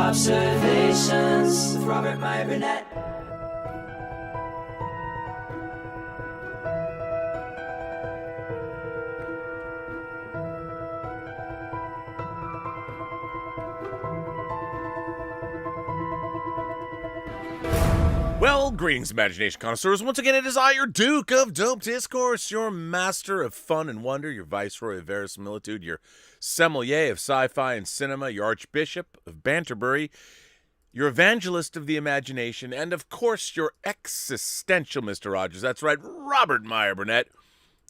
Robservations with Meyer Burnett. Well, greetings, Imagination Connoisseurs. Once again, it is I, your Duke of Dope Discourse, your master of fun and wonder, your viceroy of verisimilitude, your sommelier of sci-fi and cinema, your archbishop of Banterbury, your evangelist of the imagination, and, of course, your existential Mr. Rogers. That's right, Robert Meyer Burnett.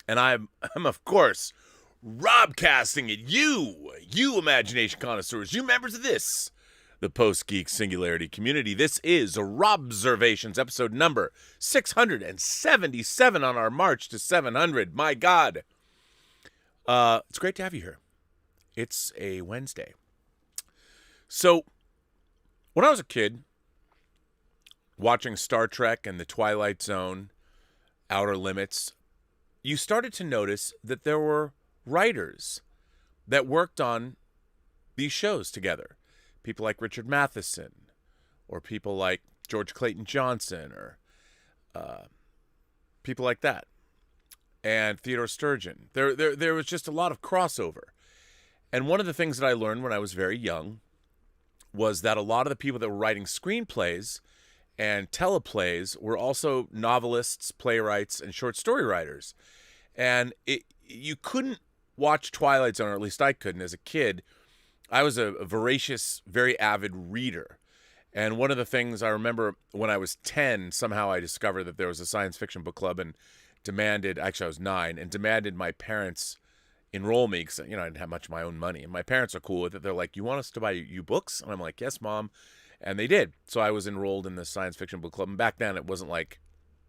And I'm of course, robcasting at you Imagination Connoisseurs, you members of this, the Post-Geek Singularity community. This is Robservations, episode number 677 on our march to 700. My God. It's great to have you here. It's a Wednesday. So, when I was a kid, watching Star Trek and The Twilight Zone, Outer Limits, you started to notice that there were writers that worked on these shows together. People like Richard Matheson, or people like George Clayton Johnson, or people like that, and Theodore Sturgeon. There was just a lot of crossover. And one of the things that I learned when I was very young was that a lot of the people that were writing screenplays and teleplays were also novelists, playwrights, and short story writers. And you couldn't watch Twilight Zone, or at least I couldn't as a kid. I was a voracious, very avid reader. And one of the things I remember when I was 10, somehow I discovered that there was a science fiction book club and demanded, actually I was 9, and demanded my parents enroll me because, I didn't have much of my own money. And my parents are cool with it. They're like, you want us to buy you books? And I'm like, yes, Mom. And they did. So I was enrolled in the science fiction book club. And back then it wasn't like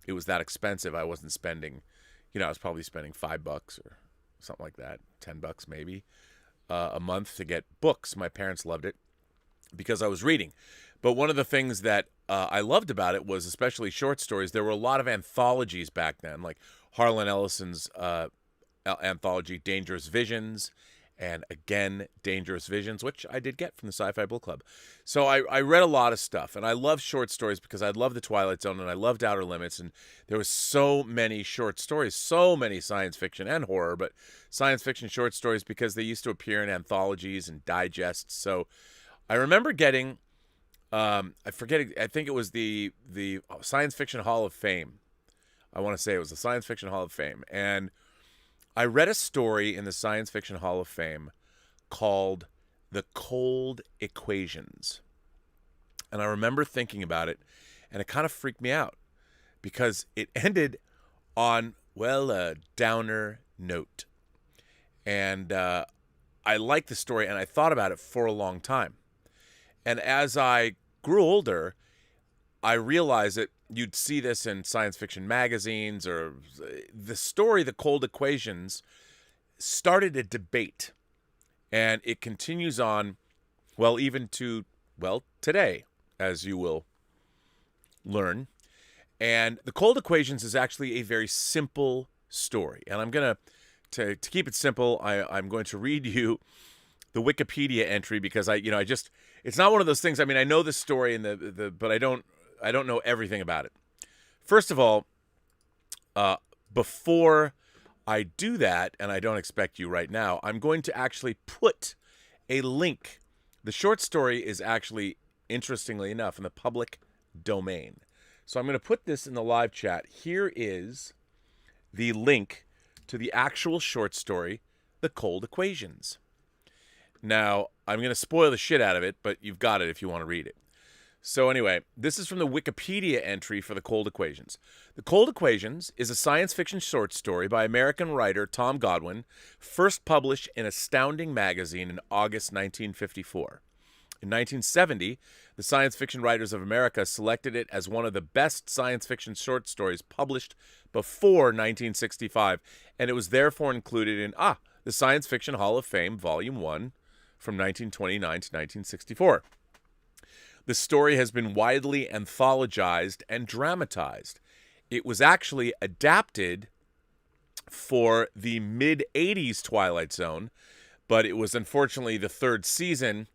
it was that expensive. I wasn't spending, I was probably spending $5 or something like that, $10 maybe. A month to get books. My parents loved it because I was reading. But one of the things that I loved about it was, especially short stories, there were a lot of anthologies back then, like Harlan Ellison's anthology Dangerous Visions, and again Dangerous Visions, which I did get from the Sci-Fi Book Club. So I read a lot of stuff, and I love short stories because I love The Twilight Zone and I loved Outer Limits, and there was so many short stories, so many science fiction and horror, but science fiction short stories because they used to appear in anthologies and digests. So I remember getting, I think it was the Science Fiction Hall of Fame. I want to say it was the Science Fiction Hall of Fame, and I read a story in the Science Fiction Hall of Fame called The Cold Equations. And I remember thinking about it, and it kind of freaked me out because it ended on, well, a downer note. And I liked the story, and I thought about it for a long time. And as I grew older, I realized that you'd see this in science fiction magazines, or the story, The Cold Equations, started a debate. And it continues on, well, even to, well, today, as you will learn. And The Cold Equations is actually a very simple story. And I'm going to keep it simple, I'm going to read you the Wikipedia entry because it's not one of those things. I mean, I know the story and but I don't know everything about it. First of all, before I do that, and I don't expect you right now, I'm going to actually put a link. The short story is actually, interestingly enough, in the public domain. So I'm going to put this in the live chat. Here is the link to the actual short story, The Cold Equations. Now, I'm going to spoil the shit out of it, but you've got it if you want to read it. So anyway, this is from the Wikipedia entry for The Cold Equations. The Cold Equations is a science fiction short story by American writer Tom Godwin, first published in Astounding magazine in August 1954. In 1970, the Science Fiction Writers of America selected it as one of the best science fiction short stories published before 1965, and it was therefore included in the Science Fiction Hall of Fame, Volume 1, from 1929 to 1964. The story has been widely anthologized and dramatized. It was actually adapted for the mid-'80s Twilight Zone, but it was unfortunately the third season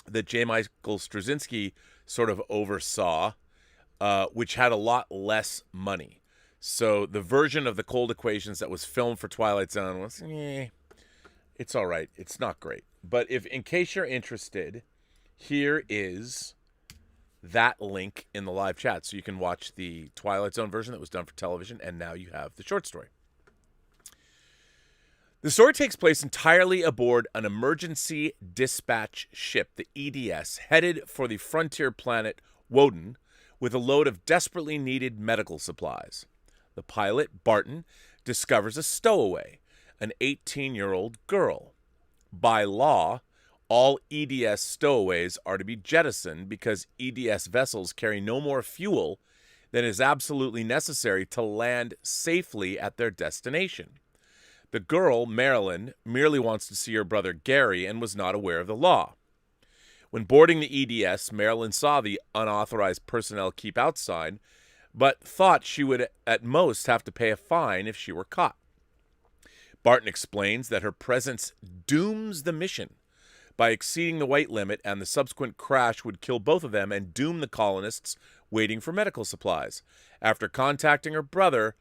that J. Michael Straczynski sort of oversaw, which had a lot less money. So the version of the Cold Equations that was filmed for Twilight Zone was, it's all right. It's not great. But in case you're interested, here is that link in the live chat. So you can watch the Twilight Zone version that was done for television, and now you have the short story. The story takes place entirely aboard an emergency dispatch ship, the EDS, headed for the frontier planet Woden with a load of desperately needed medical supplies. The pilot, Barton, discovers a stowaway, an 18-year-old girl. By law, all EDS stowaways are to be jettisoned because EDS vessels carry no more fuel than is absolutely necessary to land safely at their destination. The girl, Marilyn, merely wants to see her brother Gary and was not aware of the law. When boarding the EDS, Marilyn saw the unauthorized personnel keep out sign, but thought she would at most have to pay a fine if she were caught. Barton explains that her presence dooms the mission by exceeding the weight limit, and the subsequent crash would kill both of them and doom the colonists waiting for medical supplies. After contacting her brother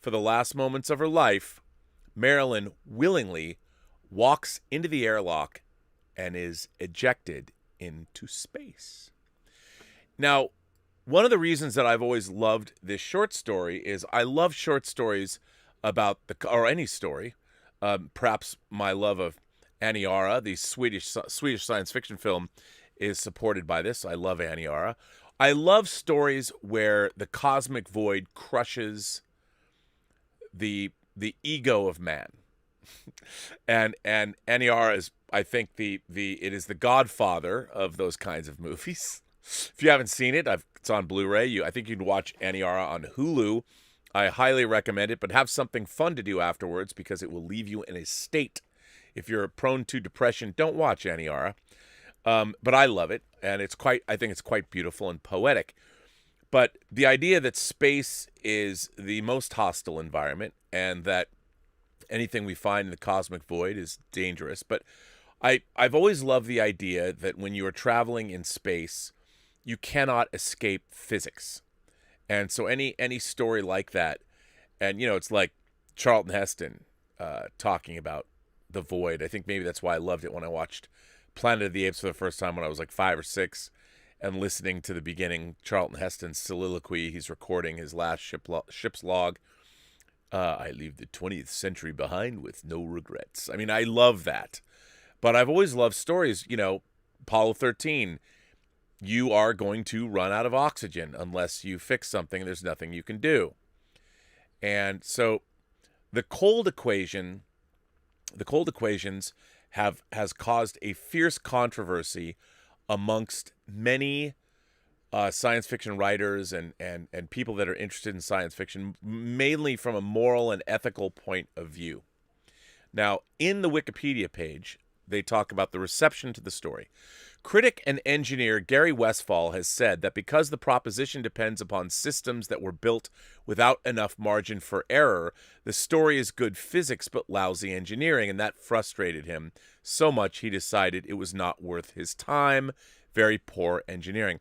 for the last moments of her life, Marilyn willingly walks into the airlock and is ejected into space. Now, one of the reasons that I've always loved this short story is I love short stories about or any story. Perhaps my love of Aniara, the Swedish science fiction film, is supported by this. I love Aniara. I love stories where the cosmic void crushes the ego of man. and Aniara is, I think, it is the godfather of those kinds of movies. If you haven't seen it, it's on Blu-ray. I think you can watch Aniara on Hulu. I highly recommend it, but have something fun to do afterwards because it will leave you in a state. If you're prone to depression, don't watch Aniara. But I love it, and I think it's quite beautiful and poetic. But the idea that space is the most hostile environment and that anything we find in the cosmic void is dangerous. But I've always loved the idea that when you are traveling in space, you cannot escape physics. And so any story like that, and, it's like Charlton Heston talking about the void. I think maybe that's why I loved it when I watched Planet of the Apes for the first time when I was like 5 or 6, and listening to the beginning, Charlton Heston's soliloquy. He's recording his last ship's log. I leave the 20th century behind with no regrets. I mean, I love that. But I've always loved stories, Apollo 13, you are going to run out of oxygen unless you fix something. There's nothing you can do. And so the cold equations has caused a fierce controversy amongst many science fiction writers and people that are interested in science fiction, mainly from a moral and ethical point of view. Now, in the Wikipedia page, they talk about the reception to the story. Critic and engineer Gary Westfall has said that because the proposition depends upon systems that were built without enough margin for error, the story is good physics but lousy engineering, and that frustrated him so much he decided it was not worth his time. Very poor engineering.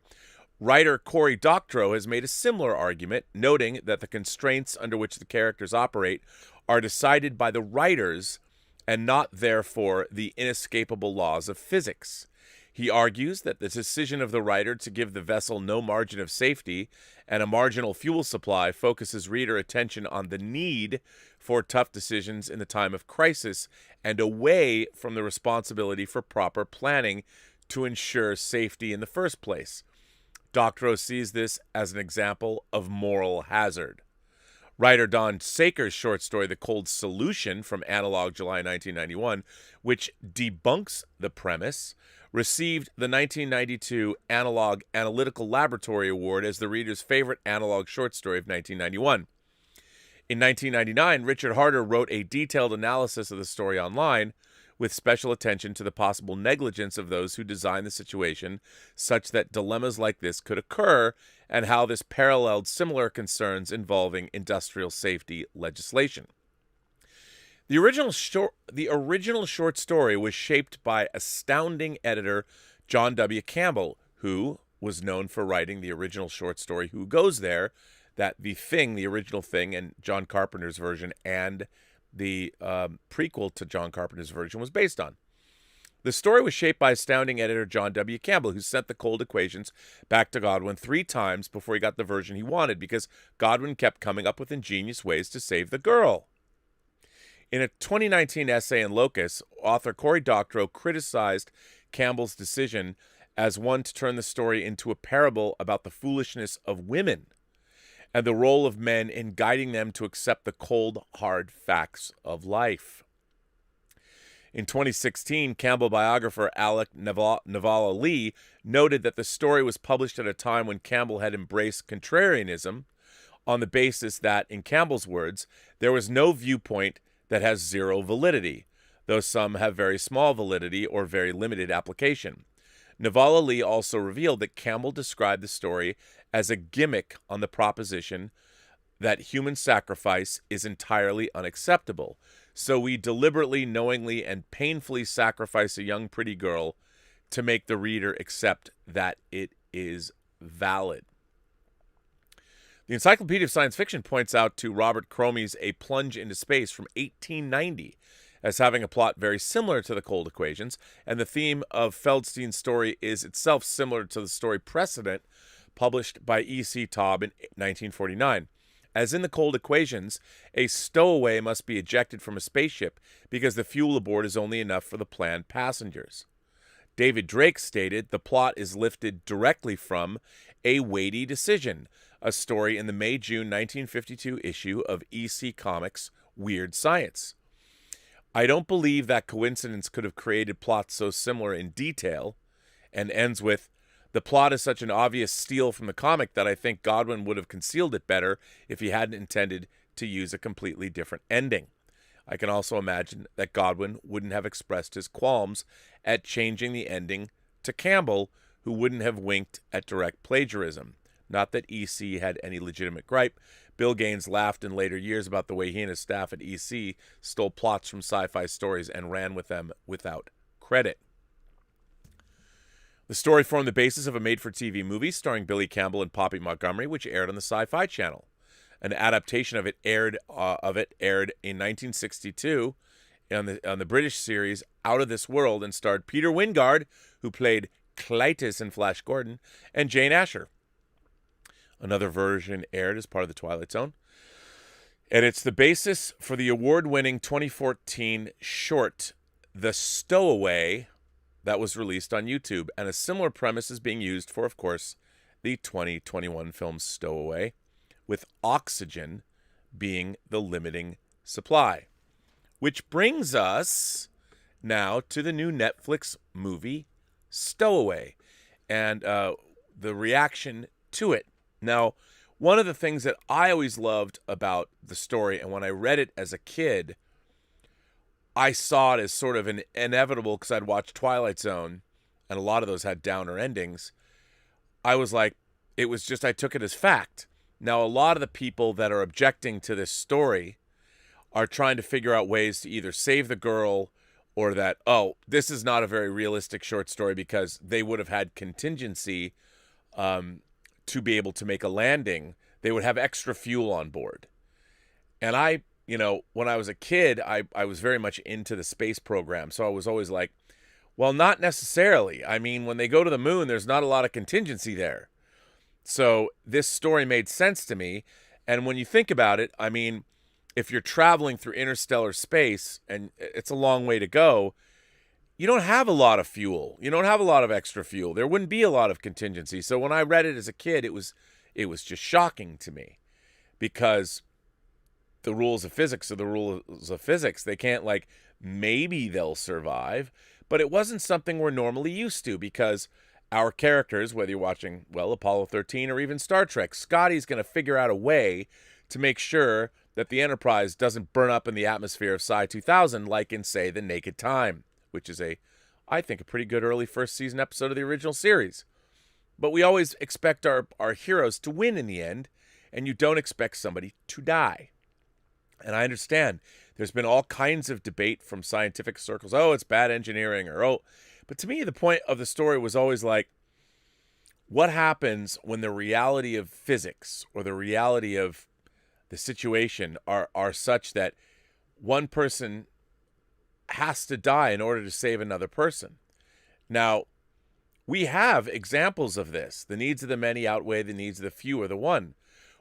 Writer Cory Doctorow has made a similar argument, noting that the constraints under which the characters operate are decided by the writers and not, therefore, the inescapable laws of physics. He argues that the decision of the writer to give the vessel no margin of safety and a marginal fuel supply focuses reader attention on the need for tough decisions in the time of crisis and away from the responsibility for proper planning to ensure safety in the first place. Doctorow sees this as an example of moral hazard. Writer Don Saker's short story, The Cold Solution, from Analog, July 1991, which debunks the premise, received the 1992 Analog Analytical Laboratory Award as the reader's favorite analog short story of 1991. In 1999, Richard Harder wrote a detailed analysis of the story online, with special attention to the possible negligence of those who designed the situation such that dilemmas like this could occur, and how this paralleled similar concerns involving industrial safety legislation. The original short story was shaped by astounding editor John W. Campbell, who was known for writing the original short story Who Goes There, that The Thing, the original Thing, and John Carpenter's version, and the prequel to John Carpenter's version was based on. The story was shaped by astounding editor John W. Campbell, who sent the cold equations back to Godwin 3 times before he got the version he wanted, because Godwin kept coming up with ingenious ways to save the girl. In a 2019 essay in Locus, author Cory Doctorow criticized Campbell's decision as one to turn the story into a parable about the foolishness of women and the role of men in guiding them to accept the cold, hard facts of life. In 2016, Campbell biographer Alec Navala-Lee noted that the story was published at a time when Campbell had embraced contrarianism on the basis that, in Campbell's words, there was no viewpoint that has zero validity, though some have very small validity or very limited application. Navala-Lee also revealed that Campbell described the story as a gimmick on the proposition that human sacrifice is entirely unacceptable. So we deliberately, knowingly, and painfully sacrifice a young, pretty girl to make the reader accept that it is valid. The Encyclopedia of Science Fiction points out to Robert Cromie's A Plunge into Space from 1890 as having a plot very similar to the cold equations, and the theme of Feldstein's story is itself similar to the story Precedent, published by E.C. Taub in 1949. As in the cold equations, a stowaway must be ejected from a spaceship because the fuel aboard is only enough for the planned passengers. David Drake stated the plot is lifted directly from A Weighty Decision, a story in the May-June 1952 issue of EC Comics' Weird Science. I don't believe that coincidence could have created plots so similar in detail, and ends with, the plot is such an obvious steal from the comic that I think Godwin would have concealed it better if he hadn't intended to use a completely different ending. I can also imagine that Godwin wouldn't have expressed his qualms at changing the ending to Campbell, who wouldn't have winked at direct plagiarism. Not that EC had any legitimate gripe. Bill Gaines laughed in later years about the way he and his staff at EC stole plots from sci-fi stories and ran with them without credit. The story formed the basis of a made-for-TV movie starring Billy Campbell and Poppy Montgomery, which aired on the Sci-Fi Channel. An adaptation of it aired in 1962 on the British series Out of This World and starred Peter Wyngarde, who played Clytus in Flash Gordon, and Jane Asher. Another version aired as part of The Twilight Zone. And it's the basis for the award-winning 2014 short, The Stowaway, that was released on YouTube. And a similar premise is being used for, of course, the 2021 film Stowaway, with oxygen being the limiting supply. Which brings us now to the new Netflix movie, Stowaway, and the reaction to it. Now, one of the things that I always loved about the story, and when I read it as a kid, I saw it as sort of an inevitable, because I'd watched Twilight Zone, and a lot of those had downer endings. I was like, it was just, I took it as fact. Now, a lot of the people that are objecting to this story are trying to figure out ways to either save the girl or that, oh, this is not a very realistic short story because they would have had contingency to be able to make a landing. They would have extra fuel on board. And I, when I was a kid, I was very much into the space program. So I was always like, well, not necessarily. I mean, when they go to the moon, there's not a lot of contingency there. So this story made sense to me. And when you think about it, I mean, if you're traveling through interstellar space and it's a long way to go, you don't have a lot of fuel. You don't have a lot of extra fuel. There wouldn't be a lot of contingency. So when I read it as a kid, it was just shocking to me, because the rules of physics are the rules of physics. They can't, like, maybe they'll survive, but it wasn't something we're normally used to, because our characters, whether you're watching, well, Apollo 13 or even Star Trek, Scotty's going to figure out a way to make sure that the Enterprise doesn't burn up in the atmosphere of Psi 2000 like in, say, The Naked Time, which is I think, a pretty good early first season episode of the original series. But we always expect our heroes to win in the end, and you don't expect somebody to die. And I understand there's been all kinds of debate from scientific circles. Oh, it's bad engineering, or oh, But to me, the point of the story was always like, what happens when the reality of physics or the reality of the situation are such that one person has to die in order to save another person? Now, we have examples of this. The needs of the many outweigh the needs of the few or the one,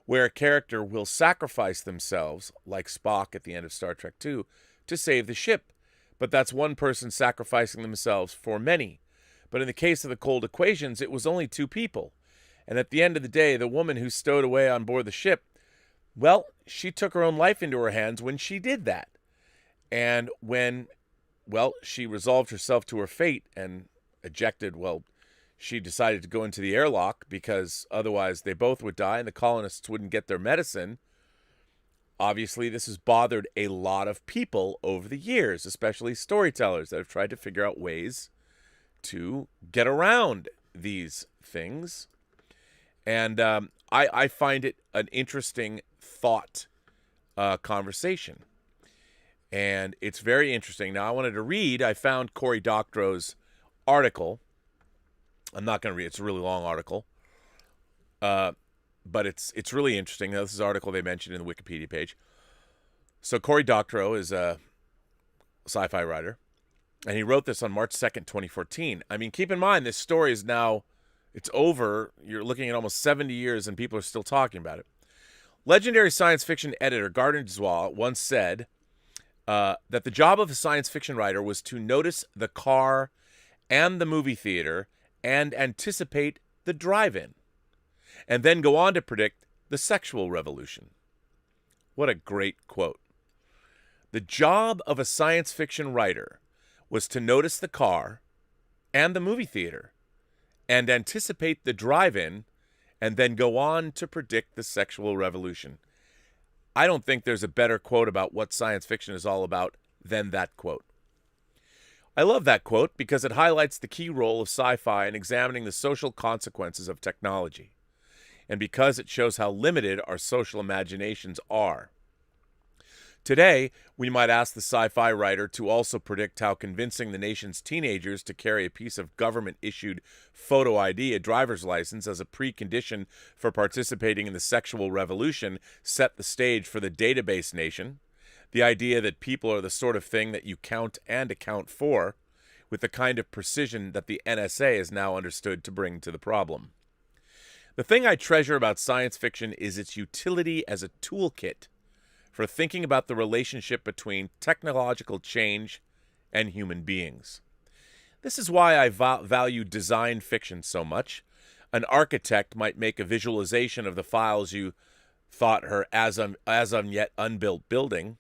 where a character will sacrifice themselves, like Spock at the end of Star Trek II, to save the ship. But that's one person sacrificing themselves for many. But in the case of the cold equations, it was only two people. And at the end of the day, the woman who stowed away on board the ship, well, she took her own life into her hands when she did that. And when, well, she resolved herself to her fate and ejected, well, she decided to go into the airlock because otherwise they both would die and the colonists wouldn't get their medicine. Obviously, this has bothered a lot of people over the years, especially storytellers that have tried to figure out ways to get around these things. And I find it an interesting thought conversation. And it's very interesting. Now, I wanted to read, I found Cory Doctorow's article. I'm not going to read it. It's a really long article. But it's really interesting. Now, this is an article they mentioned in the Wikipedia page. So Cory Doctorow is a sci-fi writer. And he wrote this on March 2nd, 2014. I mean, keep in mind, this story is now, it's over. You're looking at almost 70 years and people are still talking about it. Legendary science fiction editor Gardner Dozois once said that the job of a science fiction writer was to notice the car and the movie theater and anticipate the drive-in, and then go on to predict the sexual revolution. What a great quote. The job of a science fiction writer was to notice the car and the movie theater and anticipate the drive-in and then go on to predict the sexual revolution. I don't think there's a better quote about what science fiction is all about than that quote. I love that quote because it highlights the key role of sci-fi in examining the social consequences of technology, and because it shows how limited our social imaginations are. Today, we might ask the sci-fi writer to also predict how convincing the nation's teenagers to carry a piece of government-issued photo ID, a driver's license, as a precondition for participating in the sexual revolution set the stage for the database nation, the idea that people are the sort of thing that you count and account for, with the kind of precision that the NSA is now understood to bring to the problem. The thing I treasure about science fiction is its utility as a toolkit for thinking about the relationship between technological change and human beings. This is why I value design fiction so much. An architect might make a visualization of the files you thought her as of yet unbuilt building.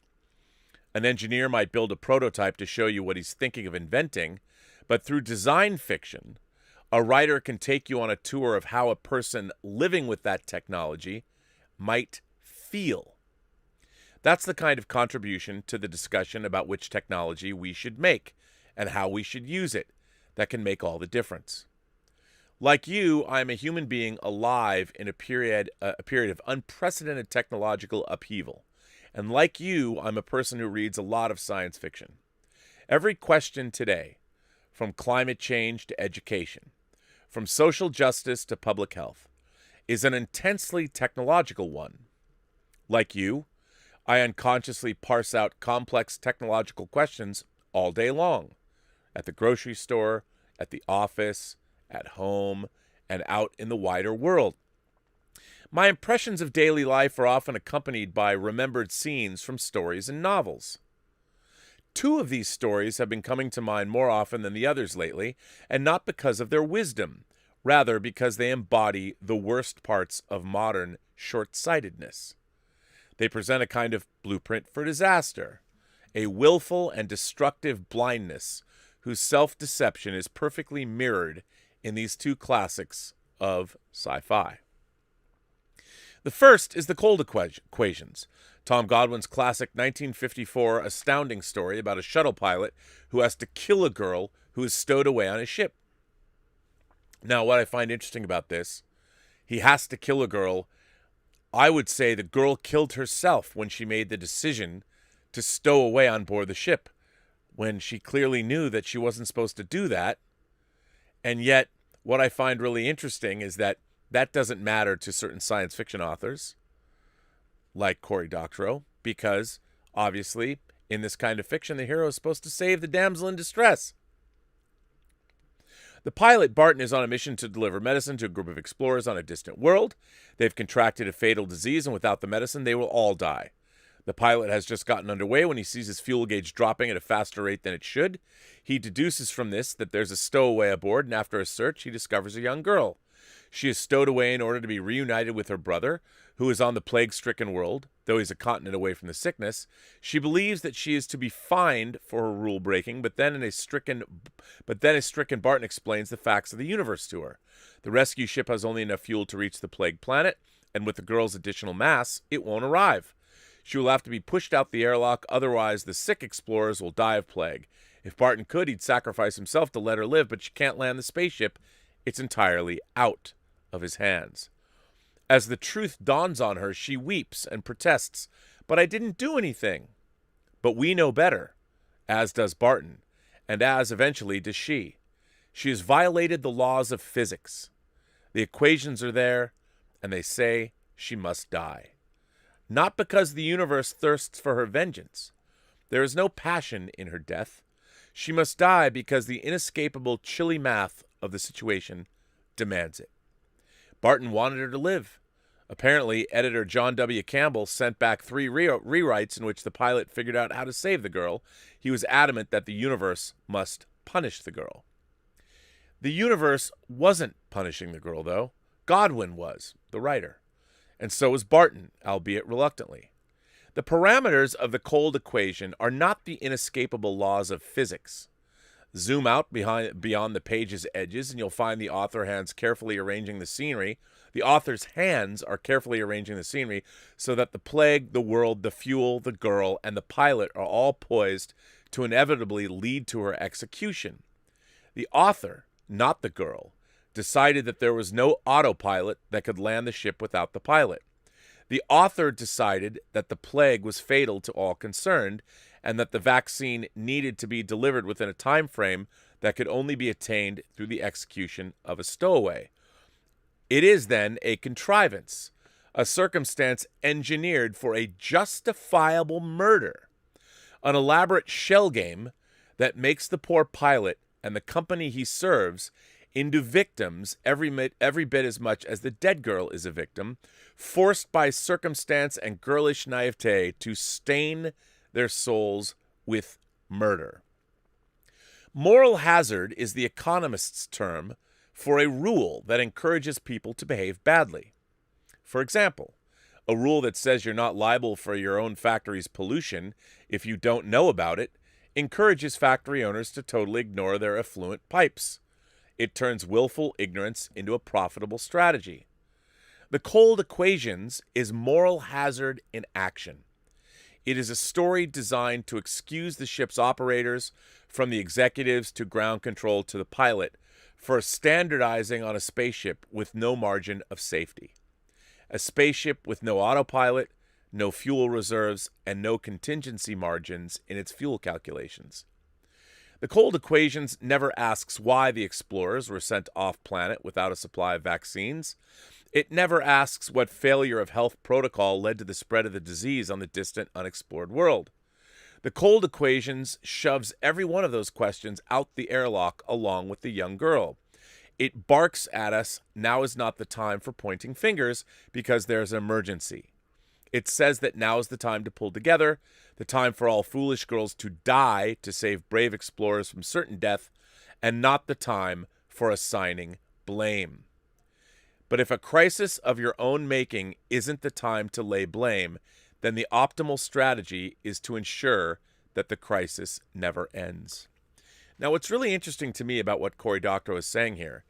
An engineer might build a prototype to show you what he's thinking of inventing, but through design fiction, a writer can take you on a tour of how a person living with that technology might feel. That's the kind of contribution to the discussion about which technology we should make and how we should use it that can make all the difference. Like you, I am a human being alive in a period of unprecedented technological upheaval. And like you, I'm a person who reads a lot of science fiction. Every question today, from climate change to education, from social justice to public health, is an intensely technological one. Like you, I unconsciously parse out complex technological questions all day long, at the grocery store, at the office, at home, and out in the wider world. My impressions of daily life are often accompanied by remembered scenes from stories and novels. Two of these stories have been coming to mind more often than the others lately, and not because of their wisdom, rather because they embody the worst parts of modern short-sightedness. They present a kind of blueprint for disaster, a willful and destructive blindness whose self-deception is perfectly mirrored in these two classics of sci-fi. The first is The Cold Equations, Tom Godwin's classic 1954 astounding story about a shuttle pilot who has to kill a girl who is stowed away on his ship. Now, what I find interesting about this, he has to kill a girl. I would say the girl killed herself when she made the decision to stow away on board the ship, when she clearly knew that she wasn't supposed to do that, And yet, what I find really interesting is that that doesn't matter to certain science fiction authors, like Cory Doctorow, because, obviously, in this kind of fiction, the hero is supposed to save the damsel in distress. The pilot, Barton, is on a mission to deliver medicine to a group of explorers on a distant world. They've contracted a fatal disease, and without the medicine, they will all die. The pilot has just gotten underway when he sees his fuel gauge dropping at a faster rate than it should. He deduces from this that there's a stowaway aboard, and after a search, he discovers a young girl. She is stowed away in order to be reunited with her brother, who is on the plague-stricken world, though he's a continent away from the sickness. She believes that she is to be fined for her rule-breaking, but then a stricken Barton explains the facts of the universe to her. The rescue ship has only enough fuel to reach the plague planet, and with the girl's additional mass, it won't arrive. She will have to be pushed out the airlock, otherwise the sick explorers will die of plague. If Barton could, he'd sacrifice himself to let her live, but she can't land the spaceship. It's entirely out of his hands. As the truth dawns on her, she weeps and protests, "But I didn't do anything." But we know better, as does Barton, and as eventually does she. She has violated the laws of physics. The equations are there, and they say she must die. Not because the universe thirsts for her vengeance. There is no passion in her death. She must die because the inescapable chilly math of the situation demands it. Barton wanted her to live. Apparently, editor John W. Campbell sent back 3 rewrites in which the pilot figured out how to save the girl. He was adamant that the universe must punish the girl. The universe wasn't punishing the girl, though. Godwin was, the writer. And so was Barton, albeit reluctantly. The parameters of the cold equation are not the inescapable laws of physics. Zoom out beyond the page's edges, and you'll find the author's hands are carefully arranging the scenery so that the plague, the world, the fuel, the girl, and the pilot are all poised to inevitably lead to her execution. The author, not the girl, decided that there was no autopilot that could land the ship without the pilot. The author decided that the plague was fatal to all concerned, and that the vaccine needed to be delivered within a time frame that could only be attained through the execution of a stowaway. It is then a contrivance, a circumstance engineered for a justifiable murder, an elaborate shell game that makes the poor pilot and the company he serves into victims every bit as much as the dead girl is a victim, forced by circumstance and girlish naivete to stain their souls with murder. Moral hazard is the economist's term for a rule that encourages people to behave badly. For example, a rule that says you're not liable for your own factory's pollution if you don't know about it encourages factory owners to totally ignore their effluent pipes. It turns willful ignorance into a profitable strategy. The Cold Equations is moral hazard in action. It is a story designed to excuse the ship's operators, from the executives to ground control to the pilot, for standardizing on a spaceship with no margin of safety. A spaceship with no autopilot, no fuel reserves, and no contingency margins in its fuel calculations. The Cold Equations never asks why the explorers were sent off-planet without a supply of vaccines. It never asks what failure of health protocol led to the spread of the disease on the distant, unexplored world. The Cold Equations shoves every one of those questions out the airlock along with the young girl. It barks at us, now is not the time for pointing fingers because there's an emergency. It says that now is the time to pull together, the time for all foolish girls to die to save brave explorers from certain death, and not the time for assigning blame. But if a crisis of your own making isn't the time to lay blame, then the optimal strategy is to ensure that the crisis never ends. Now, what's really interesting to me about what Cory Doctorow is saying here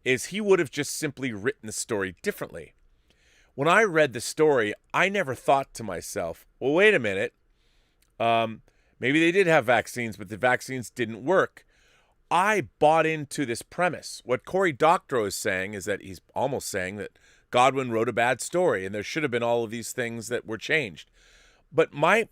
is he would have just simply written the story differently. When I read the story, I never thought to myself, well, wait a minute, maybe they did have vaccines, but the vaccines didn't work. I bought into this premise. What Cory Doctorow is saying is that he's almost saying that Godwin wrote a bad story and there should have been all of these things that were changed. But my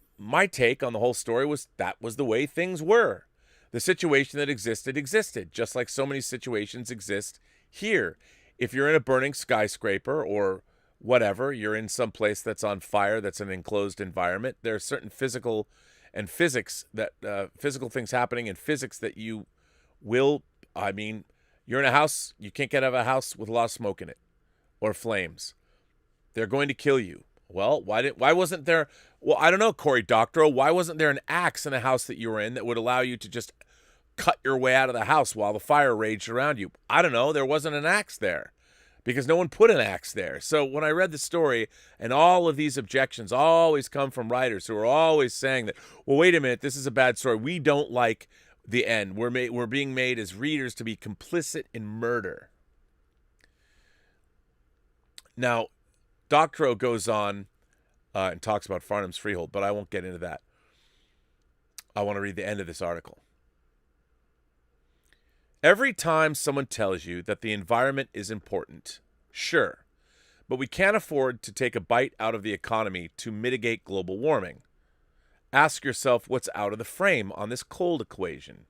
take on the whole story was that was the way things were. The situation that existed, just like so many situations exist here. If you're in a burning skyscraper or whatever, you're in some place that's on fire, that's an enclosed environment, there are certain physical and physics that, physical things happening in physics that you will, you're in a house, you can't get out of a house with a lot of smoke in it or flames. They're going to kill you. Well, why wasn't there, well, I don't know, Cory Doctorow, why wasn't there an axe in the house that you were in that would allow you to just cut your way out of the house while the fire raged around you? I don't know, there wasn't an axe there because no one put an axe there. So when I read the story, and all of these objections always come from writers who are always saying that, well, wait a minute, this is a bad story. We don't like the end. We're being made as readers to be complicit in murder. Now, Doctorow goes on and talks about Farnham's Freehold, but I won't get into that. I want to read the end of this article. Every time someone tells you that the environment is important, sure, but we can't afford to take a bite out of the economy to mitigate global warming. Ask yourself what's out of the frame on this cold equation.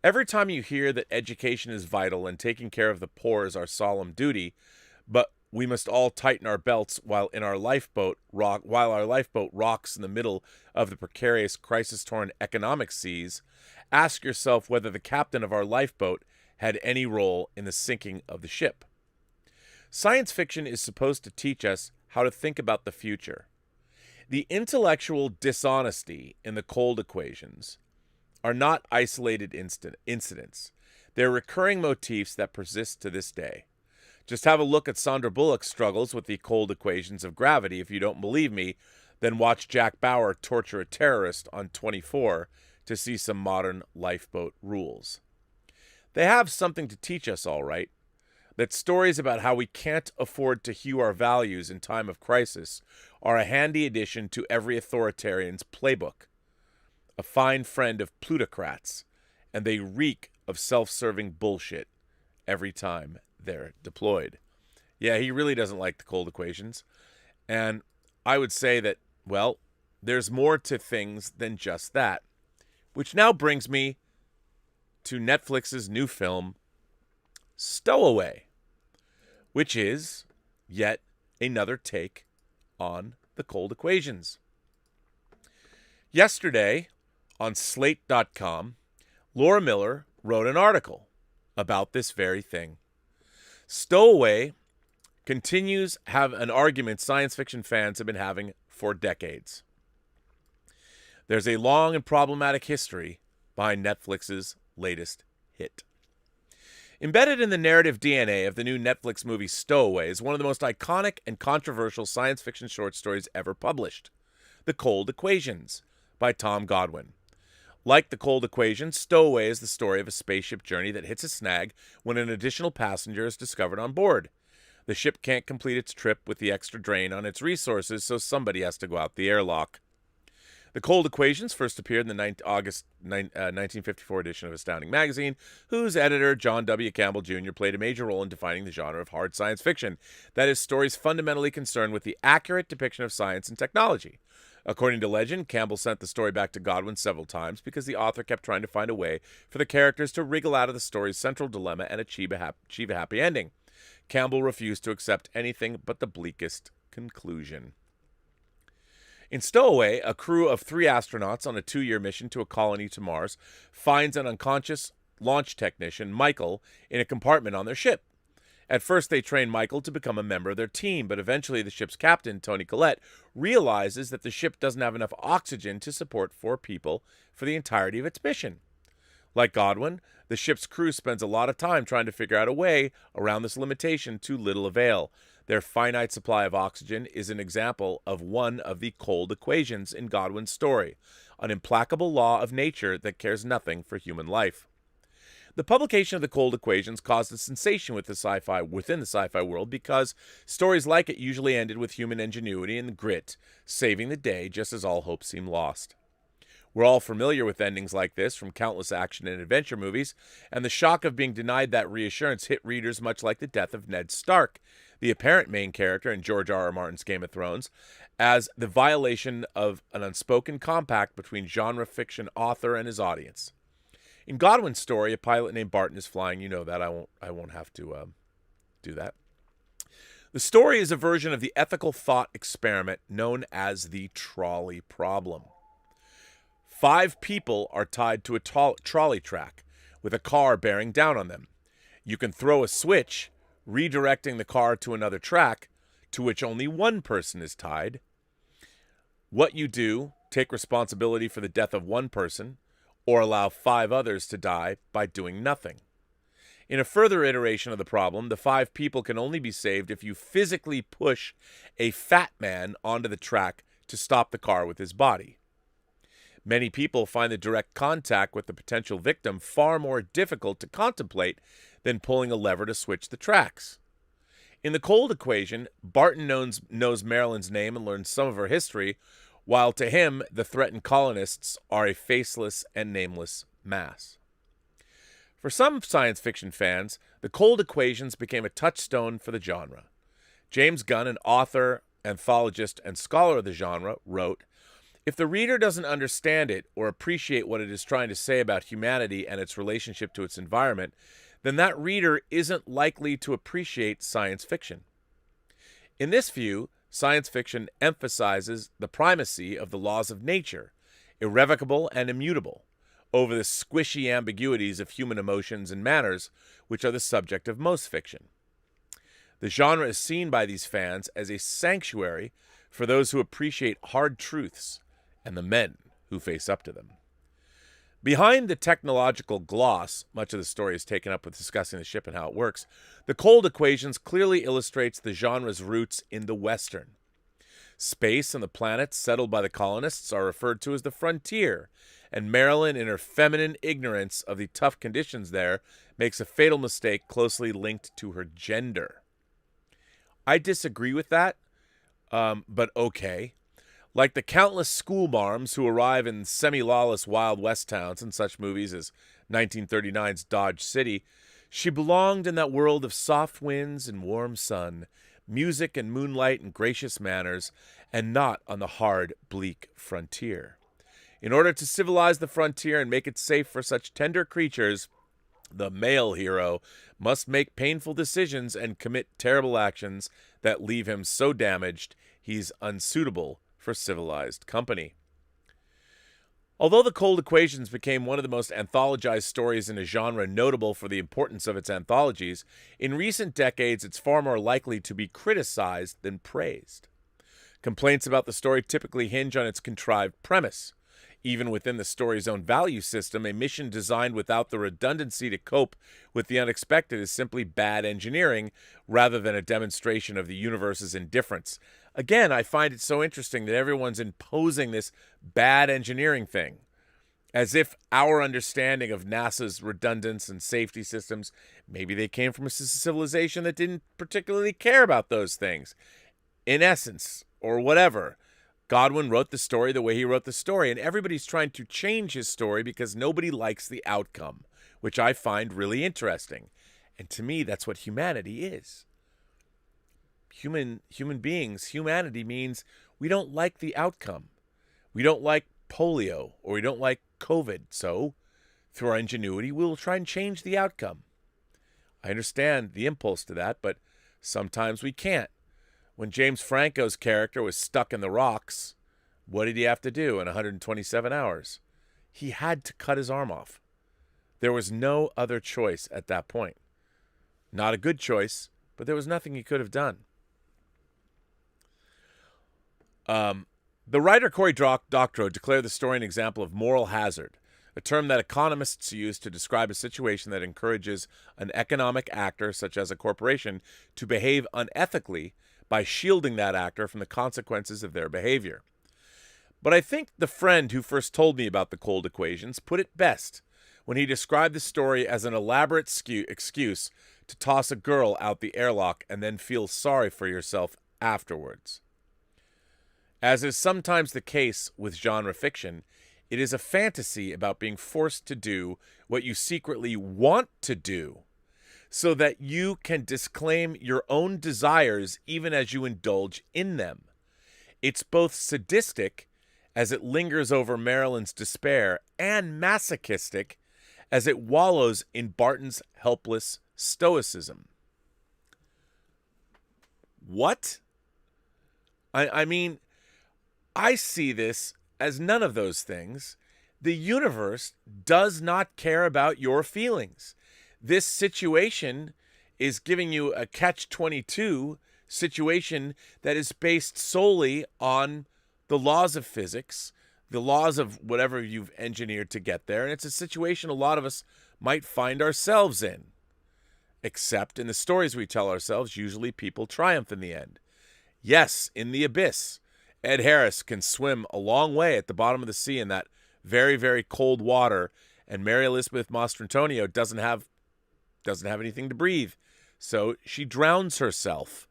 Every time you hear that education is vital and taking care of the poor is our solemn duty, but we must all tighten our belts while our lifeboat rocks in the middle of the precarious, crisis-torn economic seas, ask yourself whether the captain of our lifeboat had any role in the sinking of the ship. Science fiction is supposed to teach us how to think about the future. The intellectual dishonesty in the cold equations are not isolated incidents. They're recurring motifs that persist to this day. Just have a look at Sandra Bullock's struggles with the cold equations of gravity. If you don't believe me, then watch Jack Bauer torture a terrorist on 24 to see some modern lifeboat rules. They have something to teach us, all right. That stories about how we can't afford to hew our values in time of crisis are a handy addition to every authoritarian's playbook. A fine friend of plutocrats, and they reek of self-serving bullshit every time they're deployed. Yeah, he really doesn't like the cold equations. And I would say that, well, there's more to things than just that. Which now brings me to Netflix's new film, Stowaway, which is yet another take on the cold equations. Yesterday, on Slate.com, Laura Miller wrote an article about this very thing. Stowaway continues have an argument science fiction fans have been having for decades. There's a long and problematic history behind Netflix's latest hit. Embedded in the narrative DNA of the new Netflix movie Stowaway is one of the most iconic and controversial science fiction short stories ever published, The Cold Equations, by Tom Godwin. Like The Cold Equations, Stowaway is the story of a spaceship journey that hits a snag when an additional passenger is discovered on board. The ship can't complete its trip with the extra drain on its resources, so somebody has to go out the airlock. The Cold Equations first appeared in the August 1954 edition of Astounding Magazine, whose editor, John W. Campbell Jr., played a major role in defining the genre of hard science fiction, that is, stories fundamentally concerned with the accurate depiction of science and technology. According to legend, Campbell sent the story back to Godwin several times because the author kept trying to find a way for the characters to wriggle out of the story's central dilemma and achieve a happy ending. Campbell refused to accept anything but the bleakest conclusion. In Stowaway, a crew of 3 astronauts on a 2-year mission to a colony to Mars finds an unconscious launch technician, Michael, in a compartment on their ship. At first, they train Michael to become a member of their team, but eventually the ship's captain, Tony Collette, realizes that the ship doesn't have enough oxygen to support 4 people for the entirety of its mission. Like Godwin, the ship's crew spends a lot of time trying to figure out a way around this limitation to little avail. Their finite supply of oxygen is an example of one of the cold equations in Godwin's story, an implacable law of nature that cares nothing for human life. The publication of the Cold Equations caused a sensation within the sci-fi world because stories like it usually ended with human ingenuity and grit, saving the day just as all hope seemed lost. We're all familiar with endings like this from countless action and adventure movies, and the shock of being denied that reassurance hit readers much like the death of Ned Stark, the apparent main character in George R.R. Martin's Game of Thrones, as the violation of an unspoken compact between genre fiction author and his audience. In Godwin's story, a pilot named Barton is flying. You know that. I won't have to do that. The story is a version of the ethical thought experiment known as the trolley problem. 5 people are tied to a trolley track with a car bearing down on them. You can throw a switch, redirecting the car to another track to which only one person is tied. What you do, take responsibility for the death of one person, or allow 5 others to die by doing nothing. In a further iteration of the problem, the 5 people can only be saved if you physically push a fat man onto the track to stop the car with his body. Many people find the direct contact with the potential victim far more difficult to contemplate than pulling a lever to switch the tracks. In the cold equation, Barton knows Marilyn's name and learns some of her history, while to him, the threatened colonists are a faceless and nameless mass. For some science fiction fans, the cold equations became a touchstone for the genre. James Gunn, an author, anthologist, and scholar of the genre, wrote, "If the reader doesn't understand it or appreciate what it is trying to say about humanity and its relationship to its environment, then that reader isn't likely to appreciate science fiction." In this view, science fiction emphasizes the primacy of the laws of nature, irrevocable and immutable, over the squishy ambiguities of human emotions and manners, which are the subject of most fiction. The genre is seen by these fans as a sanctuary for those who appreciate hard truths and the men who face up to them. Behind the technological gloss, much of the story is taken up with discussing the ship and how it works, the cold equations clearly illustrates the genre's roots in the Western. Space and the planets settled by the colonists are referred to as the frontier, and Marilyn, in her feminine ignorance of the tough conditions there, makes a fatal mistake closely linked to her gender. I disagree with that, but okay. Like the countless school marms who arrive in semi-lawless Wild West towns in such movies as 1939's Dodge City, she belonged in that world of soft winds and warm sun, music and moonlight and gracious manners, and not on the hard, bleak frontier. In order to civilize the frontier and make it safe for such tender creatures, the male hero must make painful decisions and commit terrible actions that leave him so damaged he's unsuitable for civilized company. Although the cold equations became one of the most anthologized stories in a genre notable for the importance of its anthologies, in recent decades it's far more likely to be criticized than praised. Complaints about the story typically hinge on its contrived premise. Even within the story's own value system, a mission designed without the redundancy to cope with the unexpected is simply bad engineering rather than a demonstration of the universe's indifference. Again, I find it so interesting that everyone's imposing this bad engineering thing, as if our understanding of NASA's redundance and safety systems, maybe they came from a civilization that didn't particularly care about those things. In essence, or whatever, Godwin wrote the story the way he wrote the story, and everybody's trying to change his story because nobody likes the outcome, which I find really interesting. And to me, that's what humanity is. Human beings, humanity means we don't like the outcome. We don't like polio, or we don't like COVID. So, through our ingenuity, we'll try and change the outcome. I understand the impulse to that, but sometimes we can't. When James Franco's character was stuck in the rocks, what did he have to do in 127 hours? He had to cut his arm off. There was no other choice at that point. Not a good choice, but there was nothing he could have done. The writer Cory Doctorow declared the story an example of moral hazard, a term that economists use to describe a situation that encourages an economic actor, such as a corporation, to behave unethically by shielding that actor from the consequences of their behavior. But I think the friend who first told me about the cold equations put it best when he described the story as an elaborate excuse to toss a girl out the airlock and then feel sorry for yourself afterwards. As is sometimes the case with genre fiction, it is a fantasy about being forced to do what you secretly want to do, so that you can disclaim your own desires even as you indulge in them. It's both sadistic, as it lingers over Marilyn's despair, and masochistic, as it wallows in Barton's helpless stoicism. What? I mean, I see this as none of those things. The universe does not care about your feelings. This situation is giving you a catch-22 situation that is based solely on the laws of physics, the laws of whatever you've engineered to get there. And it's a situation a lot of us might find ourselves in. Except in the stories we tell ourselves, usually people triumph in the end. Yes, in the abyss, Ed Harris can swim a long way at the bottom of the sea in that very, very cold water, and Mary Elizabeth Mastrantonio doesn't have anything to breathe. So she drowns herself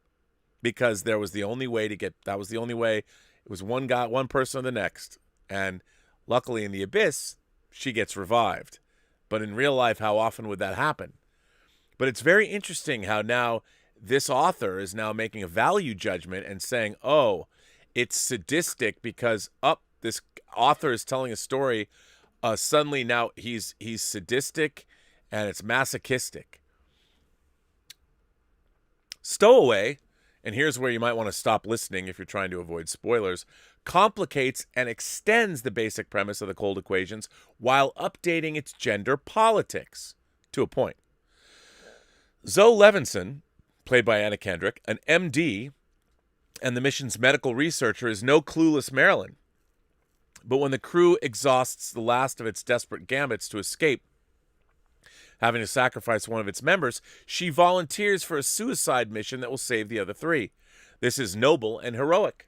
because that was the only way. It was one guy, one person or the next. And luckily in the abyss, she gets revived. But in real life, how often would that happen? But it's very interesting how now this author is now making a value judgment and saying, oh, it's sadistic because this author is telling a story. Suddenly now he's sadistic and it's masochistic. Stowaway, and here's where you might want to stop listening if you're trying to avoid spoilers, complicates and extends the basic premise of the cold equations while updating its gender politics to a point. Zoe Levinson, played by Anna Kendrick, an MD, and the mission's medical researcher, is no clueless Marilyn. But when the crew exhausts the last of its desperate gambits to escape, having to sacrifice one of its members, she volunteers for a suicide mission that will save the other three. This is noble and heroic.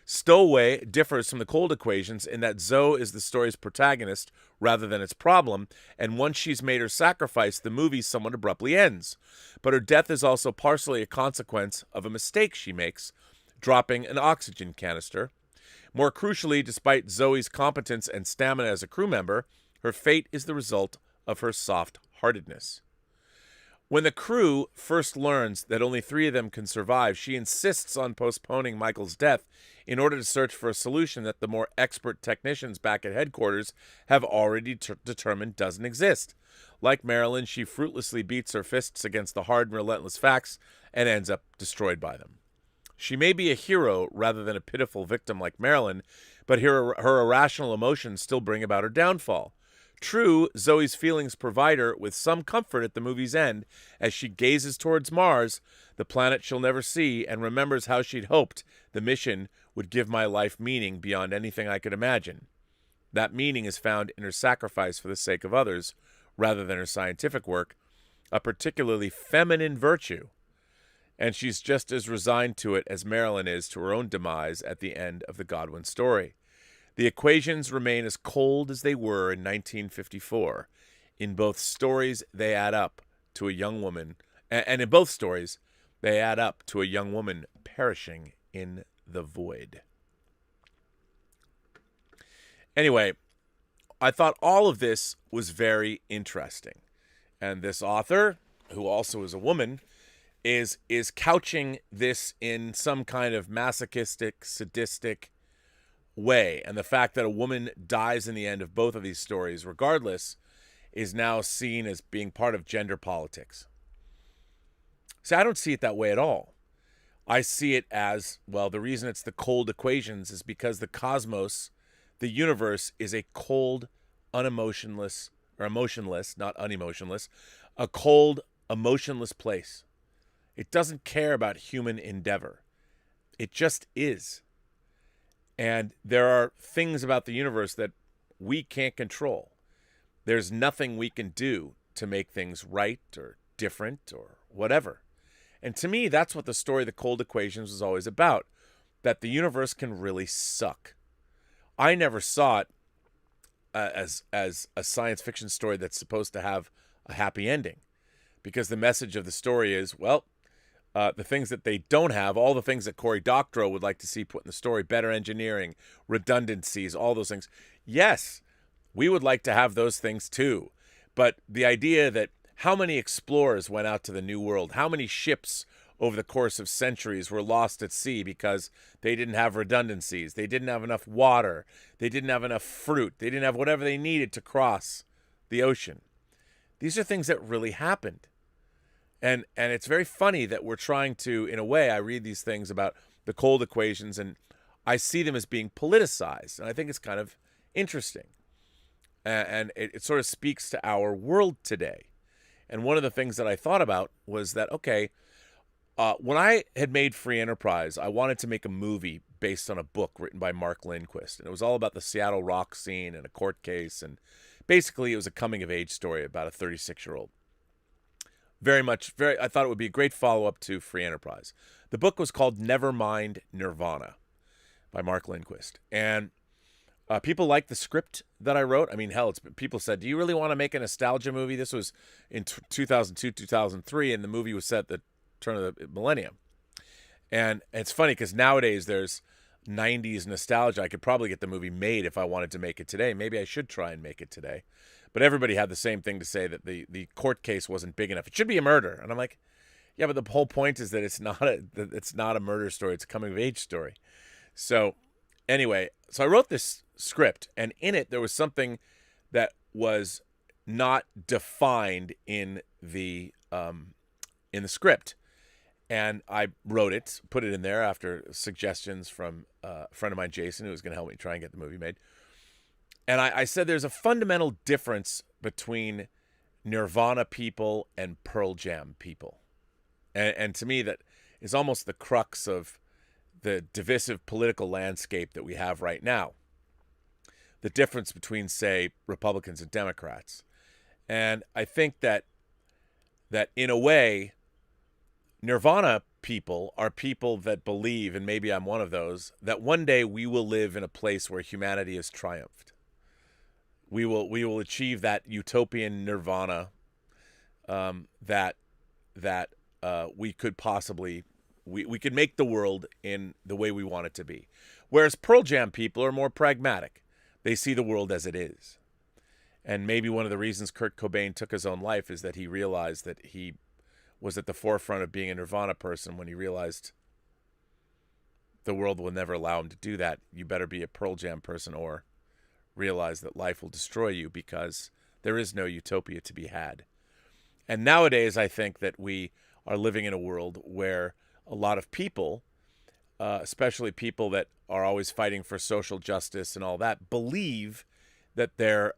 Stowaway differs from the cold equations in that Zoe is the story's protagonist rather than its problem, and once she's made her sacrifice, the movie somewhat abruptly ends. But her death is also partially a consequence of a mistake she makes, dropping an oxygen canister. More crucially, despite Zoe's competence and stamina as a crew member, her fate is the result of her soft-heartedness. When the crew first learns that only 3 of them can survive, she insists on postponing Michael's death in order to search for a solution that the more expert technicians back at headquarters have already determined doesn't exist. Like Marilyn, she fruitlessly beats her fists against the hard and relentless facts and ends up destroyed by them. She may be a hero rather than a pitiful victim like Marilyn, but her irrational emotions still bring about her downfall. True, Zoe's feelings provide her with some comfort at the movie's end as she gazes towards Mars, the planet she'll never see, and remembers how she'd hoped the mission would give my life meaning beyond anything I could imagine. That meaning is found in her sacrifice for the sake of others, rather than her scientific work, a particularly feminine virtue. And she's just as resigned to it as Marilyn is to her own demise at the end of the Godwin story. The equations remain as cold as they were in 1954. In both stories, they add up to a young woman, and in both stories, they add up to a young woman perishing in the void. Anyway, I thought all of this was very interesting. And this author, who also is a woman, is couching this in some kind of masochistic, sadistic way. And the fact that a woman dies in the end of both of these stories, regardless, is now seen as being part of gender politics. See, I don't see it that way at all. I see it as, well, the reason it's the cold equations is because the cosmos, the universe, is a cold, unemotionless, or emotionless, not unemotionless, a cold, emotionless place. It doesn't care about human endeavor. It just is. And there are things about the universe that we can't control. There's nothing we can do to make things right or different or whatever. And to me, that's what the story The Cold Equations was always about, that the universe can really suck. I never saw it as a science fiction story that's supposed to have a happy ending, because the message of the story is, well, the things that they don't have, all the things that Cory Doctorow would like to see put in the story, better engineering, redundancies, all those things. Yes, we would like to have those things too. But the idea that how many explorers went out to the New World, how many ships over the course of centuries were lost at sea because they didn't have redundancies, they didn't have enough water, they didn't have enough fruit, they didn't have whatever they needed to cross the ocean. These are things that really happened. And it's very funny that we're trying to, in a way, I read these things about the cold equations and I see them as being politicized. And I think it's kind of interesting. And it sort of speaks to our world today. And one of the things that I thought about was that, okay, when I had made Free Enterprise, I wanted to make a movie based on a book written by Mark Lindquist. And it was all about the Seattle rock scene and a court case. And basically, it was a coming-of-age story about a 36-year-old. I thought it would be a great follow-up to Free Enterprise. The book was called Nevermind Nirvana by Mark Lindquist. And people liked the script that I wrote. I mean, hell, people said, do you really want to make a nostalgia movie? This was in 2002, 2003, and the movie was set at the turn of the millennium. And it's funny because nowadays there's 90s nostalgia. I could probably get the movie made if I wanted to make it today. Maybe I should try and make it today. But everybody had the same thing to say, that the court case wasn't big enough. It should be a murder. And I'm like, yeah, but the whole point is that it's not a murder story. It's a coming of age story. So anyway, so I wrote this script, and in it there was something that was not defined in the script. And I wrote it, put it in there after suggestions from a friend of mine, Jason, who was going to help me try and get the movie made. And I said there's a fundamental difference between Nirvana people and Pearl Jam people. And to me, that is almost the crux of the divisive political landscape that we have right now. The difference between, say, Republicans and Democrats. And I think that in a way, Nirvana people are people that believe, and maybe I'm one of those, that one day we will live in a place where humanity has triumphed. We will achieve that utopian nirvana that we could possibly we could make the world in the way we want it to be. Whereas Pearl Jam people are more pragmatic. They see the world as it is. And maybe one of the reasons Kurt Cobain took his own life is that he realized that he was at the forefront of being a Nirvana person when he realized the world will never allow him to do that. You better be a Pearl Jam person or realize that life will destroy you, because there is no utopia to be had. And nowadays, I think that we are living in a world where a lot of people, especially people that are always fighting for social justice and all that, believe that there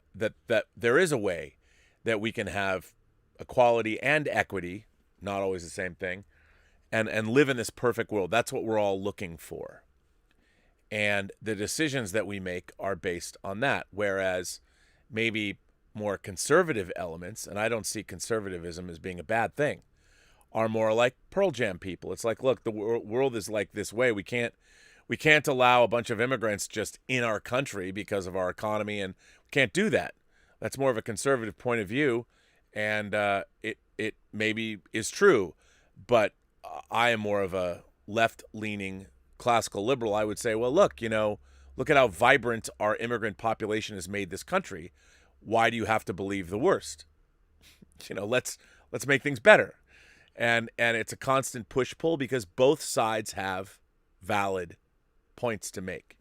is a way that we can have equality and equity, not always the same thing, and live in this perfect world. That's what we're all looking for. And the decisions that we make are based on that. Whereas maybe more conservative elements, and I don't see conservatism as being a bad thing, are more like Pearl Jam people. It's like, look, the world is like this way. We can't allow a bunch of immigrants just in our country because of our economy, and we can't do that. That's more of a conservative point of view, and it maybe is true, but I am more of a left-leaning classical liberal. I would say, well, look at how vibrant our immigrant population has made this country. Why do you have to believe the worst? Let's make things better. And it's a constant push-pull because both sides have valid points to make.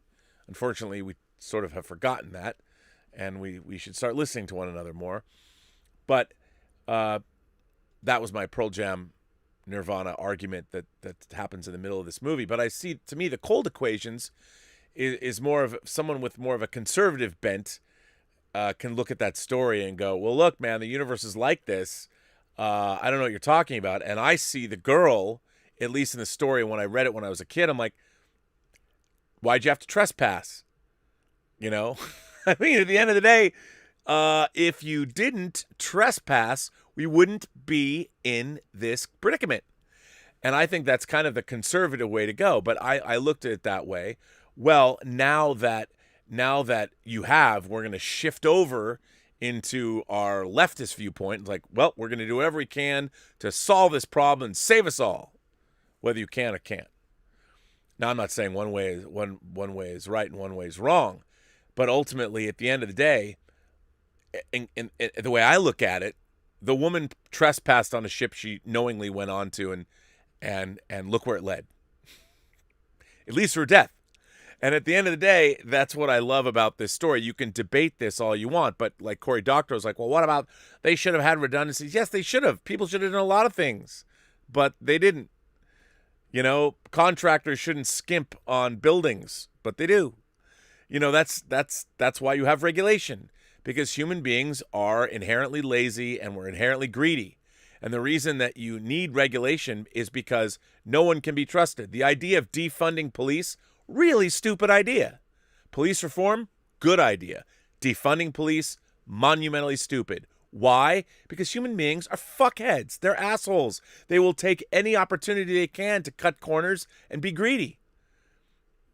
Unfortunately, we sort of have forgotten that, and we should start listening to one another more. But that was my Pearl Jam Nirvana argument that happens in the middle of this movie. But I see, to me, the cold equations is more of someone with more of a conservative bent can look at that story and go, well, look, man, the universe is like this. I don't know what you're talking about. And I see the girl, at least in the story, when I read it when I was a kid, I'm like, why'd you have to trespass? I mean, at the end of the day, if you didn't trespass, we wouldn't be in this predicament. And I think that's kind of the conservative way to go. But I looked at it that way. Well, now that we're going to shift over into our leftist viewpoint. It's like, well, we're going to do whatever we can to solve this problem and save us all, whether you can or can't. Now, I'm not saying one way is right and one way is wrong, but ultimately, at the end of the day, in the way I look at it, the woman trespassed on a ship she knowingly went onto, and look where it led. It leads to her death. And at the end of the day, that's what I love about this story. You can debate this all you want, but like Cory Doctorow was like, well, what about they should have had redundancies? Yes, they should have. People should have done a lot of things, but they didn't. You know, contractors shouldn't skimp on buildings, but they do. You know, that's why you have regulation, because human beings are inherently lazy and we're inherently greedy. And the reason that you need regulation is because no one can be trusted. The idea of defunding police, really stupid idea. Police reform, good idea. Defunding police, monumentally stupid. Why? Because human beings are fuckheads. They're assholes. They will take any opportunity they can to cut corners and be greedy.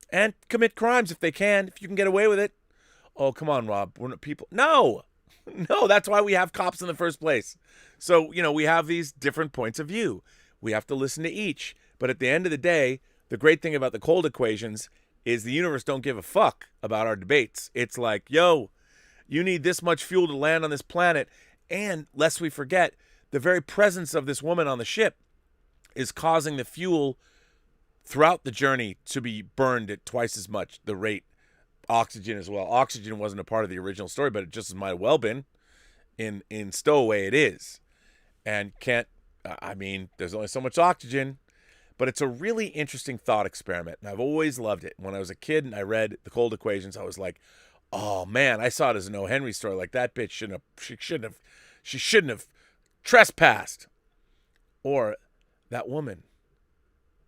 And commit crimes if they can, if you can get away with it. Oh, come on, Rob. We're not people. No. No, that's why we have cops in the first place. So, you know, we have these different points of view. We have to listen to each. But at the end of the day, the great thing about the cold equations is the universe don't give a fuck about our debates. It's like, yo, you need this much fuel to land on this planet. And lest we forget, the very presence of this woman on the ship is causing the fuel throughout the journey to be burned at twice as much the rate. Oxygen as well. Oxygen wasn't a part of the original story, but it just might have well been. In Stowaway it is. And there's only so much oxygen. But it's a really interesting thought experiment, and I've always loved it. When I was a kid and I read the cold equations, I was like, oh man, I saw it as an O. Henry story. Like, that bitch she shouldn't have trespassed. Or that woman,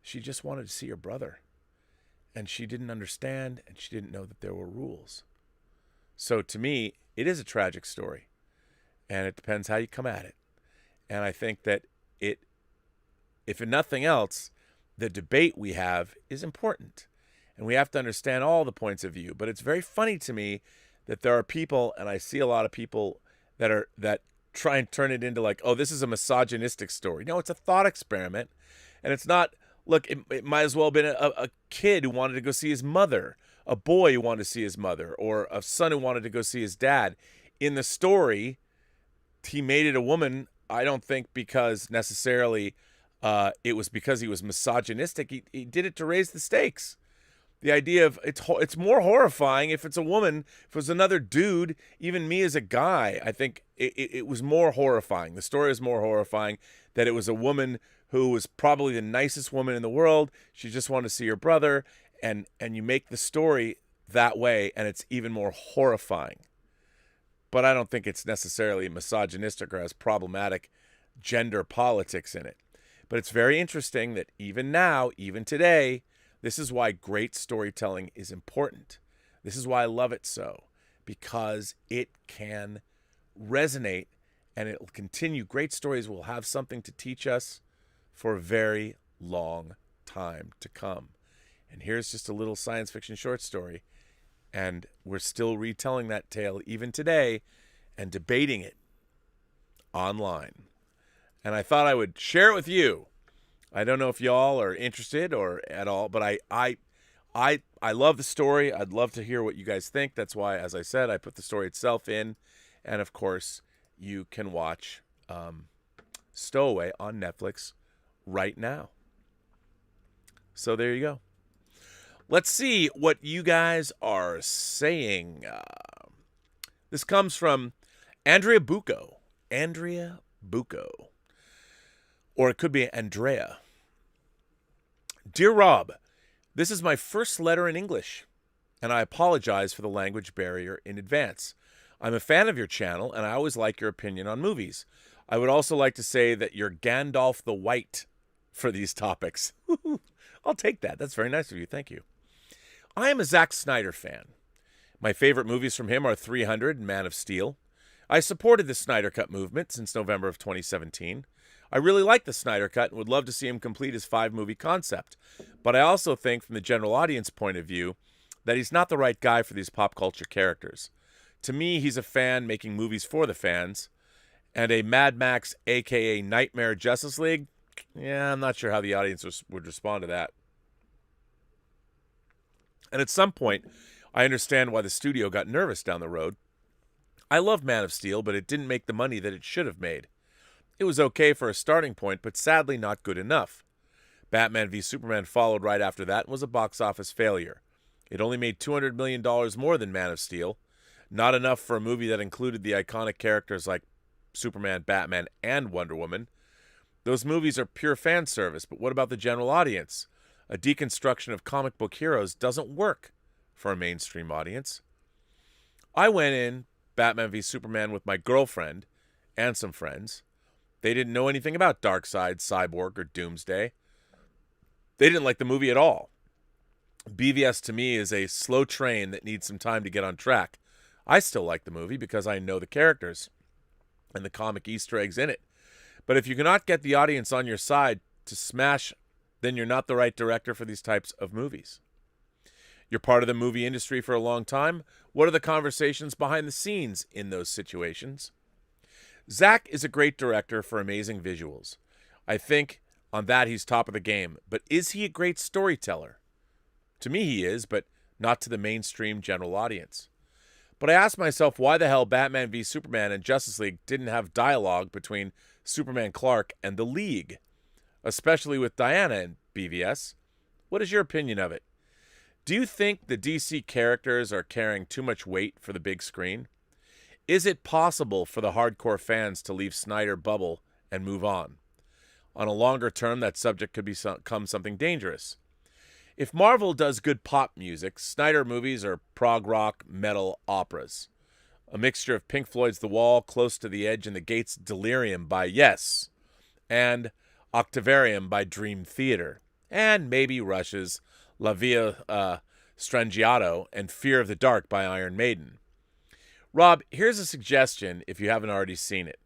she just wanted to see her brother. And she didn't understand, and she didn't know that there were rules. So to me, it is a tragic story. And it depends how you come at it. And I think that if nothing else, the debate we have is important. And we have to understand all the points of view. But it's very funny to me that there are people, and I see a lot of people that try and turn it into like, oh, this is a misogynistic story. No, it's a thought experiment. And it's not, look, it might as well have been a kid who wanted to go see his mother, a boy who wanted to see his mother, or a son who wanted to go see his dad. In the story, he made it a woman, I don't think because necessarily it was because he was misogynistic. He did it to raise the stakes. The idea of it's more horrifying if it's a woman. If it was another dude, even me as a guy, I think it was more horrifying. The story is more horrifying that it was a woman who was probably the nicest woman in the world. She just wanted to see her brother, and you make the story that way, and it's even more horrifying. But I don't think it's necessarily misogynistic or has problematic gender politics in it. But it's very interesting that even now, even today, this is why great storytelling is important. This is why I love it so, because it can resonate and it will continue. Great stories will have something to teach us for a very long time to come. And here's just a little science fiction short story. And we're still retelling that tale even today and debating it online. And I thought I would share it with you. I don't know if y'all are interested or at all, but I love the story. I'd love to hear what you guys think. That's why, as I said, I put the story itself in. And of course, you can watch Stowaway on Netflix right now. So there you go. Let's see what you guys are saying. This comes from Andrea Bucco. Andrea Bucco. Or it could be Andrea. Dear Rob, this is my first letter in English, and I apologize for the language barrier in advance. I'm a fan of your channel, and I always like your opinion on movies. I would also like to say that you're Gandalf the White for these topics. I'll take that. That's very nice of you. Thank you. I am a Zack Snyder fan. My favorite movies from him are 300 and Man of Steel. I supported the Snyder Cut movement since November of 2017. I really like the Snyder Cut and would love to see him complete his 5-movie concept. But I also think, from the general audience point of view, that he's not the right guy for these pop culture characters. To me, he's a fan making movies for the fans. And a Mad Max, a.k.a. Nightmare Justice League? Yeah, I'm not sure how the audience would respond to that. And at some point, I understand why the studio got nervous down the road. I love Man of Steel, but it didn't make the money that it should have made. It was okay for a starting point, but sadly not good enough. Batman v Superman followed right after that and was a box office failure. It only made $200 million more than Man of Steel. Not enough for a movie that included the iconic characters like Superman, Batman, and Wonder Woman. Those movies are pure fan service, but what about the general audience? A deconstruction of comic book heroes doesn't work for a mainstream audience. I went in Batman v Superman with my girlfriend and some friends. They didn't know anything about Darkseid, Cyborg, or Doomsday. They didn't like the movie at all. BVS to me is a slow train that needs some time to get on track. I still like the movie because I know the characters and the comic Easter eggs in it. But if you cannot get the audience on your side to smash, then you're not the right director for these types of movies. You're part of the movie industry for a long time. What are the conversations behind the scenes in those situations? Zack is a great director for amazing visuals. I think on that he's top of the game. But is he a great storyteller? To me he is, but not to the mainstream general audience. But I asked myself why the hell Batman v Superman and Justice League didn't have dialogue between Superman Clark and the League, especially with Diana and BVS. What is your opinion of it? Do you think the DC characters are carrying too much weight for the big screen? Is it possible for the hardcore fans to leave Snyder bubble and move on? On a longer term, that subject could become something dangerous. If Marvel does good pop music, Snyder movies are prog rock, metal operas. A mixture of Pink Floyd's The Wall, Close to the Edge, and the Gates' Delirium by Yes, and Octavarium by Dream Theater, and maybe Rush's La Via Strangiato and Fear of the Dark by Iron Maiden. Rob, here's a suggestion if you haven't already seen it.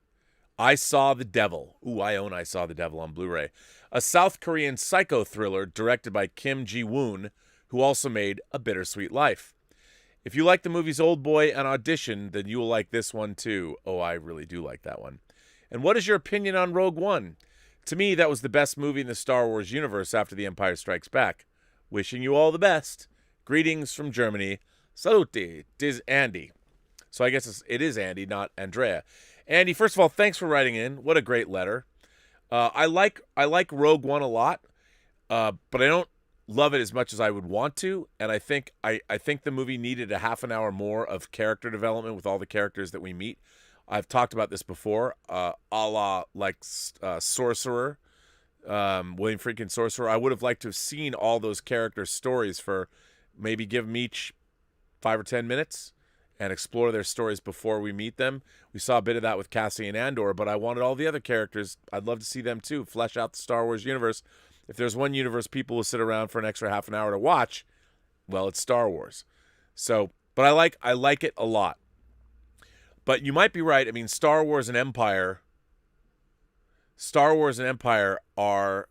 I Saw the Devil. Ooh, I own I Saw the Devil on Blu-ray. A South Korean psycho thriller directed by Kim Ji-woon, who also made A Bittersweet Life. If you like the movies Old Boy and Audition, then you will like this one too. Oh, I really do like that one. And what is your opinion on Rogue One? To me, that was the best movie in the Star Wars universe after The Empire Strikes Back. Wishing you all the best. Greetings from Germany. Salute. Tis Andy. So I guess it is Andy, not Andrea. Andy, first of all, thanks for writing in. What a great letter. I like Rogue One a lot, but I don't love it as much as I would want to. And I think the movie needed a half an hour more of character development with all the characters that we meet. I've talked about this before, a la like Sorcerer, William Friedkin Sorcerer. I would have liked to have seen all those characters' stories for maybe give them each 5 or 10 minutes and explore their stories before we meet them. We saw a bit of that with Cassian Andor, but I wanted all the other characters. I'd love to see them too, flesh out the Star Wars universe. If there's one universe people will sit around for an extra half an hour to watch, well, it's Star Wars. So, but I like it a lot. But you might be right. I mean, Star Wars and Empire are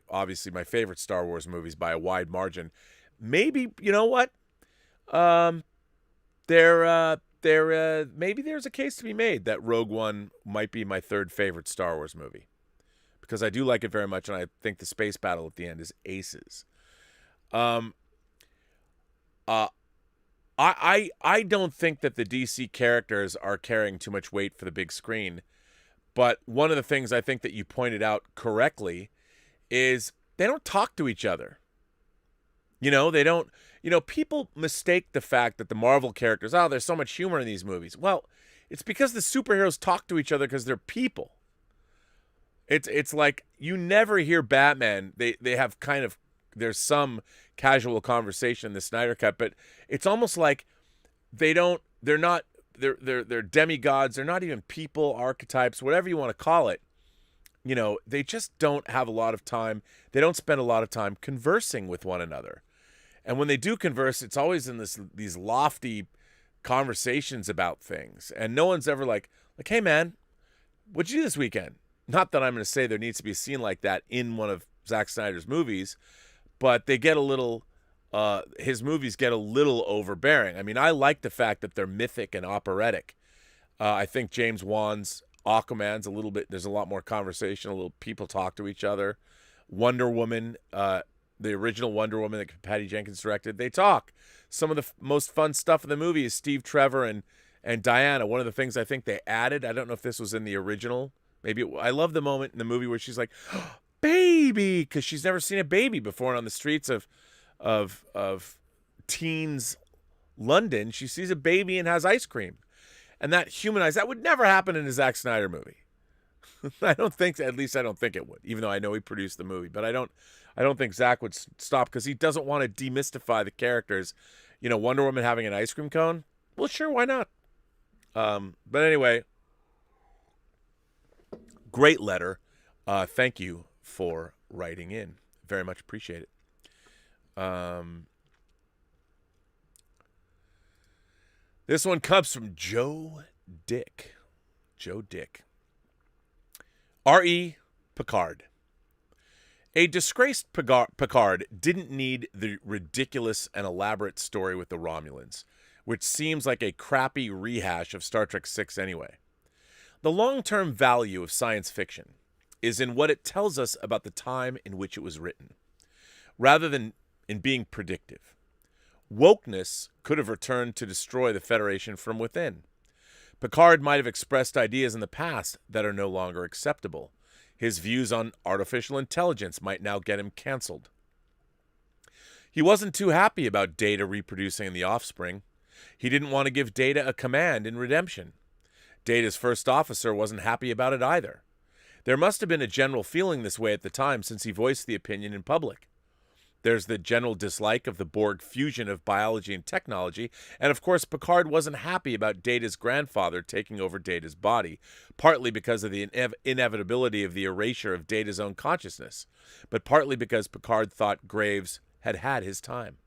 obviously my favorite Star Wars movies by a wide margin. Maybe, you know what? Maybe there's a case to be made that Rogue One might be my third favorite Star Wars movie, because I do like it very much, and I think the space battle at the end is aces. I don't think that the DC characters are carrying too much weight for the big screen, but one of the things I think that you pointed out correctly is they don't talk to each other. They don't. People mistake the fact that the Marvel characters, there's so much humor in these movies. Well, it's because the superheroes talk to each other because they're people. It's like you never hear Batman. They have there's some casual conversation in the Snyder Cut, but it's almost like they're demigods. They're not even people, archetypes, whatever you want to call it. They just don't have a lot of time. They don't spend a lot of time conversing with one another. And when they do converse, it's always in these lofty conversations about things. And no one's ever like, hey, man, what'd you do this weekend? Not that I'm going to say there needs to be a scene like that in one of Zack Snyder's movies, but they get a little, his movies get a little overbearing. I mean, I like the fact that they're mythic and operatic. I think James Wan's Aquaman's a little bit, there's a lot more conversation, a little people talk to each other. Wonder Woman, the original Wonder Woman that Patty Jenkins directed, they talk. Some of the most fun stuff in the movie is Steve Trevor and Diana. One of the things I think they added, I don't know if this was in the original, I love the moment in the movie where she's like, oh, baby, because she's never seen a baby before on the streets of teens London, she sees a baby and has ice cream. And that humanized, that would never happen in a Zack Snyder movie. I don't think, at least I don't think it would, even though I know he produced the movie. But I don't think Zack would stop because he doesn't want to demystify the characters. You know, Wonder Woman having an ice cream cone? Well, sure, why not? But anyway, great letter. Thank you for writing in. Very much appreciate it. This one comes from Joe Dick. Joe Dick. R.E. Picard. A disgraced Picard didn't need the ridiculous and elaborate story with the Romulans, which seems like a crappy rehash of Star Trek VI anyway. The long-term value of science fiction is in what it tells us about the time in which it was written, rather than in being predictive. Wokeness could have returned to destroy the Federation from within. Picard might have expressed ideas in the past that are no longer acceptable. His views on artificial intelligence might now get him canceled. He wasn't too happy about Data reproducing the offspring. He didn't want to give Data a command in Redemption. Data's first officer wasn't happy about it either. There must have been a general feeling this way at the time since he voiced the opinion in public. There's the general dislike of the Borg fusion of biology and technology, and of course Picard wasn't happy about Data's grandfather taking over Data's body, partly because of the inevitability of the erasure of Data's own consciousness, but partly because Picard thought Graves had had his time.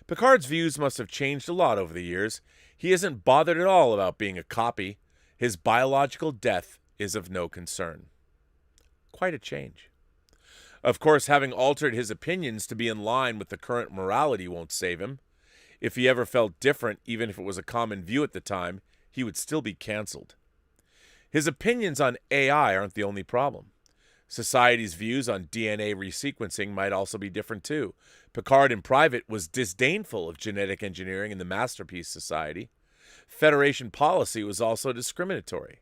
Picard's views must have changed a lot over the years. He isn't bothered at all about being a copy. His biological death is of no concern. Quite a change. Of course, having altered his opinions to be in line with the current morality won't save him. If he ever felt different, even if it was a common view at the time, he would still be canceled. His opinions on AI aren't the only problem. Society's views on DNA resequencing might also be different too. Picard in private was disdainful of genetic engineering in the Masterpiece Society. Federation policy was also discriminatory.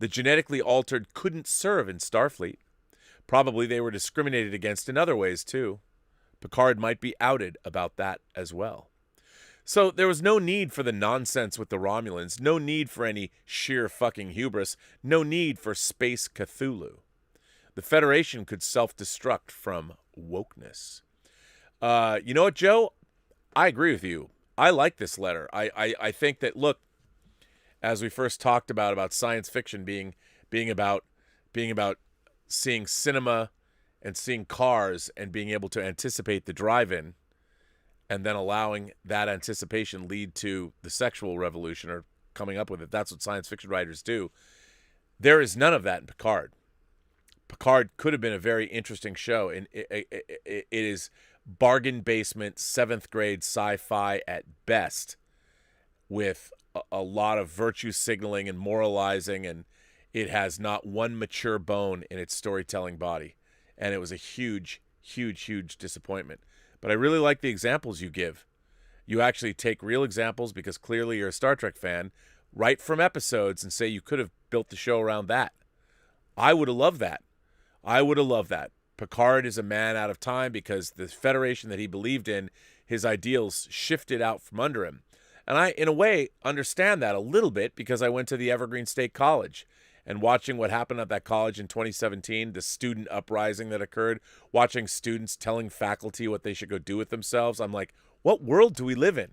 The genetically altered couldn't serve in Starfleet. Probably they were discriminated against in other ways, too. Picard might be outed about that as well. So there was no need for the nonsense with the Romulans, no need for any sheer fucking hubris, no need for space Cthulhu. The Federation could self-destruct from wokeness. You know what, Joe? I agree with you. I like this letter. I think that, look, as we first talked about science fiction being about seeing cinema and seeing cars and being able to anticipate the drive-in and then allowing that anticipation lead to the sexual revolution or coming up with it. That's what science fiction writers do. There is none of that in Picard. Picard could have been a very interesting show, and it is bargain basement, 7th grade sci-fi at best, with a lot of virtue signaling and moralizing, and it has not one mature bone in its storytelling body. And it was a huge, huge, huge disappointment. But I really like the examples you give. You actually take real examples, because clearly you're a Star Trek fan, write from episodes and say you could have built the show around that. I would have loved that. I would have loved that. Picard is a man out of time because the Federation that he believed in, his ideals shifted out from under him. And I, in a way, understand that a little bit because I went to the Evergreen State College. And watching what happened at that college in 2017, the student uprising that occurred, watching students telling faculty what they should go do with themselves, I'm like, what world do we live in?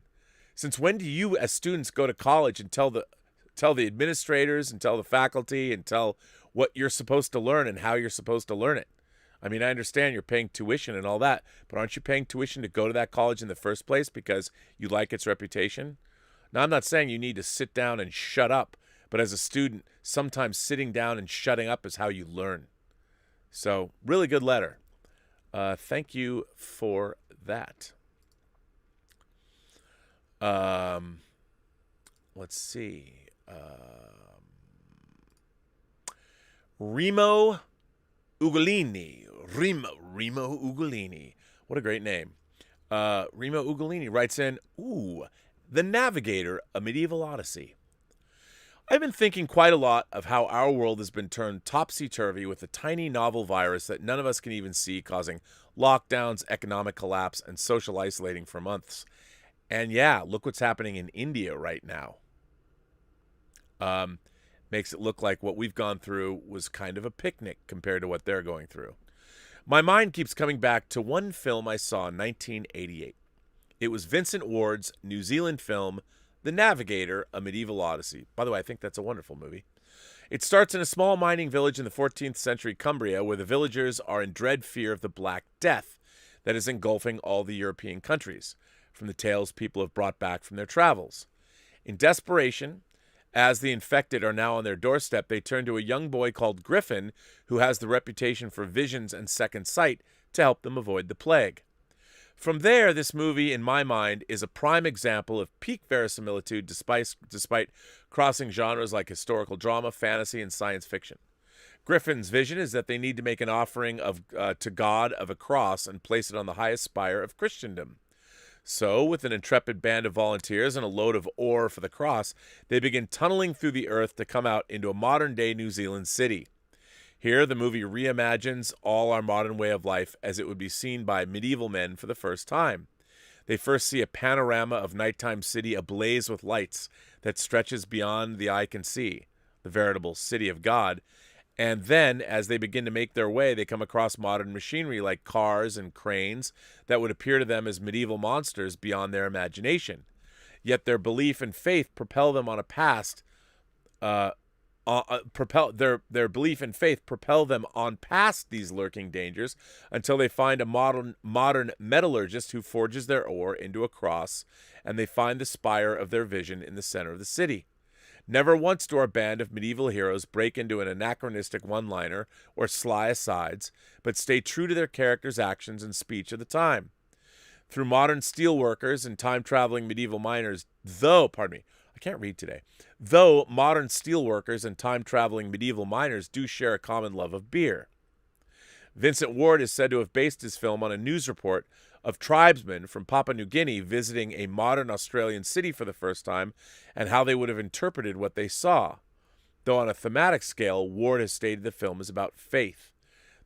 Since when do you, as students, go to college and tell the administrators and tell the faculty and tell what you're supposed to learn and how you're supposed to learn it? I mean, I understand you're paying tuition and all that, but aren't you paying tuition to go to that college in the first place because you like its reputation? Now, I'm not saying you need to sit down and shut up, but as a student, sometimes sitting down and shutting up is how you learn. So, really good letter. Thank you for that. Let's see. Remo Ugolini. Remo Ugolini. What a great name. Remo Ugolini writes in, The Navigator, a Medieval Odyssey. I've been thinking quite a lot of how our world has been turned topsy-turvy with a tiny novel virus that none of us can even see, causing lockdowns, economic collapse, and social isolating for months. And yeah, look what's happening in India right now. Makes it look like what we've gone through was kind of a picnic compared to what they're going through. My mind keeps coming back to one film I saw in 1988. It was Vincent Ward's New Zealand film, The Navigator, A Medieval Odyssey. By the way, I think that's a wonderful movie. It starts in a small mining village in the 14th century Cumbria where the villagers are in dread fear of the Black Death that is engulfing all the European countries, from the tales people have brought back from their travels. In desperation, as the infected are now on their doorstep, they turn to a young boy called Griffin, who has the reputation for visions and second sight, to help them avoid the plague. From there, this movie, in my mind, is a prime example of peak verisimilitude despite crossing genres like historical drama, fantasy, and science fiction. Griffin's vision is that they need to make an offering to God of a cross and place it on the highest spire of Christendom. So, with an intrepid band of volunteers and a load of ore for the cross, they begin tunneling through the earth to come out into a modern-day New Zealand city. Here, the movie reimagines all our modern way of life as it would be seen by medieval men for the first time. They first see a panorama of nighttime city ablaze with lights that stretches beyond the eye can see, the veritable city of God. And then, as they begin to make their way, they come across modern machinery like cars and cranes that would appear to them as medieval monsters beyond their imagination. Yet their belief and faith propel them on a past their belief and faith propel them on past these lurking dangers until they find a modern metallurgist who forges their ore into a cross, and they find the spire of their vision in the center of the city. Never once do our band of medieval heroes break into an anachronistic one-liner or sly asides, but stay true to their characters' actions and speech of the time. Through modern steelworkers and time-traveling medieval miners, though modern steelworkers and time-traveling medieval miners do share a common love of beer. Vincent Ward is said to have based his film on a news report of tribesmen from Papua New Guinea visiting a modern Australian city for the first time and how they would have interpreted what they saw. Though on a thematic scale, Ward has stated the film is about faith,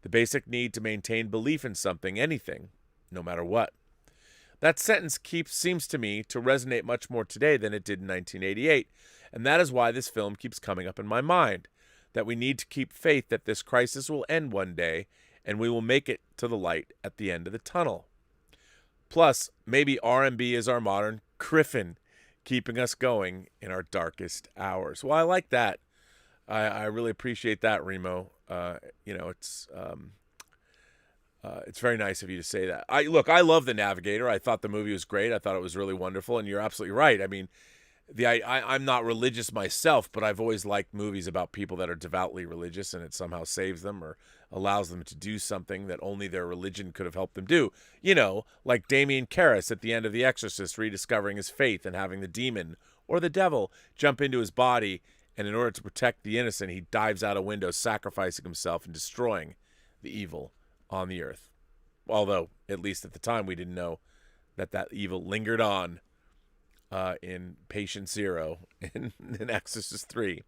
the basic need to maintain belief in something, anything, no matter what. That sentence seems to me to resonate much more today than it did in 1988, and that is why this film keeps coming up in my mind, that we need to keep faith that this crisis will end one day, and we will make it to the light at the end of the tunnel. Plus, maybe R&B is our modern Griffin, keeping us going in our darkest hours. Well, I like that. I really appreciate that, Remo. It's very nice of you to say that. I love The Navigator. I thought the movie was great. I thought it was really wonderful, and you're absolutely right. I mean, I'm not religious myself, but I've always liked movies about people that are devoutly religious, and it somehow saves them or allows them to do something that only their religion could have helped them do. You know, like Damien Karras at the end of The Exorcist, rediscovering his faith and having the demon or the devil jump into his body, and in order to protect the innocent, he dives out a window, sacrificing himself and destroying the evil on the earth. Although, at least at the time, we didn't know that evil lingered on in Patient Zero in Exorcist 3.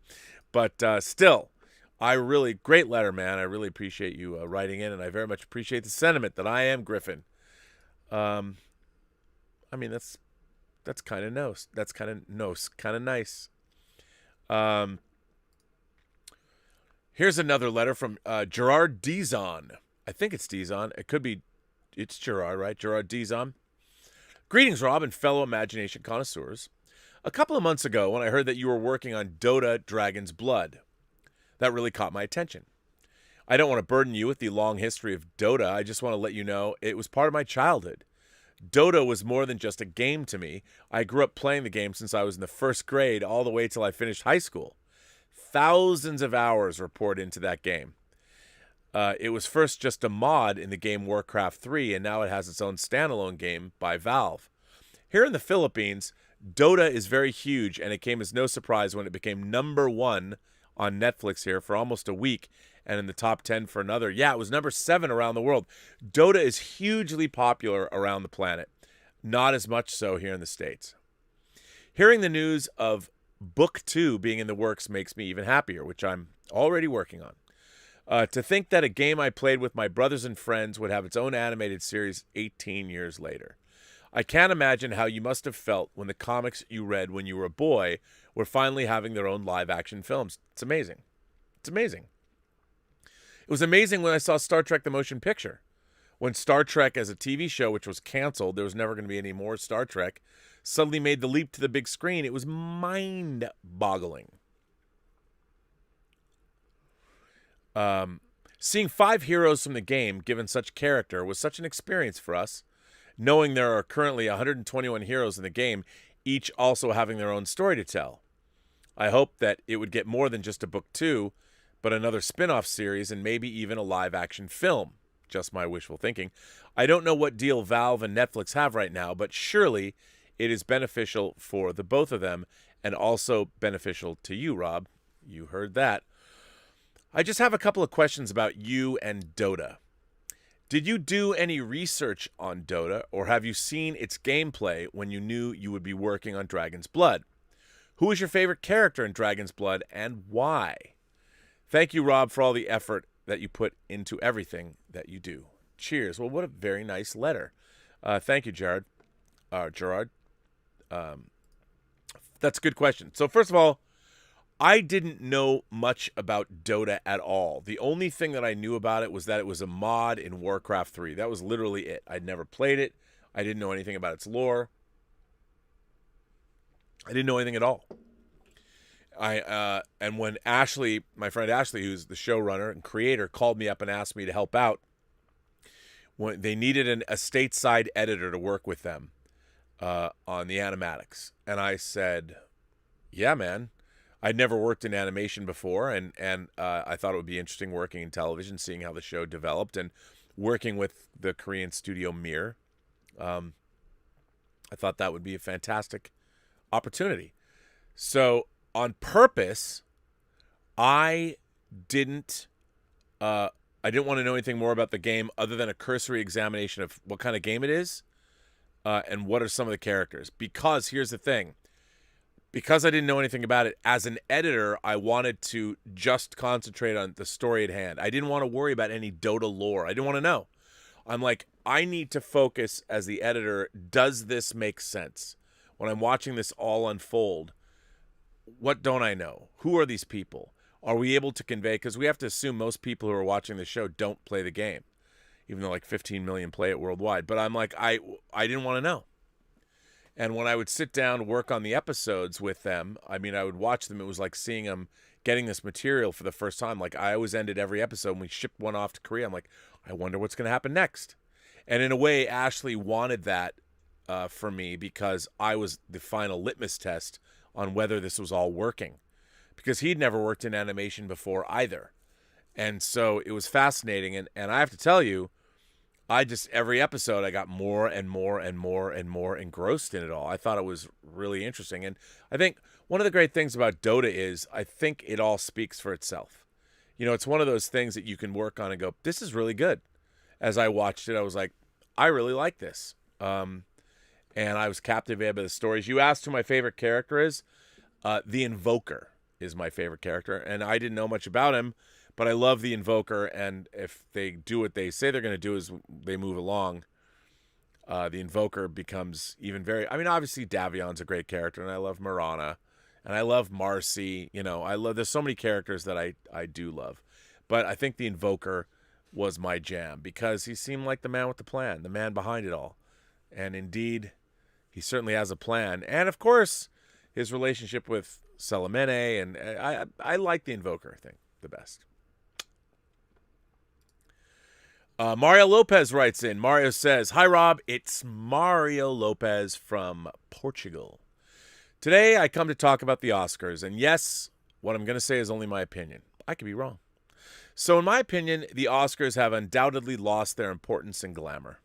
But still, great letter, man. I really appreciate you writing in, and I very much appreciate the sentiment that I am Griffin. I mean, that's kind of nice. That's kind of nice. Here's another letter from Gerard Dizon. I think it's Dizon. It's Gerard, right? Gerard Dizon. Greetings, Rob and fellow Imagination Connoisseurs. A couple of months ago, when I heard that you were working on Dota Dragon's Blood, that really caught my attention. I don't want to burden you with the long history of Dota. I just want to let you know it was part of my childhood. Dota was more than just a game to me. I grew up playing the game since I was in the first grade all the way till I finished high school. Thousands of hours were poured into that game. It was first just a mod in the game Warcraft 3, and now it has its own standalone game by Valve. Here in the Philippines, Dota is very huge, and it came as no surprise when it became number 1 on Netflix here for almost a week, and in the top 10 for another. Yeah, it was number 7 around the world. Dota is hugely popular around the planet, not as much so here in the States. Hearing the news of Book 2 being in the works makes me even happier, which I'm already working on. To think that a game I played with my brothers and friends would have its own animated series 18 years later. I can't imagine how you must have felt when the comics you read when you were a boy were finally having their own live-action films. It's amazing. It's amazing. It was amazing when I saw Star Trek the Motion Picture. When Star Trek as a TV show, which was canceled, there was never going to be any more Star Trek, suddenly made the leap to the big screen. It was mind-boggling. Seeing 5 heroes from the game given such character was such an experience for us, knowing there are currently 121 heroes in the game, each also having their own story to tell. I hope that it would get more than just a book 2, but another spin-off series and maybe even a live-action film. Just my wishful thinking. I don't know what deal Valve and Netflix have right now, but surely it is beneficial for the both of them and also beneficial to you, Rob. You heard that. I just have a couple of questions about you and Dota. Did you do any research on Dota, or have you seen its gameplay when you knew you would be working on Dragon's Blood? Who is your favorite character in Dragon's Blood, and why? Thank you, Rob, for all the effort that you put into everything that you do. Cheers. Well, what a very nice letter. Thank you, Gerard. Gerard. That's a good question. So first of all, I didn't know much about Dota at all. The only thing that I knew about it was that it was a mod in Warcraft 3. That was literally it. I'd never played it. I didn't know anything about its lore. I didn't know anything at all. And when Ashley, my friend Ashley, who's the showrunner and creator, called me up and asked me to help out, when they needed a stateside editor to work with them on the animatics. And I said, yeah, man. I'd never worked in animation before, and I thought it would be interesting working in television, seeing how the show developed, and working with the Korean studio Mir. I thought that would be a fantastic opportunity. So on purpose, I didn't want to know anything more about the game other than a cursory examination of what kind of game it is and what are some of the characters. Because here's the thing. Because I didn't know anything about it, as an editor, I wanted to just concentrate on the story at hand. I didn't want to worry about any Dota lore. I didn't want to know. I'm like, I need to focus as the editor. Does this make sense? When I'm watching this all unfold, what don't I know? Who are these people? Are we able to convey? Because we have to assume most people who are watching the show don't play the game, even though like 15 million play it worldwide. But I'm like, I didn't want to know. And when I would sit down and work on the episodes with them, I mean, I would watch them. It was like seeing them getting this material for the first time. Like, I always ended every episode when we shipped one off to Korea. I'm like, I wonder what's going to happen next. And in a way, Ashley wanted that for me because I was the final litmus test on whether this was all working. Because he'd never worked in animation before either. And so it was fascinating. And I have to tell you, every episode, I got more and more and more and more engrossed in it all. I thought it was really interesting. And I think one of the great things about Dota is I think it all speaks for itself. You know, it's one of those things that you can work on and go, this is really good. As I watched it, I was like, I really like this. And I was captivated by the stories. You asked who my favorite character is. The Invoker is my favorite character. And I didn't know much about him. But I love the Invoker, and if they do what they say they're going to do as they move along, the Invoker becomes even very... I mean, obviously, Davion's a great character, and I love Mirana, and I love Marcy. You know, there's so many characters that I do love. But I think the Invoker was my jam, because he seemed like the man with the plan, the man behind it all. And indeed, he certainly has a plan. And, of course, his relationship with Salamene, and I like the Invoker thing the best. Mario Lopez writes in. Mario says, "Hi, Rob. It's Mario Lopez from Portugal. Today, I come to talk about the Oscars. And yes, what I'm going to say is only my opinion. I could be wrong. So in my opinion, the Oscars have undoubtedly lost their importance and glamour.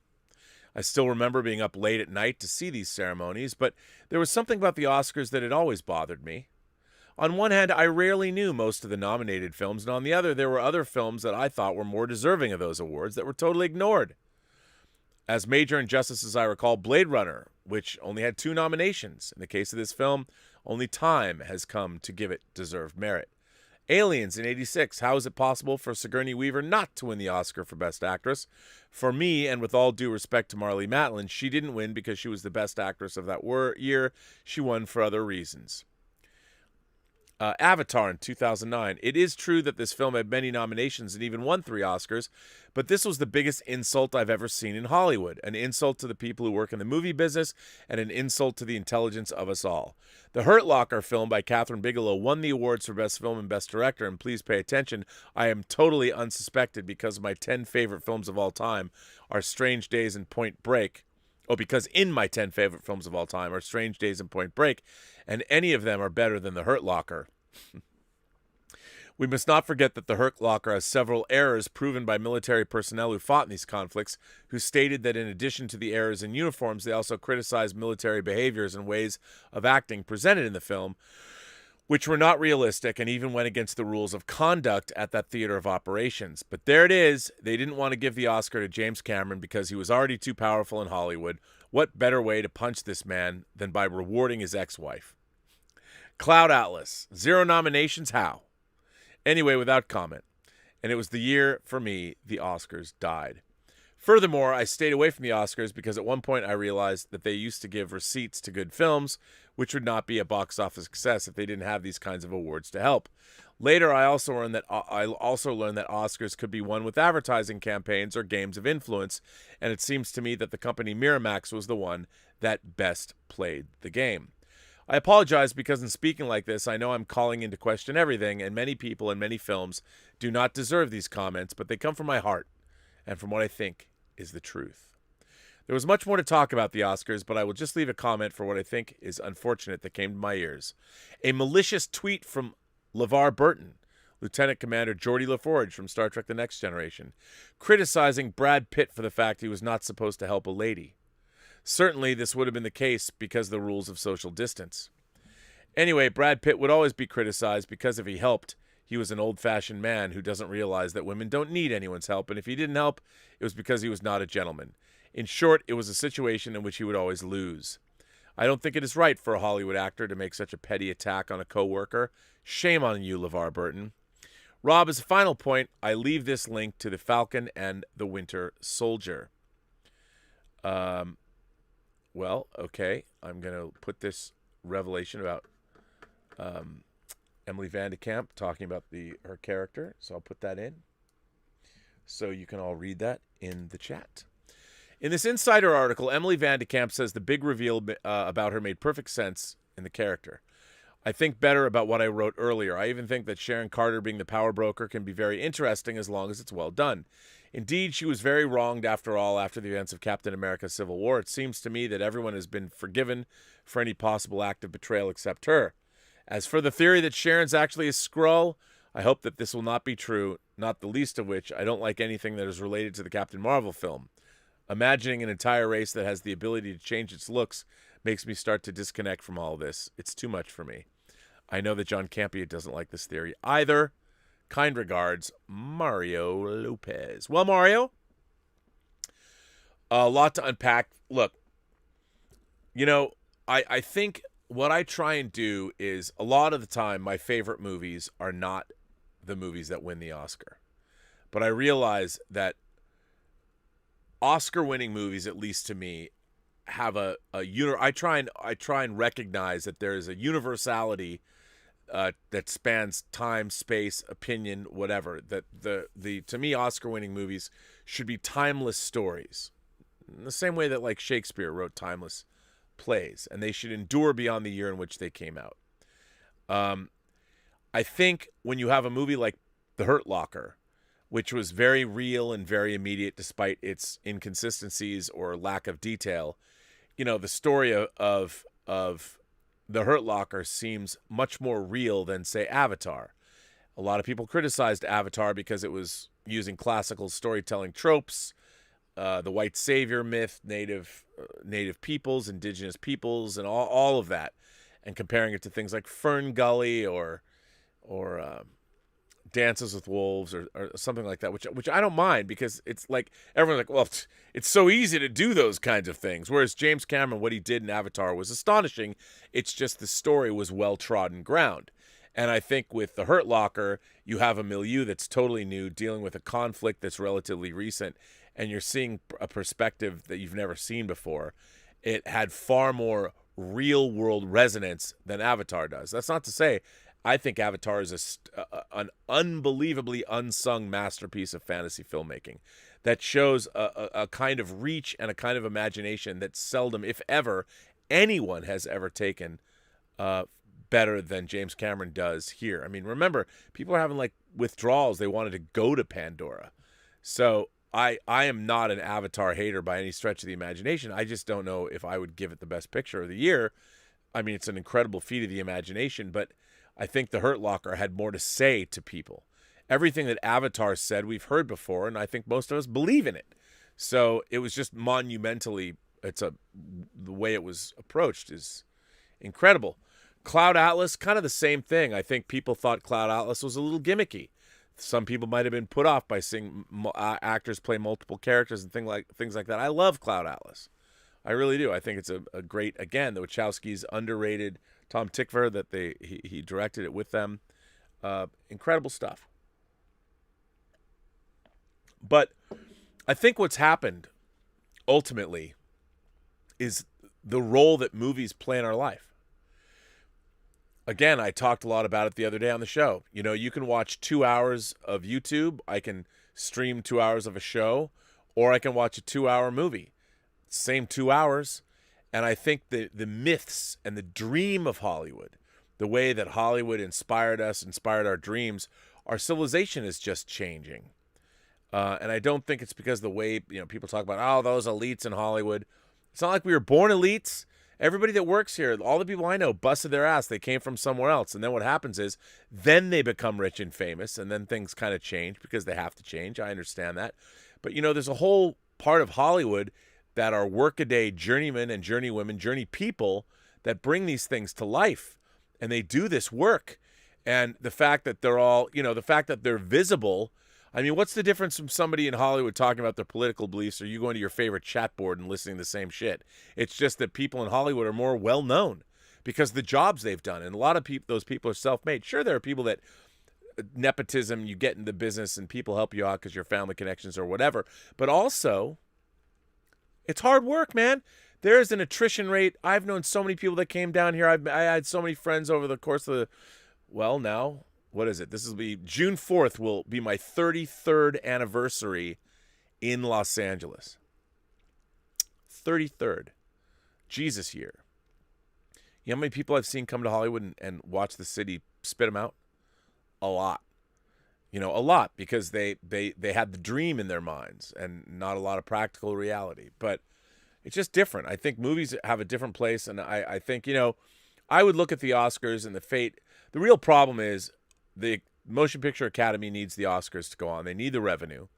I still remember being up late at night to see these ceremonies, but there was something about the Oscars that had always bothered me. On one hand, I rarely knew most of the nominated films, and on the other, there were other films that I thought were more deserving of those awards that were totally ignored. As major injustices, I recall Blade Runner, which only had 2 nominations. In the case of this film, only time has come to give it deserved merit. Aliens in 86. How is it possible for Sigourney Weaver not to win the Oscar for Best Actress? For me, and with all due respect to Marlee Matlin, she didn't win because she was the best actress of that year. She won for other reasons. Avatar in 2009. It is true that this film had many nominations and even won 3 Oscars, but this was the biggest insult I've ever seen in Hollywood. An insult to the people who work in the movie business and an insult to the intelligence of us all. The Hurt Locker film by Catherine Bigelow won the awards for Best Film and Best Director, and please pay attention, I am totally unsuspected because my 10 favorite films of all time are Strange Days and Point Break. Oh, because in my 10 favorite films of all time are Strange Days and Point Break, and any of them are better than The Hurt Locker. We must not forget that The Hurt Locker has several errors proven by military personnel who fought in these conflicts, who stated that in addition to the errors in uniforms, they also criticized military behaviors and ways of acting presented in the film, which were not realistic and even went against the rules of conduct at that theater of operations. But there it is. They didn't want to give the Oscar to James Cameron because he was already too powerful in Hollywood. What better way to punch this man than by rewarding his ex-wife? Cloud Atlas. 0 nominations. How? Anyway, without comment. And it was the year, for me, the Oscars died. Furthermore, I stayed away from the Oscars because at one point I realized that they used to give receipts to good films, which would not be a box office success if they didn't have these kinds of awards to help. Later, I also learned that Oscars could be won with advertising campaigns or games of influence, and it seems to me that the company Miramax was the one that best played the game. I apologize because in speaking like this, I know I'm calling into question everything, and many people and many films do not deserve these comments, but they come from my heart and from what I think is the truth. There was much more to talk about the Oscars, but I will just leave a comment for what I think is unfortunate that came to my ears. A malicious tweet from LeVar Burton, Lieutenant Commander Geordi LaForge from Star Trek The Next Generation, criticizing Brad Pitt for the fact he was not supposed to help a lady. Certainly, this would have been the case because of the rules of social distance. Anyway, Brad Pitt would always be criticized because if he helped, he was an old-fashioned man who doesn't realize that women don't need anyone's help, and if he didn't help, it was because he was not a gentleman. In short, it was a situation in which he would always lose. I don't think it is right for a Hollywood actor to make such a petty attack on a co-worker. Shame on you, LeVar Burton. Rob, as a final point, I leave this link to The Falcon and the Winter Soldier. Well, okay, I'm going to put this revelation about Emily Vandekamp talking about her character. So I'll put that in so you can all read that in the chat. In this Insider article, Emily Vandekamp says the big reveal about her made perfect sense in the character. I think better about what I wrote earlier. I even think that Sharon Carter being the power broker can be very interesting as long as it's well done. Indeed, she was very wronged after all after the events of Captain America Civil War. It seems to me that everyone has been forgiven for any possible act of betrayal except her. As for the theory that Sharon's actually a Skrull, I hope that this will not be true, not the least of which I don't like anything that is related to the Captain Marvel film. Imagining an entire race that has the ability to change its looks makes me start to disconnect from all this. It's too much for me. I know that John Campea doesn't like this theory either. Kind regards, Mario Lopez. Well, Mario, a lot to unpack. Look, I think what I try and do is a lot of the time my favorite movies are not the movies that win the Oscar. But I realize that Oscar-winning movies, at least to me, have I try and recognize that there is a universality that spans time, space, opinion, whatever. That to me, Oscar-winning movies should be timeless stories, in the same way that like Shakespeare wrote timeless plays, and they should endure beyond the year in which they came out. I think when you have a movie like The Hurt Locker, which was very real and very immediate despite its inconsistencies or lack of detail, the story of The Hurt Locker seems much more real than, say, Avatar. A lot of people criticized Avatar because it was using classical storytelling tropes, the white savior myth, native peoples, indigenous peoples, and all of that, and comparing it to things like Fern Gully or Dances with Wolves or something like that, which I don't mind because it's like everyone's like, well, it's so easy to do those kinds of things. Whereas James Cameron, what he did in Avatar was astonishing. It's just the story was well-trodden ground. And I think with The Hurt Locker, you have a milieu that's totally new, dealing with a conflict that's relatively recent, and you're seeing a perspective that you've never seen before. It had far more real-world resonance than Avatar does. That's not to say I think Avatar is an unbelievably unsung masterpiece of fantasy filmmaking that shows a kind of reach and a kind of imagination that seldom, if ever, anyone has ever taken better than James Cameron does here. I mean, remember, people are having like withdrawals. They wanted to go to Pandora. So I am not an Avatar hater by any stretch of the imagination. I just don't know if I would give it the best picture of the year. I mean, it's an incredible feat of the imagination, but I think The Hurt Locker had more to say to people. Everything that Avatar said we've heard before, and I think most of us believe in it. So it was just monumentally, the way it was approached is incredible. Cloud Atlas, kind of the same thing. I think people thought Cloud Atlas was a little gimmicky. Some people might have been put off by seeing actors play multiple characters and things like that. I love Cloud Atlas. I really do. I think it's a great, again, the Wachowskis underrated Tom Tykwer that he directed it with them. Incredible stuff. But I think what's happened ultimately is the role that movies play in our life. Again, I talked a lot about it the other day on the show. You know, you can watch 2 hours of YouTube. I can stream 2 hours of a show, or I can watch a 2-hour movie. Same 2 hours. And I think the myths and the dream of Hollywood, the way that Hollywood inspired us, inspired our dreams, our civilization is just changing. And I don't think it's because the way, people talk about, oh, those elites in Hollywood. It's not like we were born elites. Everybody that works here, all the people I know busted their ass. They came from somewhere else. And then what happens is then they become rich and famous, and then things kind of change because they have to change. I understand that. But, there's a whole part of Hollywood that are workaday journeymen and journeywomen, journey people that bring these things to life. And they do this work. And the fact that they're all, the fact that they're visible. I mean, what's the difference from somebody in Hollywood talking about their political beliefs or you going to your favorite chat board and listening to the same shit? It's just that people in Hollywood are more well-known because of the jobs they've done. And a lot of those people are self-made. Sure, there are people that nepotism, you get in the business and people help you out because your family connections or whatever. But also, it's hard work, man. There is an attrition rate. I've known so many people that came down here. I had so many friends over the course of now, what is it? This will be June 4th will be my 33rd anniversary in Los Angeles. 33rd. Jesus year. You know how many people I've seen come to Hollywood and watch the city spit them out? A lot. A lot because they had the dream in their minds and not a lot of practical reality. But it's just different. I think movies have a different place. And I think, I would look at the Oscars and the fate. The real problem is the Motion Picture Academy needs the Oscars to go on. They need the revenue.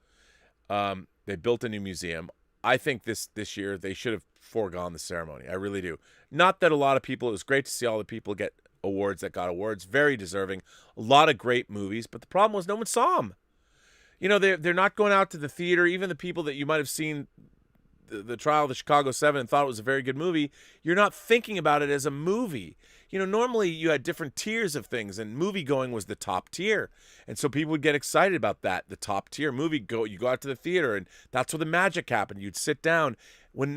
They built a new museum. I think this year they should have foregone the ceremony. I really do. Not that a lot of people, it was great to see all the people get awards that got awards. Very deserving. A lot of great movies. But the problem was no one saw them. They're not going out to the theater. Even the people that you might have seen the Trial of the Chicago 7 and thought it was a very good movie, you're not thinking about it as a movie. Normally you had different tiers of things, and movie going was the top tier. And so people would get excited about that, the top tier movie. You go out to the theater, and that's where the magic happened. You'd sit down. When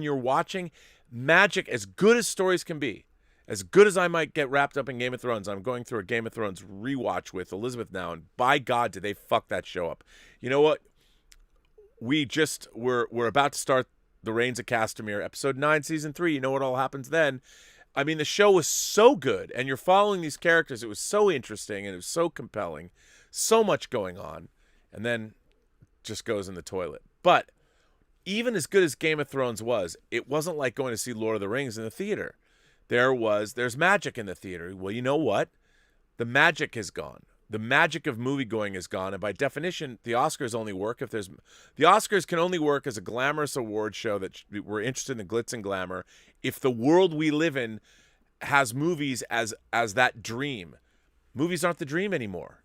you're watching, magic, as good as stories can be, as good as I might get wrapped up in Game of Thrones, I'm going through a Game of Thrones rewatch with Elizabeth now, and by God, did they fuck that show up. You know what? We're about to start The Reigns of Castamere, episode 9, season 3. You know what all happens then? I mean, the show was so good, and you're following these characters. It was so interesting, and it was so compelling. So much going on, and then just goes in the toilet. But even as good as Game of Thrones was, it wasn't like going to see Lord of the Rings in the theater. There's magic in the theater. Well, you know what? The magic is gone. The magic of movie going is gone, and by definition, the Oscars only work if the Oscars can only work as a glamorous award show that we're interested in the glitz and glamour if the world we live in has movies as that dream. Movies aren't the dream anymore.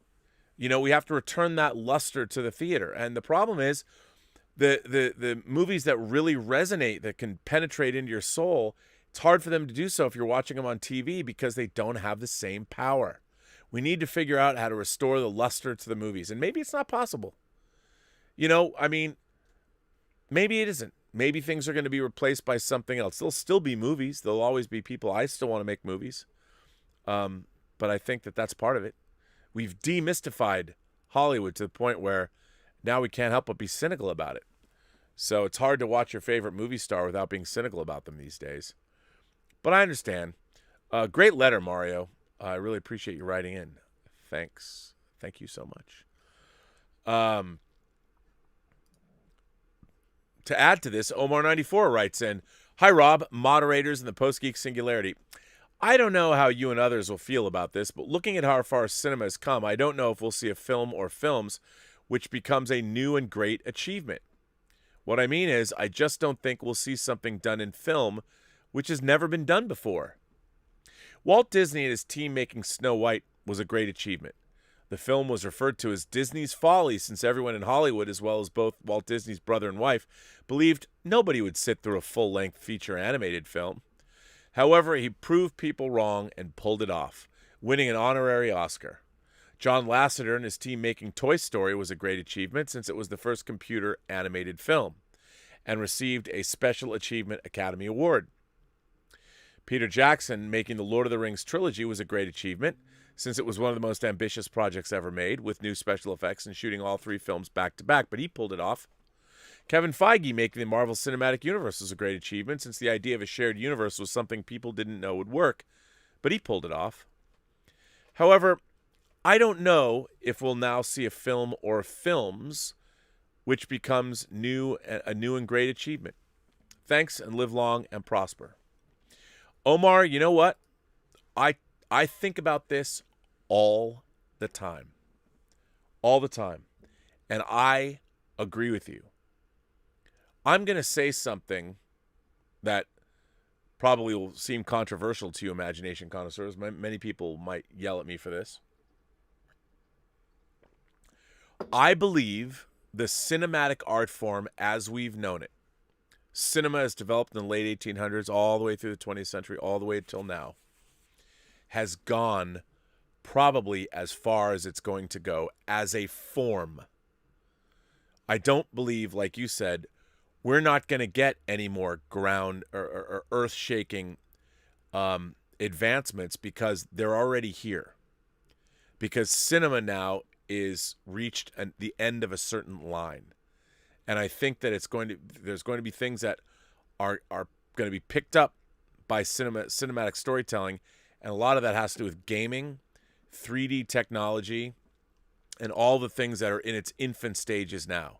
We have to return that luster to the theater, and the problem is the movies that really resonate, that can penetrate into your soul, it's hard for them to do so if you're watching them on TV because they don't have the same power. We need to figure out how to restore the luster to the movies. And maybe it's not possible. You know, I mean, maybe it isn't. Maybe things are going to be replaced by something else. There'll still be movies. There'll always be people. I still want to make movies. But I think that that's part of it. We've demystified Hollywood to the point where now we can't help but be cynical about it. So it's hard to watch your favorite movie star without being cynical about them these days. But I understand. Great letter, Mario. I really appreciate you writing in. Thanks. Thank you so much. To add to this, Omar94 writes in, "Hi, Rob, moderators in the Post-Geek Singularity. I don't know how you and others will feel about this, but looking at how far cinema has come, I don't know if we'll see a film or films which becomes a new and great achievement. What I mean is, I just don't think we'll see something done in film which has never been done before. Walt Disney and his team making Snow White was a great achievement. The film was referred to as Disney's Folly since everyone in Hollywood, as well as both Walt Disney's brother and wife, believed nobody would sit through a full-length feature animated film. However, he proved people wrong and pulled it off, winning an honorary Oscar. John Lasseter and his team making Toy Story was a great achievement since it was the first computer animated film and received a Special Achievement Academy Award. Peter Jackson making the Lord of the Rings trilogy was a great achievement since it was one of the most ambitious projects ever made, with new special effects and shooting all three films back-to-back, but he pulled it off. Kevin Feige making the Marvel Cinematic Universe was a great achievement since the idea of a shared universe was something people didn't know would work, but he pulled it off. However, I don't know if we'll now see a film or films which becomes a new and great achievement. Thanks, and live long and prosper." Omar, you know what? I think about this all the time. All the time. And I agree with you. I'm going to say something that probably will seem controversial to you, Imagination Connoisseurs. Many people might yell at me for this. I believe the cinematic art form as we've known it, cinema has developed in the late 1800s all the way through the 20th century, all the way until now, has gone probably as far as it's going to go as a form. I don't believe, like you said, we're not going to get any more ground or earth-shaking advancements because they're already here. Because cinema now is reached the end of a certain line. And I think that there's going to be things that are going to be picked up by cinematic storytelling, and a lot of that has to do with gaming, 3D technology, and all the things that are in its infant stages now.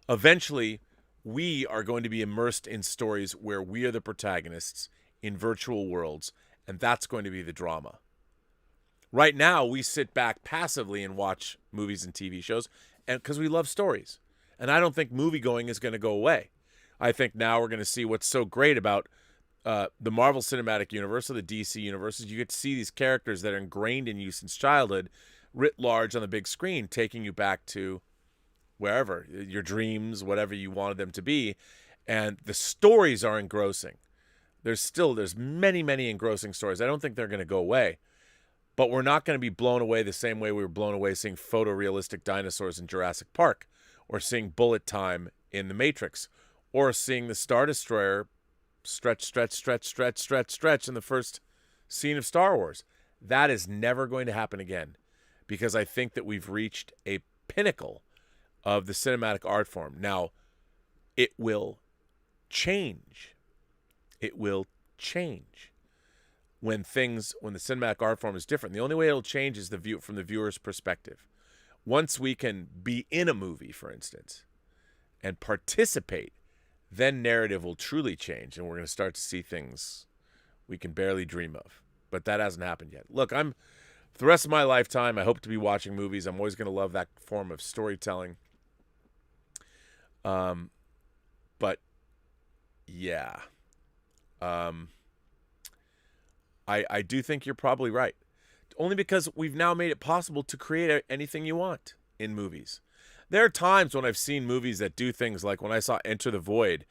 Eventually, we are going to be immersed in stories where we are the protagonists in virtual worlds, and that's going to be the drama. Right now, we sit back passively and watch movies and TV shows because we love stories. And I don't think movie-going is going to go away. I think now we're going to see what's so great about the Marvel Cinematic Universe or the DC Universe is you get to see these characters that are ingrained in you since childhood writ large on the big screen, taking you back to wherever, your dreams, whatever you wanted them to be. And the stories are engrossing. There's many, many engrossing stories. I don't think they're going to go away. But we're not going to be blown away the same way we were blown away seeing photorealistic dinosaurs in Jurassic Park, or seeing bullet time in The Matrix, or seeing the Star Destroyer stretch in the first scene of Star Wars. That is never going to happen again, because I think that we've reached a pinnacle of the cinematic art form. Now, it will change. It will change when the cinematic art form is different. The only way it'll change is from the viewer's perspective. Once we can be in a movie, for instance, and participate, then narrative will truly change, and we're going to start to see things we can barely dream of. But that hasn't happened yet. Look, for the rest of my lifetime, I hope to be watching movies. I'm always going to love that form of storytelling. But yeah, I do think you're probably right. Only because we've now made it possible to create anything you want in movies. There are times when I've seen movies that do things like when I saw Enter the Void,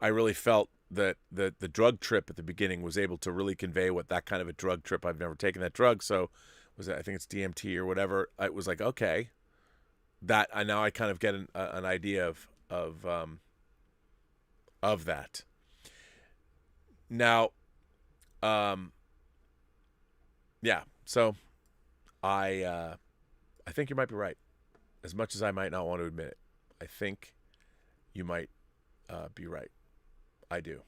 I really felt that the drug trip at the beginning was able to really convey what that kind of a drug trip. I've never taken that drug, so was it, I think it's DMT or whatever. It was like, okay, that now I kind of get an idea of that. Now, yeah. So, I think you might be right. As much as I might not want to admit it, I think you might be right. I do.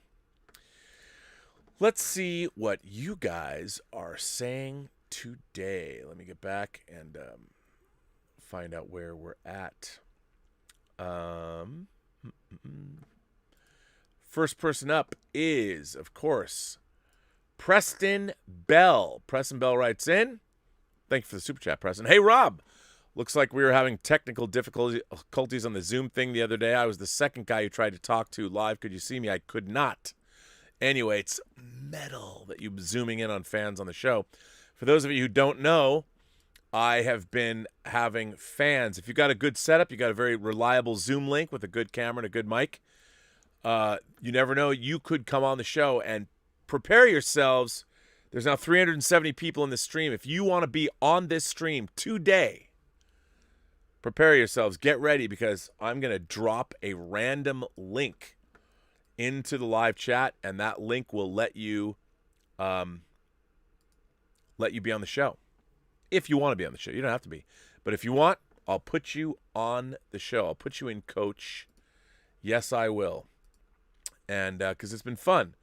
Let's see what you guys are saying today. Let me get back and find out where we're at. First person up is, of course, Preston Bell. Preston Bell writes in. Thank you for the super chat, Preston. Hey, Rob. Looks like we were having technical difficulties on the Zoom thing the other day. I was the second guy you tried to talk to live. Could you see me? I could not. Anyway, it's metal that you're zooming in on fans on the show. For those of you who don't know, I have been having fans. If you got a good setup, you got a very reliable Zoom link with a good camera and a good mic, you never know. You could come on the show and prepare yourselves. There's now 370 people in the stream. If you want to be on this stream today, prepare yourselves. Get ready, because I'm going to drop a random link into the live chat, and that link will let you be on the show. If you want to be on the show. You don't have to be. But if you want, I'll put you on the show. I'll put you in coach. Yes, I will. And because it's been fun.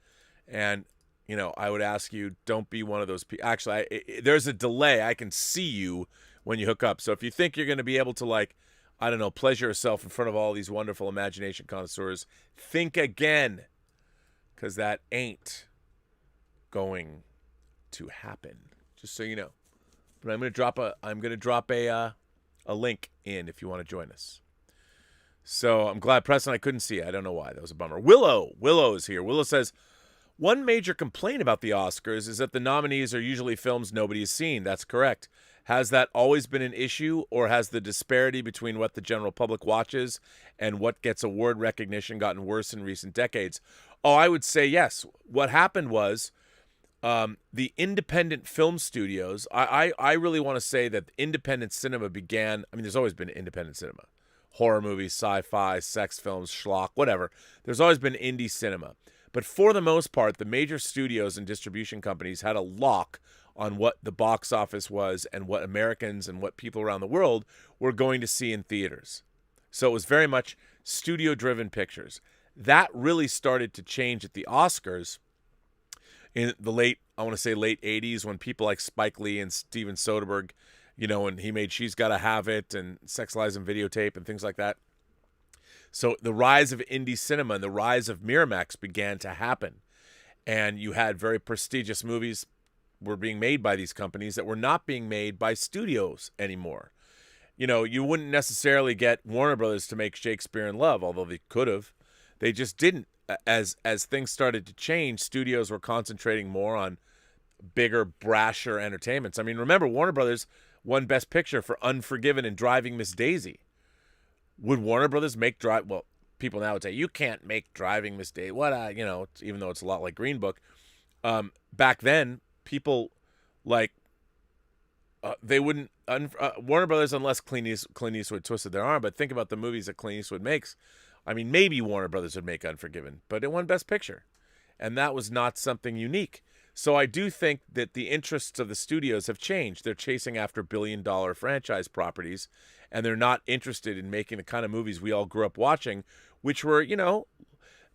And, you know, I would ask you, don't be one of those people. Actually, there's a delay. I can see you when you hook up. So if you think you're going to be able to, like, I don't know, pleasure yourself in front of all these wonderful imagination connoisseurs, think again, because that ain't going to happen. Just so you know. But I'm going to drop a link in if you want to join us. So I'm glad, Preston, I couldn't see it. I don't know why. That was a bummer. Willow is here. Willow says, one major complaint about the Oscars is that the nominees are usually films nobody has seen. That's correct. Has that always been an issue, or has the disparity between what the general public watches and what gets award recognition gotten worse in recent decades? Oh, I would say yes. What happened was the independent film studios, I really want to say that independent cinema began, I mean, there's always been independent cinema. Horror movies, sci-fi, sex films, schlock, whatever. There's always been indie cinema. But for the most part, the major studios and distribution companies had a lock on what the box office was and what Americans and what people around the world were going to see in theaters. So it was very much studio-driven pictures. That really started to change at the Oscars in the late 80s, when people like Spike Lee and Steven Soderbergh, you know, and he made She's Gotta Have It and Sex, Lies, and Videotape and things like that. So the rise of indie cinema and the rise of Miramax began to happen. And you had very prestigious movies were being made by these companies that were not being made by studios anymore. You know, you wouldn't necessarily get Warner Brothers to make Shakespeare in Love, although they could have. They just didn't. As things started to change, studios were concentrating more on bigger, brasher entertainments. I mean, remember, Warner Brothers won Best Picture for Unforgiven and Driving Miss Daisy. Would Warner Brothers make well, people now would say, you can't make Driving Miss Daisy. What, you know, even though it's a lot like Green Book. Back then, people like, they wouldn't, Warner Brothers, unless Clint Eastwood twisted their arm, but think about the movies that Clint Eastwood makes. I mean, maybe Warner Brothers would make Unforgiven, but it won Best Picture. And that was not something unique. So I do think that the interests of the studios have changed. They're chasing after billion-dollar franchise properties, and they're not interested in making the kind of movies we all grew up watching, which were, you know,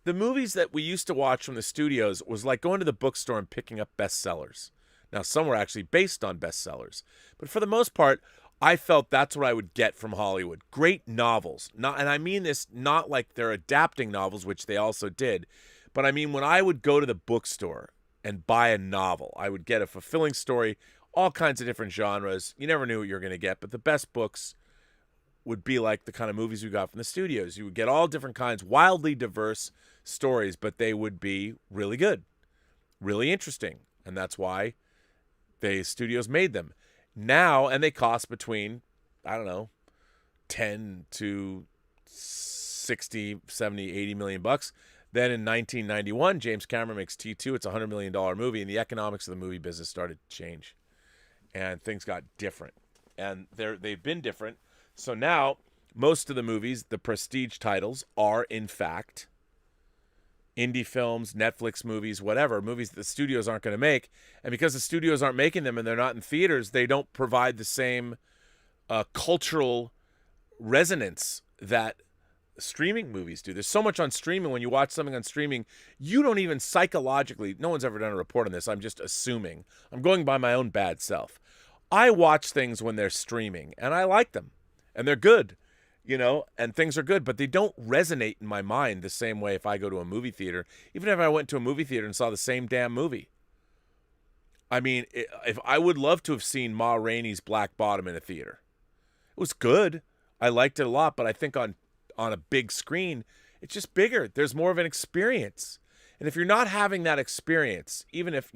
the movies that we used to watch from the studios was like going to the bookstore and picking up bestsellers. Now, some were actually based on bestsellers. But for the most part, I felt that's what I would get from Hollywood. Great novels. And I mean this not like they're adapting novels, which they also did, but I mean when I would go to the bookstore and buy a novel, I would get a fulfilling story, all kinds of different genres. You never knew what you were going to get, but the best books would be like the kind of movies we got from the studios. You would get all different kinds, wildly diverse stories, but they would be really good, really interesting, and that's why the studios made them. Now, and they cost between, I don't know, 10 to 60, 70, 80 million bucks. Then in 1991, James Cameron makes T2. It's a $100 million movie, and the economics of the movie business started to change. and things got different. And they've been different. So now, most of the movies, the prestige titles, are in fact indie films, Netflix movies, whatever, movies that the studios aren't going to make. And because the studios aren't making them and they're not in theaters, they don't provide the same cultural resonance that streaming movies do. There's so much on streaming. When you watch something on streaming, you don't even psychologically, no one's ever done a report on this, I'm just assuming. I'm going by my own bad self. I watch things when they're streaming, and I like them, and they're good. And things are good, but they don't resonate in my mind the same way if I go to a movie theater, even if I went to a movie theater and saw the same damn movie. I mean, if I would love to have seen Ma Rainey's Black Bottom in a theater. It was good. I liked it a lot, but I think on a big screen, it's just bigger. There's more of an experience. And if you're not having that experience, even if,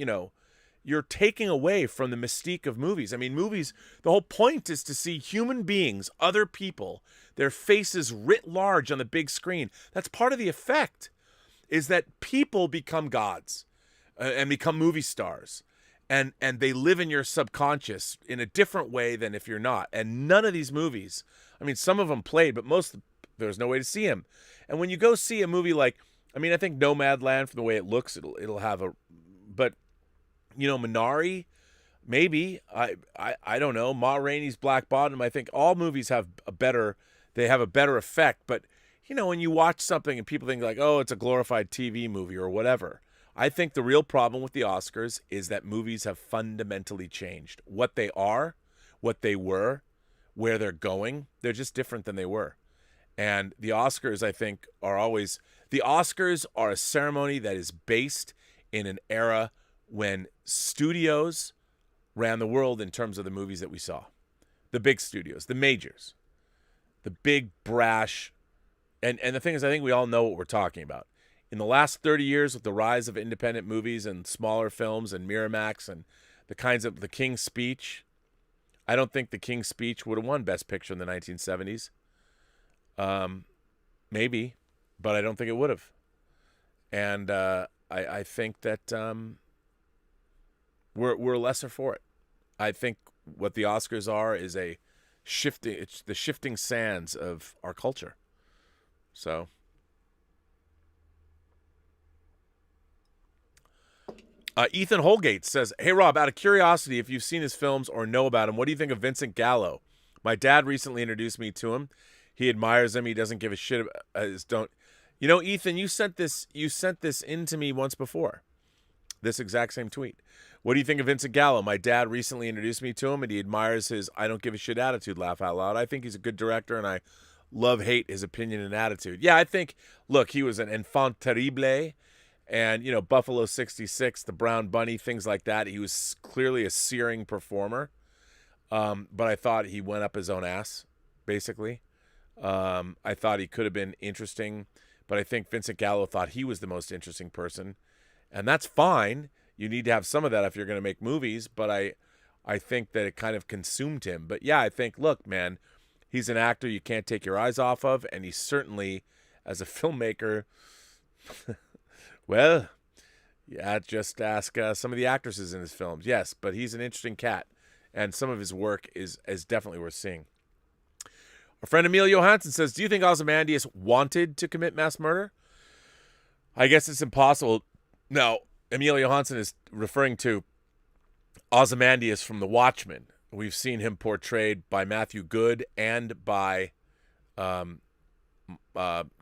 you're taking away from the mystique of movies. I mean, movies, the whole point is to see human beings, other people, their faces writ large on the big screen. That's part of the effect, is that people become gods and become movie stars. And they live in your subconscious in a different way than if you're not. And none of these movies, I mean, some of them played, but there's no way to see them. And when you go see a movie like, I think Nomadland, from the way it looks, it'll have but Minari, maybe, I don't know, Ma Rainey's Black Bottom, I think all movies have a better effect. But, when you watch something and people think like, oh, it's a glorified TV movie or whatever, I think the real problem with the Oscars is that movies have fundamentally changed. What they are, what they were, where they're going, they're just different than they were. And the Oscars, I think, the Oscars are a ceremony that is based in an era when studios ran the world in terms of the movies that we saw. The big studios, the majors, the big brash. And the thing is, I think we all know what we're talking about. In the last 30 years, with the rise of independent movies and smaller films and Miramax and the King's Speech, I don't think the King's Speech would have won Best Picture in the 1970s. Maybe, but I don't think it would have. And I think that we're lesser for it. I think what the Oscars are is it's the shifting sands of our culture. So. Ethan Holgate says, hey, Rob, out of curiosity, if you've seen his films or know about him, what do you think of Vincent Gallo? My dad recently introduced me to him. He admires him. He doesn't give a shit about Ethan, you sent this in to me once before. This exact same tweet. What do you think of Vincent Gallo? My dad recently introduced me to him, and he admires his I don't give a shit attitude, laugh out loud. I think he's a good director, and I hate his opinion and attitude. Yeah, I think, look, he was an enfant terrible. And, Buffalo 66, The Brown Bunny, things like that. He was clearly a searing performer. But I thought he went up his own ass, basically. I thought he could have been interesting. But I think Vincent Gallo thought he was the most interesting person. And that's fine. You need to have some of that if you're going to make movies. But I think that it kind of consumed him. But, yeah, I think, look, man, he's an actor you can't take your eyes off of. And he's certainly, as a filmmaker... Well, yeah, just ask some of the actresses in his films. Yes, but he's an interesting cat, and some of his work is definitely worth seeing. Our friend Emil Johansson says, do you think Ozymandias wanted to commit mass murder? I guess it's impossible. Now, Emil Johansson is referring to Ozymandias from The Watchmen. We've seen him portrayed by Matthew Goode and by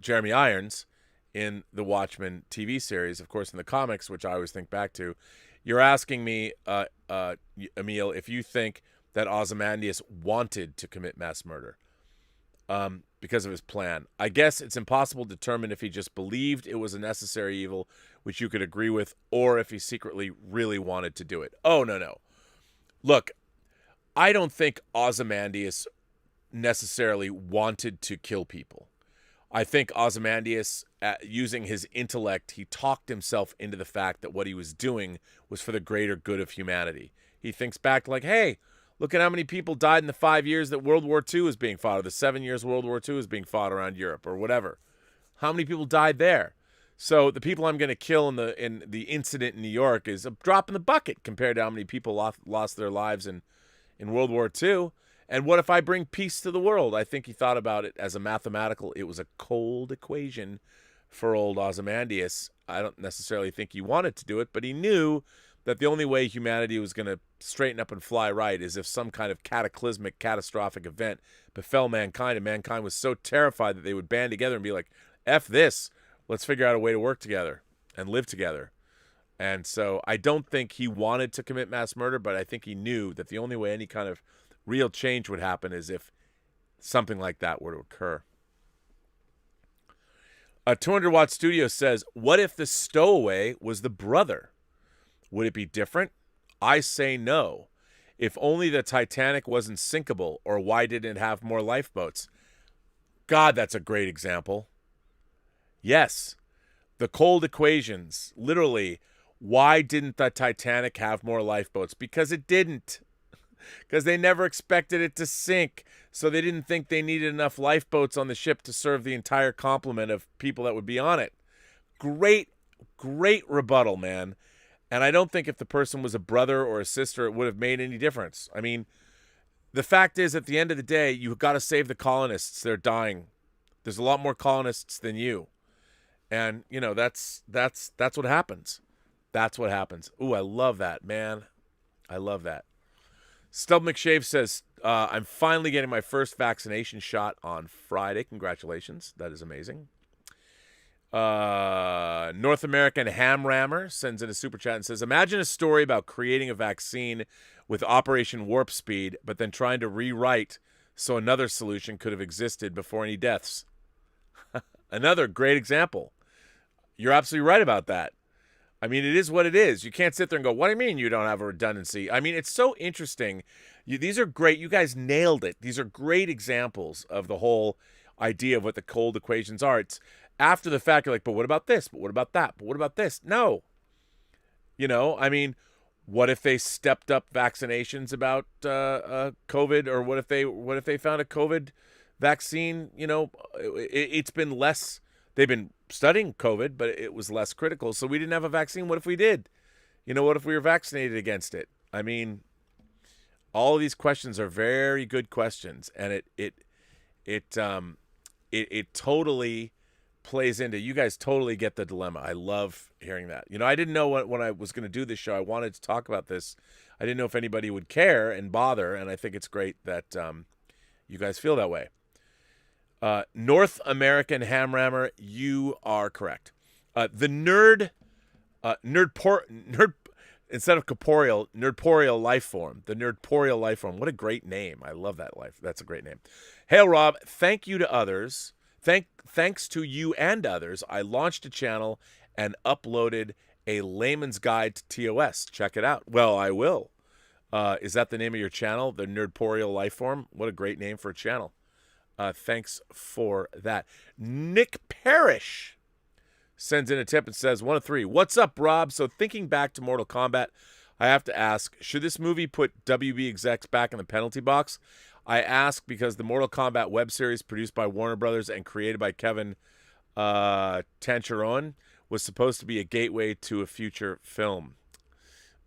Jeremy Irons in the Watchmen TV series, of course, in the comics, which I always think back to. You're asking me, Emil, if you think that Ozymandias wanted to commit mass murder because of his plan. I guess it's impossible to determine if he just believed it was a necessary evil, which you could agree with, or if he secretly really wanted to do it. Oh, no. Look, I don't think Ozymandias necessarily wanted to kill people. I think Ozymandias, using his intellect, he talked himself into the fact that what he was doing was for the greater good of humanity. He thinks back like, hey, look at how many people died in the 5 years that World War II was being fought, or the 7 years World War II was being fought around Europe, or whatever. How many people died there? So the people I'm going to kill in the incident in New York is a drop in the bucket compared to how many people lost their lives in in World War II. And what if I bring peace to the world? I think he thought about it as a mathematical, it was a cold equation for old Ozymandias. I don't necessarily think he wanted to do it, but he knew that the only way humanity was going to straighten up and fly right is if some kind of cataclysmic, catastrophic event befell mankind, and mankind was so terrified that they would band together and be like, F this, let's figure out a way to work together and live together. And so I don't think he wanted to commit mass murder, but I think he knew that the only way any kind of real change would happen is if something like that were to occur. 200 Watt Studio says, what if the Stowaway was the brother? Would it be different? I say no. If only the Titanic wasn't sinkable, or why didn't it have more lifeboats? God, that's a great example. Yes, the cold equations, literally, why didn't the Titanic have more lifeboats? Because it didn't. Because they never expected it to sink. So they didn't think they needed enough lifeboats on the ship to serve the entire complement of people that would be on it. Great, great rebuttal, man. And I don't think if the person was a brother or a sister, it would have made any difference. I mean, the fact is, at the end of the day, you've got to save the colonists. They're dying. There's a lot more colonists than you. And, you know, that's what happens. That's what happens. Ooh, I love that, man. I love that. Stub McShave says, I'm finally getting my first vaccination shot on Friday. Congratulations. That is amazing. North American Ham Rammer sends in a super chat and says, imagine a story about creating a vaccine with Operation Warp Speed, but then trying to rewrite so another solution could have existed before any deaths. Another great example. You're absolutely right about that. I mean, it is what it is. You can't sit there and go, what do you mean you don't have a redundancy? I mean, it's so interesting. These are great. You guys nailed it. These are great examples of the whole idea of what the cold equations are. It's after the fact, you're like, but what about this? But what about that? But what about this? No. You know, I mean, what if they stepped up vaccinations about COVID, or what if they found a COVID vaccine? You know, it's been less. They've been studying COVID, but it was less critical. So we didn't have a vaccine. What if we did? You know, what if we were vaccinated against it? I mean, all of these questions are very good questions, and it totally plays into, you guys totally get the dilemma. I love hearing that. You know, I didn't know when I was going to do this show, I wanted to talk about this. I didn't know if anybody would care and bother, and I think it's great that you guys feel that way. North American Hamrammer, you are correct. The nerd instead of corporeal, nerdporeal life form. The nerdporeal life form. What a great name. I love that life. That's a great name. Hail Rob, thank you to others. Thanks to you and others, I launched a channel and uploaded a layman's guide to TOS. Check it out. Well, I will. Is that the name of your channel? The nerdporeal life form? What a great name for a channel. Thanks for that. Nick Parrish sends in a tip and says, 1 of 3. What's up, Rob? So thinking back to Mortal Kombat, I have to ask, should this movie put WB execs back in the penalty box? I ask because the Mortal Kombat web series produced by Warner Brothers and created by Kevin Tancharoen was supposed to be a gateway to a future film.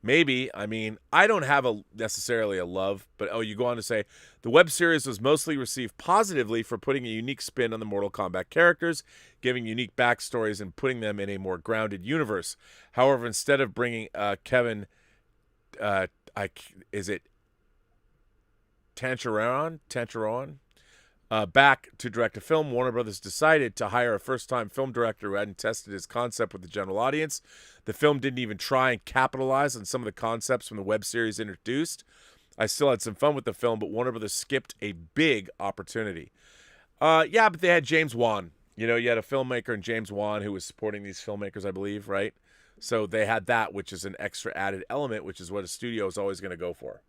Maybe. I mean, I don't have necessarily a love, but you go on to say, the web series was mostly received positively for putting a unique spin on the Mortal Kombat characters, giving unique backstories, and putting them in a more grounded universe. However, instead of bringing Kevin, is it Tancharoen, back to direct a film, Warner Brothers decided to hire a first-time film director who hadn't tested his concept with the general audience. The film didn't even try and capitalize on some of the concepts from the web series introduced. I still had some fun with the film, but Warner Brothers skipped a big opportunity. Yeah, but they had James Wan. You know, you had a filmmaker in James Wan who was supporting these filmmakers, I believe, right? So they had that, which is an extra added element, which is what a studio is always going to go for.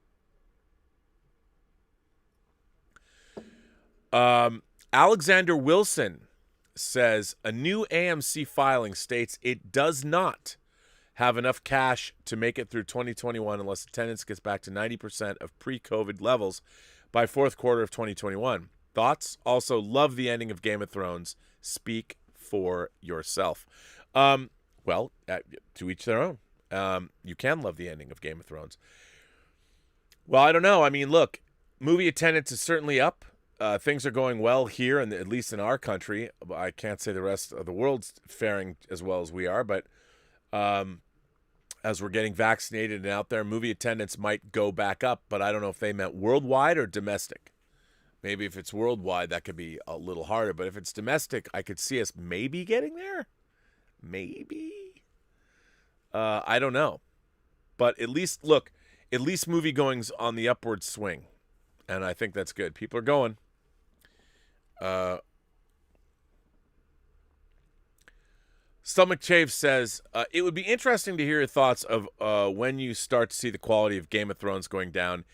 Alexander Wilson says a new AMC filing states it does not have enough cash to make it through 2021 unless attendance gets back to 90% of pre-COVID levels by fourth quarter of 2021. Thoughts? Also, love the ending of Game of Thrones. Speak for yourself. Well, to each their own. You can love the ending of Game of Thrones. Well, I don't know. I mean, look, movie attendance is certainly up. Things are going well here, and at least in our country. I can't say the rest of the world's faring as well as we are, but as we're getting vaccinated and out there, movie attendance might go back up. But I don't know if they meant worldwide or domestic. Maybe if it's worldwide, that could be a little harder. But if it's domestic, I could see us maybe getting there. Maybe. I don't know. But at least, look, at least movie-going's on the upward swing. And I think that's good. People are going. Stomach Chave says, it would be interesting to hear your thoughts of when you start to see the quality of Game of Thrones going down.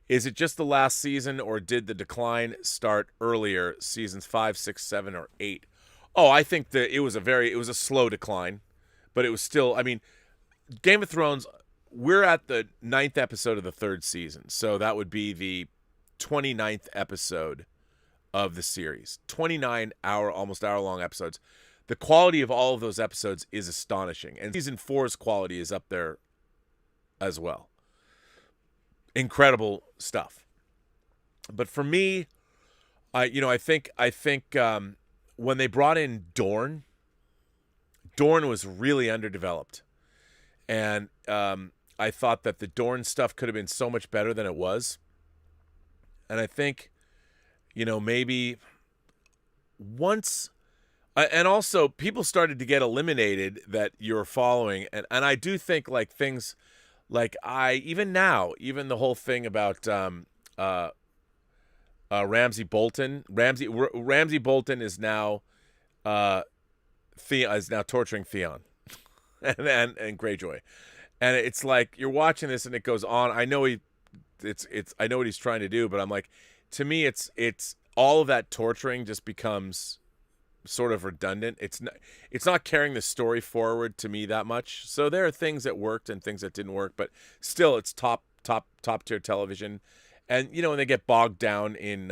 Is it just the last season, or did the decline start earlier, seasons 5, 6, 7, or 8? Oh, I think that it was a slow decline, but it was still, I mean, Game of Thrones, we're at the 9th episode of the 3rd season, so that would be the 29th episode of the series. 29 almost hour-long episodes. The quality of all of those episodes is astonishing, and season 4's quality is up there as well. Incredible stuff. But for me, I think when they brought in Dorne was really underdeveloped, and I thought that the Dorne stuff could have been so much better than it was. And I think, maybe once, and also people started to get eliminated that you're following, and I do think like things. Like even the whole thing about Ramsay Bolton. Ramsay Bolton is now torturing Theon and Greyjoy, and it's like you're watching this and it goes on. I know I know what he's trying to do, but I'm like, to me, it's all of that torturing just becomes sort of redundant. It's not carrying the story forward to me that much. So there are things that worked and things that didn't work, but still it's top tier television. And when they get bogged down in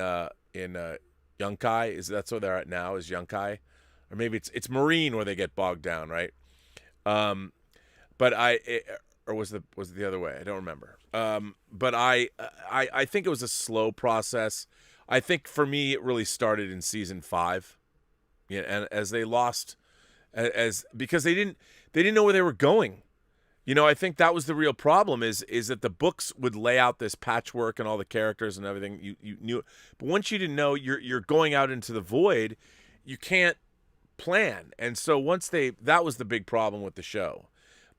Yunkai, that's where they're at now, is Yunkai, or maybe it's Marine where they get bogged down, right? But or was it the other way? I don't remember. But I think it was a slow process. I think for me it really started in season 5. Yeah, and as they lost, because they didn't know where they were going. I think that was the real problem is that the books would lay out this patchwork and all the characters and everything you knew, but once you didn't know, you're going out into the void, you can't plan. And so that was the big problem with the show.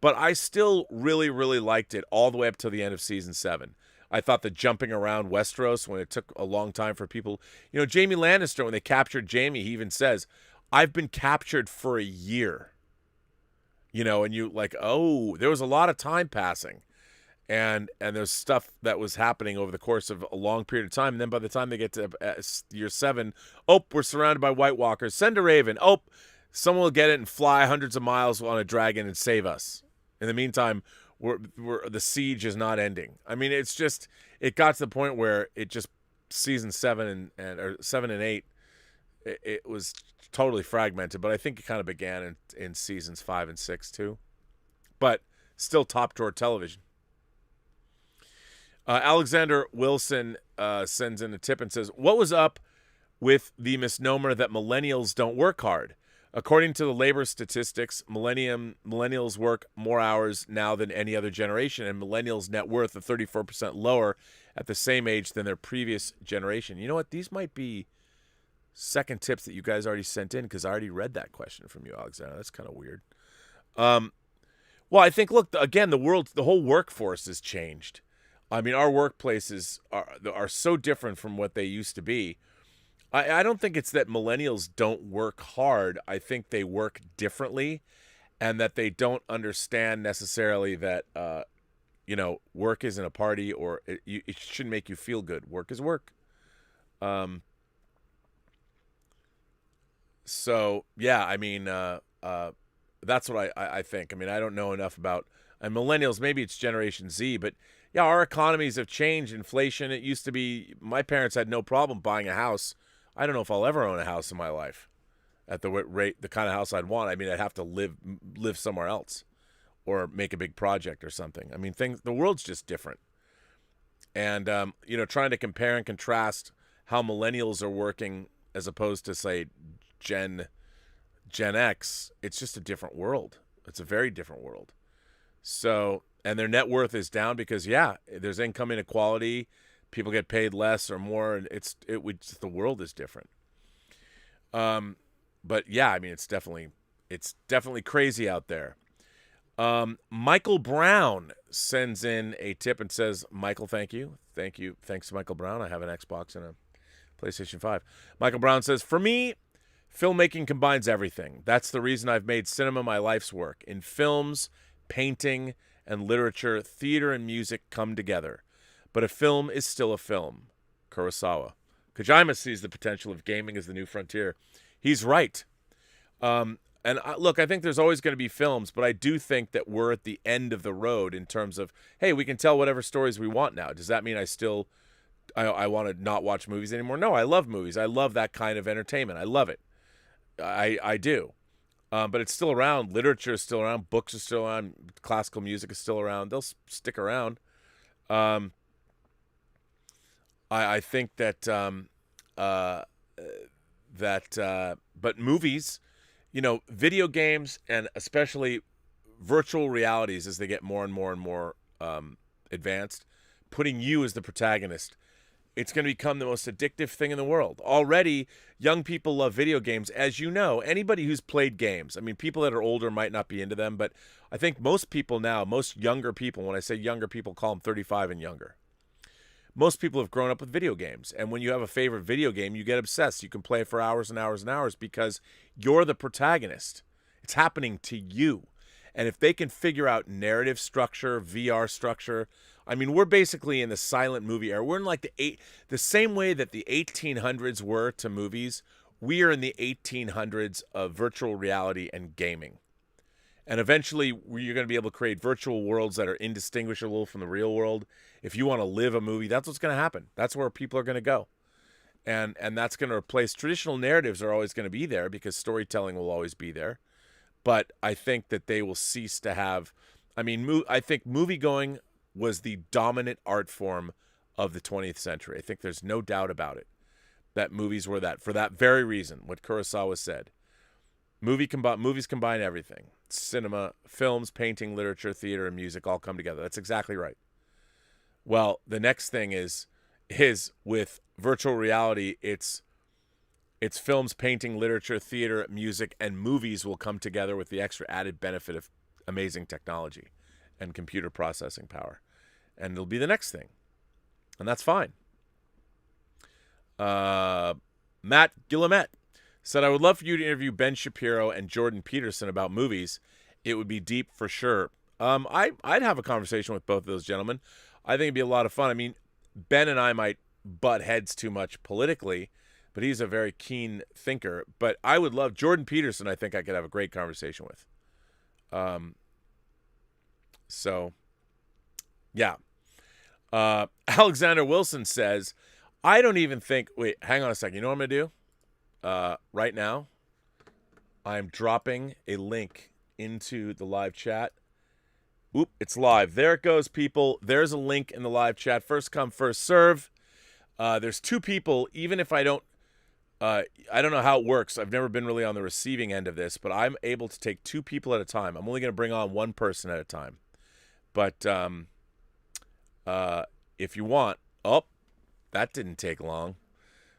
But I still really, really liked it all the way up to the end of season 7. I thought the jumping around Westeros, when it took a long time for people, Jaime Lannister, when they captured Jaime, he even says, I've been captured for a year, and you like, oh, there was a lot of time passing, and there's stuff that was happening over the course of a long period of time. And then by the time they get to year 7, we're surrounded by White Walkers. Send a raven. Someone will get it and fly hundreds of miles on a dragon and save us. In the meantime, the siege is not ending. I mean, it got to the point where it just season 7 or 7 and 8, it was totally fragmented. But I think it kind of began in seasons 5 and 6 too. But still top drawer television. Alexander Wilson sends in a tip and says, "What was up with the misnomer that millennials don't work hard? According to the labor statistics, millennials work more hours now than any other generation, and millennials' net worth are 34% lower at the same age than their previous generation." You know what? These might be second tips that you guys already sent in, because I already read that question from you, Alexander. That's kind of weird. Well, I think, look, again, the whole workforce has changed. I mean, our workplaces are so different from what they used to be. I don't think it's that millennials don't work hard. I think they work differently, and that they don't understand necessarily that, work isn't a party, or it shouldn't make you feel good. Work is work. So, yeah, I mean, that's what I think. I mean, I don't know enough about millennials. Maybe it's Generation Z, but yeah, our economies have changed. Inflation, it used to be, my parents had no problem buying a house. I don't know if I'll ever own a house in my life at the rate, the kind of house I'd want. I mean, I'd have to live somewhere else or make a big project or something. I mean, the world's just different. And trying to compare and contrast how millennials are working as opposed to, say, Gen X, it's just a different world. It's a very different world. So, and their net worth is down because, there's income inequality. People get paid less or more, and the world is different. But yeah, I mean, it's definitely crazy out there. Michael Brown sends in a tip and says, Michael, thank you. Thanks to Michael Brown. I have an Xbox and a PlayStation 5. Michael Brown says, for me, filmmaking combines everything. That's the reason I've made cinema my life's work. In films, painting, and literature, theater and music come together. But a film is still a film. Kurosawa. Kojima sees the potential of gaming as the new frontier. He's right. Look, I think there's always going to be films, but I do think that we're at the end of the road in terms of, hey, we can tell whatever stories we want now. Does that mean I want to not watch movies anymore? No, I love movies. I love that kind of entertainment. I love it. I do. But it's still around. Literature is still around. Books are still around. Classical music is still around. They'll stick around. I think that but movies, video games, and especially virtual realities as they get more and more and more advanced, putting you as the protagonist, it's going to become the most addictive thing in the world. Already, young people love video games, as you know. Anybody who's played games, I mean, people that are older might not be into them, but I think most people now, most younger people, when I say younger people, call them 35 and younger. Most people have grown up with video games, and when you have a favorite video game, you get obsessed. You can play it for hours and hours and hours because you're the protagonist. It's happening to you. And if they can figure out narrative structure, VR structure, I mean, we're basically in the silent movie era. We're in like the same way that the 1800s were to movies. We are in the 1800s of virtual reality and gaming. And eventually, you're going to be able to create virtual worlds that are indistinguishable from the real world. If you want to live a movie, that's what's going to happen. That's where people are going to go. And that's going to replace traditional narratives are always going to be there because storytelling will always be there. But I think that they will cease to have, I think movie-going was the dominant art form of the 20th century. I think there's no doubt about it, that movies were that, for that very reason, what Kurosawa said. Movies combine everything. Cinema, films, painting, literature, theater, and music all come together. That's exactly right. Well, the next thing is with virtual reality, it's films, painting, literature, theater, music, and movies will come together with the extra added benefit of amazing technology and computer processing power. And it'll be the next thing. And that's fine. Matt Guillemette said, I would love for you to interview Ben Shapiro and Jordan Peterson about movies. It would be deep for sure. I'd have a conversation with both of those gentlemen. I think it'd be a lot of fun. I mean, Ben and I might butt heads too much politically, but he's a very keen thinker. But I would love Jordan Peterson. I think I could have a great conversation with. So, yeah. Alexander Wilson says, I don't even think, wait, hang on a second. You know what I'm going to do? Right now, I'm dropping a link into the live chat. Oop, it's live. There it goes, people. There's a link in the live chat. First come, first serve. There's two people, even if I don't know how it works. I've never been really on the receiving end of this, but I'm able to take two people at a time. I'm only going to bring on one person at a time. But if you want, that didn't take long.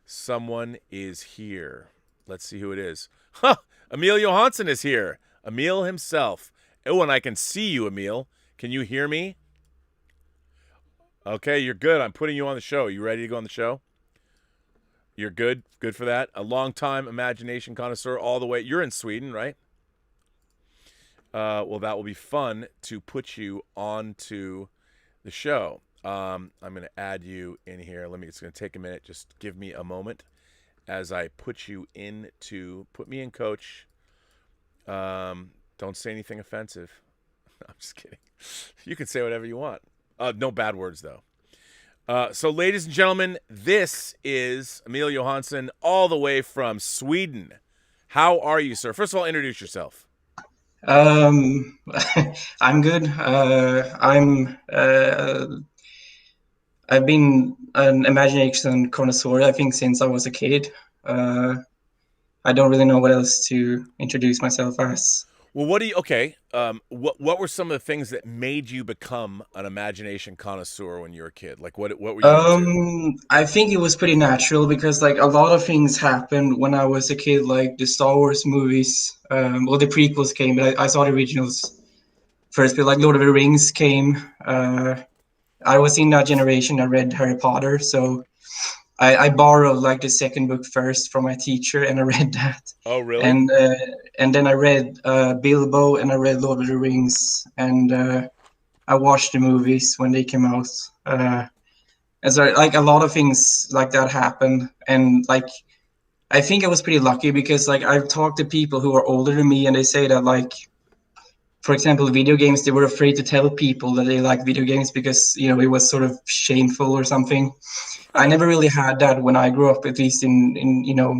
Someone is here. Let's see who it is. Huh, Emil Johansson is here. Emil himself. Oh, and I can see you, Emil. Can you hear me? Okay, you're good. I'm putting you on the show. You ready to go on the show? You're good? Good for that? A long-time Imagination Connoisseur all the way. You're in Sweden, right? Well, that will be fun to put you onto the show. I'm going to add you in here. It's going to take a minute. Just give me a moment as I put you put me in, coach. Don't say anything offensive. I'm just kidding. You can say whatever you want. No bad words, though. So, ladies and gentlemen, this is Emil Johansson all the way from Sweden. How are you, sir? First of all, introduce yourself. I'm good. I've been an imagination connoisseur, I think, since I was a kid. I don't really know what else to introduce myself as. Well, what were some of the things that made you become an imagination connoisseur when you were a kid? Like what were you into? I think it was pretty natural because like a lot of things happened when I was a kid, like the Star Wars movies, well, the prequels came, but I saw the originals first, but like Lord of the Rings came. I was in that generation that read Harry Potter, so I borrowed like the second book first from my teacher, and I read that, Oh, really? and uh, and then I read Bilbo, and I read Lord of the Rings, and I watched the movies when they came out. And so like a lot of things like that happened, and like I think I was pretty lucky because like I've talked to people who are older than me, and they say that like, for example, video games, they were afraid to tell people that they like video games because it was sort of shameful or something. I never really had that when I grew up, at least in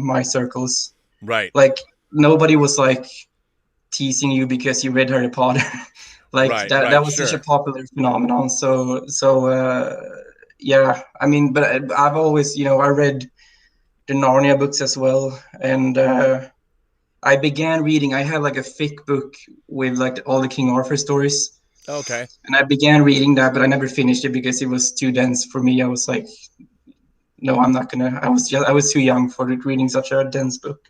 my circles. Right. Like nobody was like teasing you because you read Harry Potter. Like Right, that right, was such a sure. popular phenomenon. So yeah, I mean, but I've always, I read the Narnia books as well, and I began reading. I had like a thick book with like all the King Arthur stories, Okay. and I began reading that, but I never finished it because it was too dense for me. I was like, no, I'm not gonna. I was too young for reading such a dense book.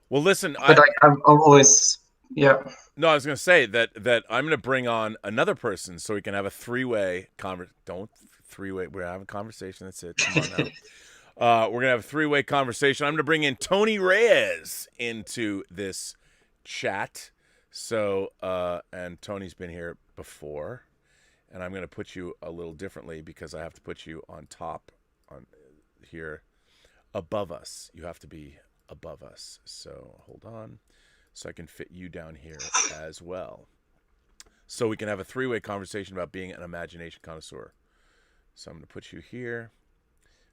Well, listen, But I've always, yeah. no, I was going to say that I'm going to bring on another person so we can have a three-way Don't three-way. We're having a conversation. That's it. Come on now. We're going to have a three-way conversation. I'm going to bring in Tony Reyes into this chat. So, and Tony's been here before, and I'm going to put you a little differently because I have to put you on top on here above us. You have to be above us. So, hold on. So I can fit you down here as well. So we can have a three-way conversation about being an imagination connoisseur. So I'm going to put you here.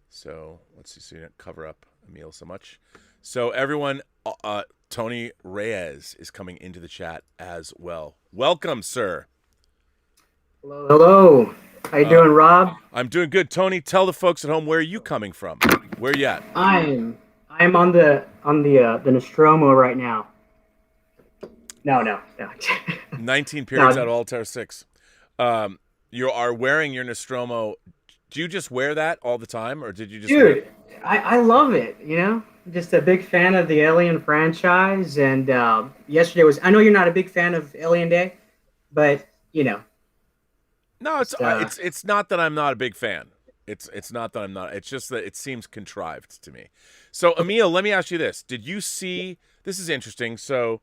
So let's see so you don't cover up Emil so much. So everyone, Tony Reyes is coming into the chat as well. Welcome, sir. Hello, hello. How you doing, Rob? I'm doing good. Tony, tell the folks at home, where are you coming from? Where are you at? I'm on the Nostromo right now. No. 19 periods No. out of Altair 6. You are wearing your Nostromo. Do you just wear that all the time, or did you just Dude, I love it, Just a big fan of the Alien franchise, and yesterday was, I know you're not a big fan of Alien Day, but, No, it's not that I'm not a big fan. It's not that I'm not. It's just that it seems contrived to me. So, Emil, let me ask you this. Did you see, this is interesting, so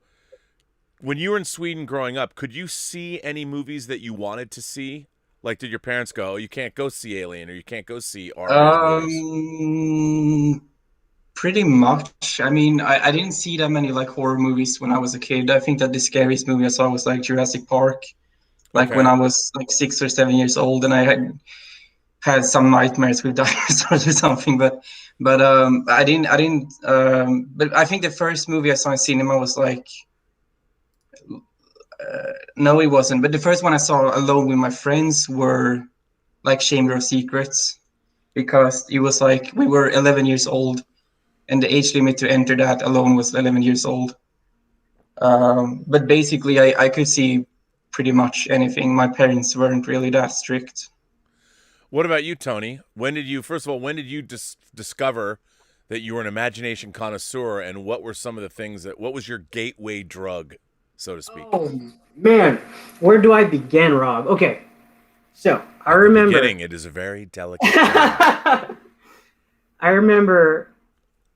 when you were in Sweden growing up, could you see any movies that you wanted to see? Like, did your parents go, oh, you can't go see Alien, or you can't go see R-rated movies? Pretty much. I mean, I didn't see that many like horror movies when I was a kid. I think that the scariest movie I saw was like Jurassic Park, like when Okay. I was like 6 or 7 years old, and I had some nightmares with dinosaurs or something. But But I think the first movie I saw in cinema was like, no, it wasn't. But the first one I saw alone with my friends were like Chamber of Secrets, because it was like we were 11 years old, and the age limit to enter that alone was 11 years old. But basically, I could see pretty much anything. My parents weren't really that strict. What about you, Tony? First of all, when did you discover that you were an imagination connoisseur, and what were some of the things what was your gateway drug, so to speak? Oh, man. Where do I begin, Rob? Okay. So, I remember. The beginning, it is a very delicate thing. I remember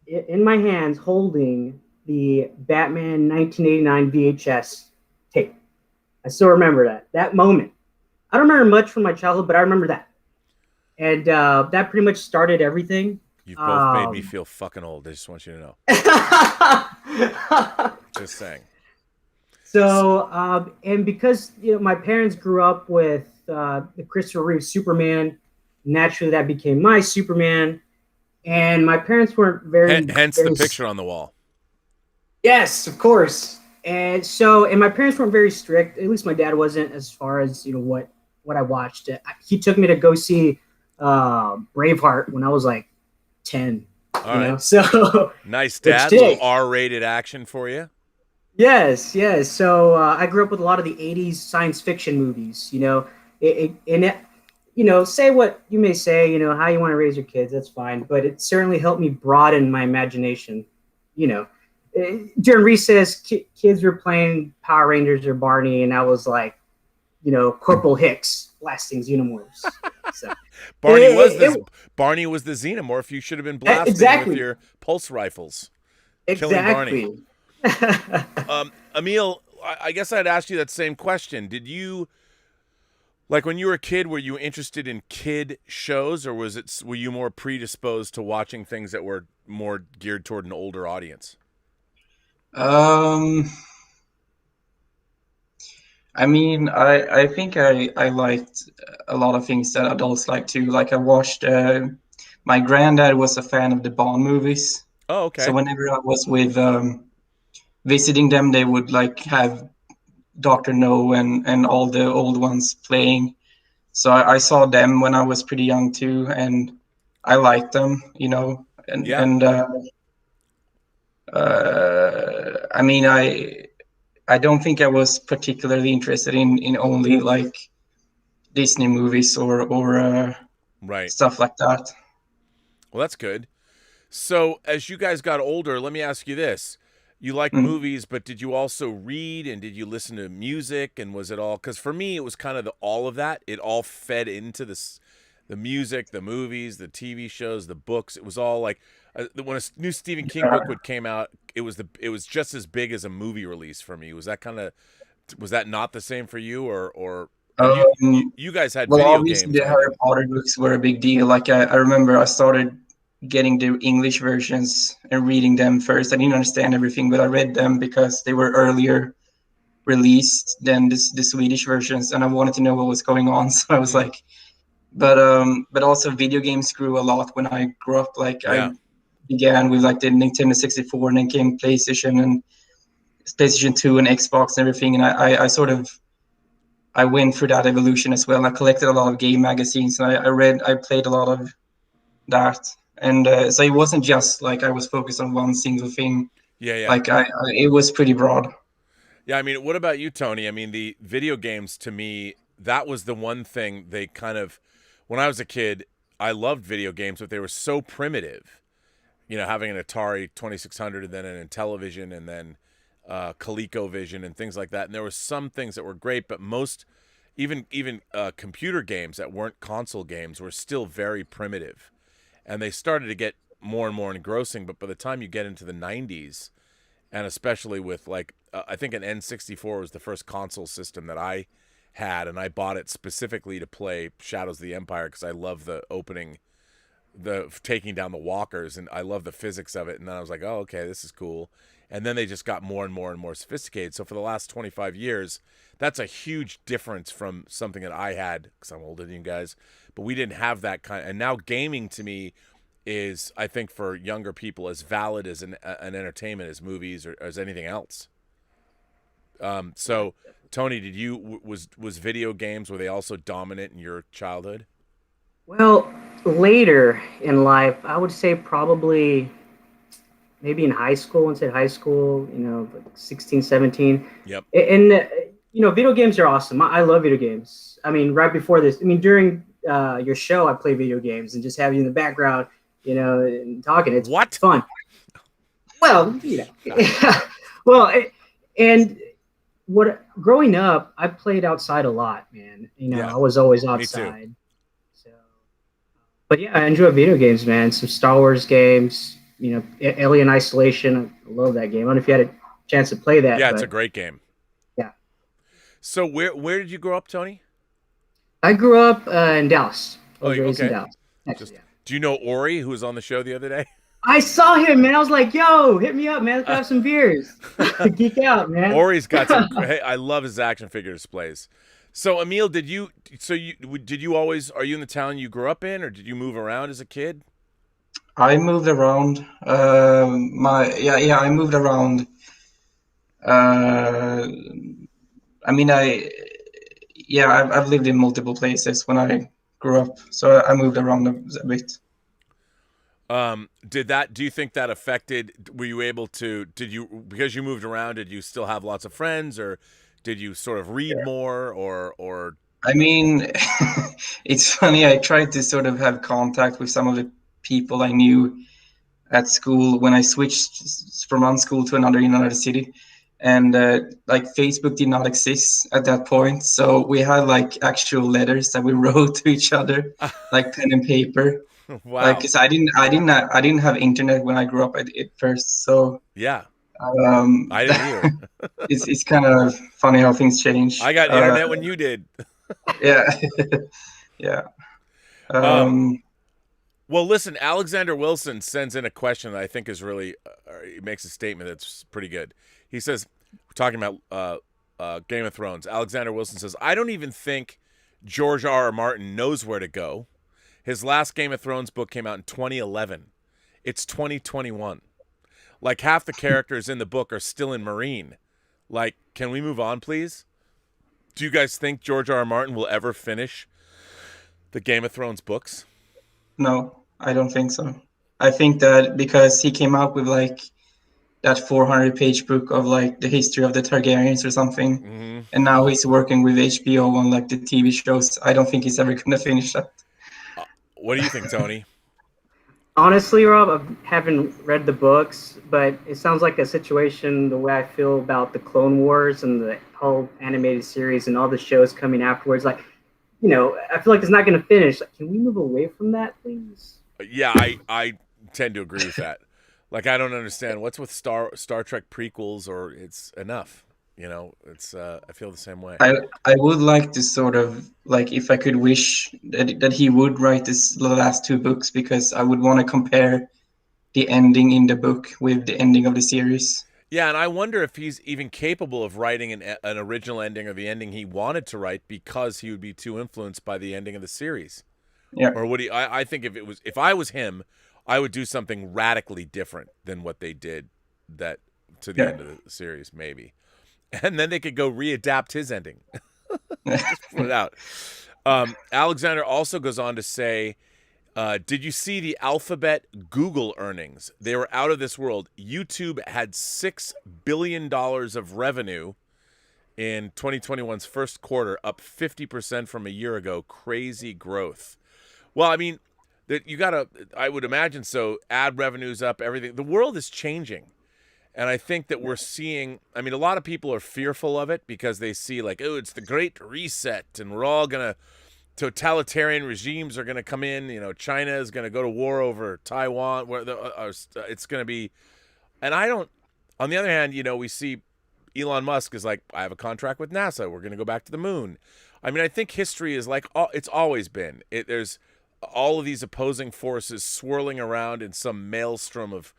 in my hands holding the Batman 1989 VHS tape. I still remember that moment. I don't remember much from my childhood, but I remember that. And that pretty much started everything. You've both made me feel fucking old. I just want you to know. Just saying. So, and because my parents grew up with the Christopher Reeve Superman, naturally that became my Superman. And my parents weren't Hence the picture on the wall. Yes, of course. And my parents weren't very strict. At least my dad wasn't, as far as what I watched. He took me to go see Braveheart when I was like 10. All You know, right. so Nice, which Dad. today, Little R-rated action for you. yes, yes. So I grew up with a lot of the '80s science fiction movies. You know, you know, say what you may say. You know how you want to raise your kids. That's fine, but it certainly helped me broaden my imagination. You know, during recess, kids were playing Power Rangers or Barney, and I was like, you know, Corporal Hicks blasting xenomorphs. So Barney was the xenomorph. You should have been blasting with exactly, your pulse rifles, killing Barney. exactly. Emil, I guess I'd ask you that same question. Did you, like when you were a kid, were you interested in kid shows, or were you more predisposed to watching things that were more geared toward an older audience? I mean, I think I liked a lot of things that adults like too. Like I watched, my granddad was a fan of the Bond movies. Oh, So okay. whenever I was with visiting them, they would like have Doctor No and all the old ones playing. So I saw them when I was pretty young too, and I liked them, you know. And Yeah. I mean, I don't think I was particularly interested in only like Disney movies or Right. stuff like that. Well, that's good. So, as you guys got older, let me ask you this. You like Mm. movies, but did you also read and did you listen to music, and was it all, because for me it was kind of all of that. It all fed into the music, the movies, the TV shows, the books. It was all like when a new Stephen King book would came out, it was just as big as a movie release for me. Was that not the same for you, or and Um, you guys had well, video obviously games the and Harry everything. Potter books were a big deal. Like I remember I started getting the English versions and reading them first. I didn't understand everything, but I read them because they were earlier released than the Swedish versions, and I wanted to know what was going on. So I was Mm, like, but also video games grew a lot when I grew up. Like yeah. I began with like the Nintendo 64, and then came PlayStation and PlayStation 2 and Xbox and everything. And I sort of I went through that evolution as well. I collected a lot of game magazines, and I played a lot of that. And so it wasn't just like I was focused on one single thing. Yeah, yeah. Like it was pretty broad. Yeah, I mean, what about you, Tony? I mean, the video games to me, that was the one thing they kind of, when I was a kid, I loved video games, but they were so primitive. You know, having an Atari 2600 and then an Intellivision and then ColecoVision and things like that. And there were some things that were great, but most, even computer games that weren't console games were still very primitive. And they started to get more and more engrossing, but by the time you get into the 90s, and especially with like I think an N64 was the first console system that I had, and I bought it specifically to play Shadows of the Empire because I love the opening, the taking down the walkers, and I love the physics of it. And then I was like, oh, okay, this is cool. And then they just got more and more and more sophisticated. So for the last 25 years, that's a huge difference from something that I had, because I'm older than you guys, but we didn't have that kind. And now gaming to me is, I think, for younger people as valid as an entertainment as movies or as anything else. So Tony, did you was video games, were they also dominant in your childhood? Well, later in life, I would say probably maybe in high school, instead high school, you know, like 16, 17. Yep. And, you know, video games are awesome. I love video games. I mean, right before this, I mean, during your show, I play video games and just have you in the background, you know, and talking. It's What? fun. Well, you know, well, and what growing up, I played outside a lot, man. You know, Yeah, I was always me too. outside. So, but yeah, I enjoy video games, man. Some Star Wars games, you know, Alien Isolation. I love that game. I don't know if you had a chance to play that, Yeah, it's a but great game. yeah. So where did you grow up, Tony? I grew up in Dallas. I Oh, was raised in okay. Dallas. Actually, Just yeah. do you know Ori, who was on the show the other day? I saw him, man. I was like, yo, hit me up, man. Let's grab some beers. Geek out, man. Ori's got some. Hey, I love his action figure displays. So Emil, did you always, are you in the town you grew up in, or did you move around as a kid? I moved around. I moved around. I mean, I've lived in multiple places when I grew up. So I moved around a bit. Do you think that affected, were you able to, because you moved around, did you still have lots of friends, or did you sort of read more, or? I mean, it's funny. I tried to sort of have contact with some of the people I knew at school when I switched from one school to another in another city. And like Facebook did not exist at that point. So we had like actual letters that we wrote to each other, like pen and paper. Wow. Like, 'cause I didn't have internet when I grew up at first. So Yeah. I didn't either. it's kind of funny how things change. I got internet when you did. Yeah. Yeah. Well, listen, Alexander Wilson sends in a question that I think is really, he makes a statement that's pretty good. He says, we're talking about Game of Thrones. Alexander Wilson says, I don't even think George R.R. Martin knows where to go. His last Game of Thrones book came out in 2011. It's 2021. Like, half the characters in the book are still in Marine. Like, can we move on, please? Do you guys think George R.R. Martin will ever finish the Game of Thrones books? No, I don't think so. I think that because he came out with like that 400-page book of like the history of the Targaryens or something, and now he's working with HBO on like the TV shows. I don't think he's ever going to finish that. What do you think, Tony? Honestly, Rob, I haven't read the books, but it sounds like a situation the way I feel about the Clone Wars and the whole animated series and all the shows coming afterwards. Like, you know, I feel like it's not going to finish. Like, can we move away from that, please? Yeah, I tend to agree with that. Like, I don't understand what's with Star Trek prequels, or it's enough. You know, it's I feel the same way. I would like to sort of like, if I could wish that he would write the last two books, because I would want to compare the ending in the book with the ending of the series. Yeah, and I wonder if he's even capable of writing an original ending, or the ending he wanted to write, because he would be too influenced by the ending of the series. Yeah. Or would he? I think if I was him, I would do something radically different than what they did to the end of the series, maybe. And then they could go readapt his ending. Just put it out. Alexander also goes on to say, did you see the Alphabet Google earnings? They were out of this world. YouTube had $6 billion of revenue in 2021's first quarter, up 50% from a year ago. Crazy growth. Well, I mean, I would imagine so. Ad revenues up, everything. The world is changing. And I think that we're seeing, I mean, a lot of people are fearful of it because they see like, oh, it's the Great Reset, and we're all going to, totalitarian regimes are going to come in. You know, China is going to go to war over Taiwan, where it's going to be. And on the other hand, you know, we see Elon Musk is like, I have a contract with NASA. We're going to go back to the moon. I mean, I think history is like, it's always been. There's all of these opposing forces swirling around in some maelstrom of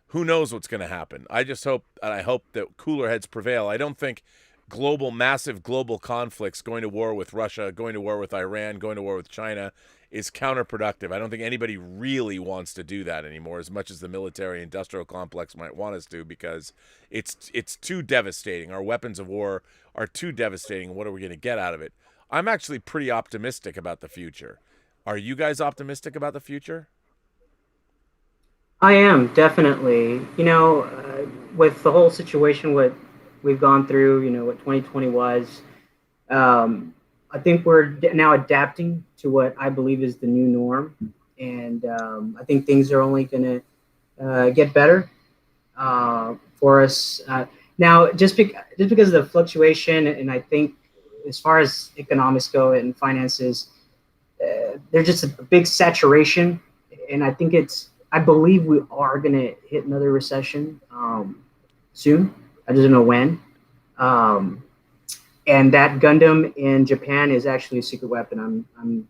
who knows what's going to happen. I just hope, and I hope that cooler heads prevail. I don't think massive global conflicts, going to war with Russia, going to war with Iran, going to war with China, is counterproductive. I don't think anybody really wants to do that anymore, as much as the military-industrial complex might want us to, because it's too devastating. Our weapons of war are too devastating. What are we going to get out of it? I'm actually pretty optimistic about the future. Are you guys optimistic about the future? I am, definitely. You know, with the whole situation, what we've gone through, you know, what 2020 was, I think we're now adapting to what I believe is the new norm. And I think things are only going to get better for us. Now, just because of the fluctuation, and I think as far as economics go and finances, there's just a big saturation. And I believe we are going to hit another recession soon. I just don't know when. And that Gundam in Japan is actually a secret weapon. I'm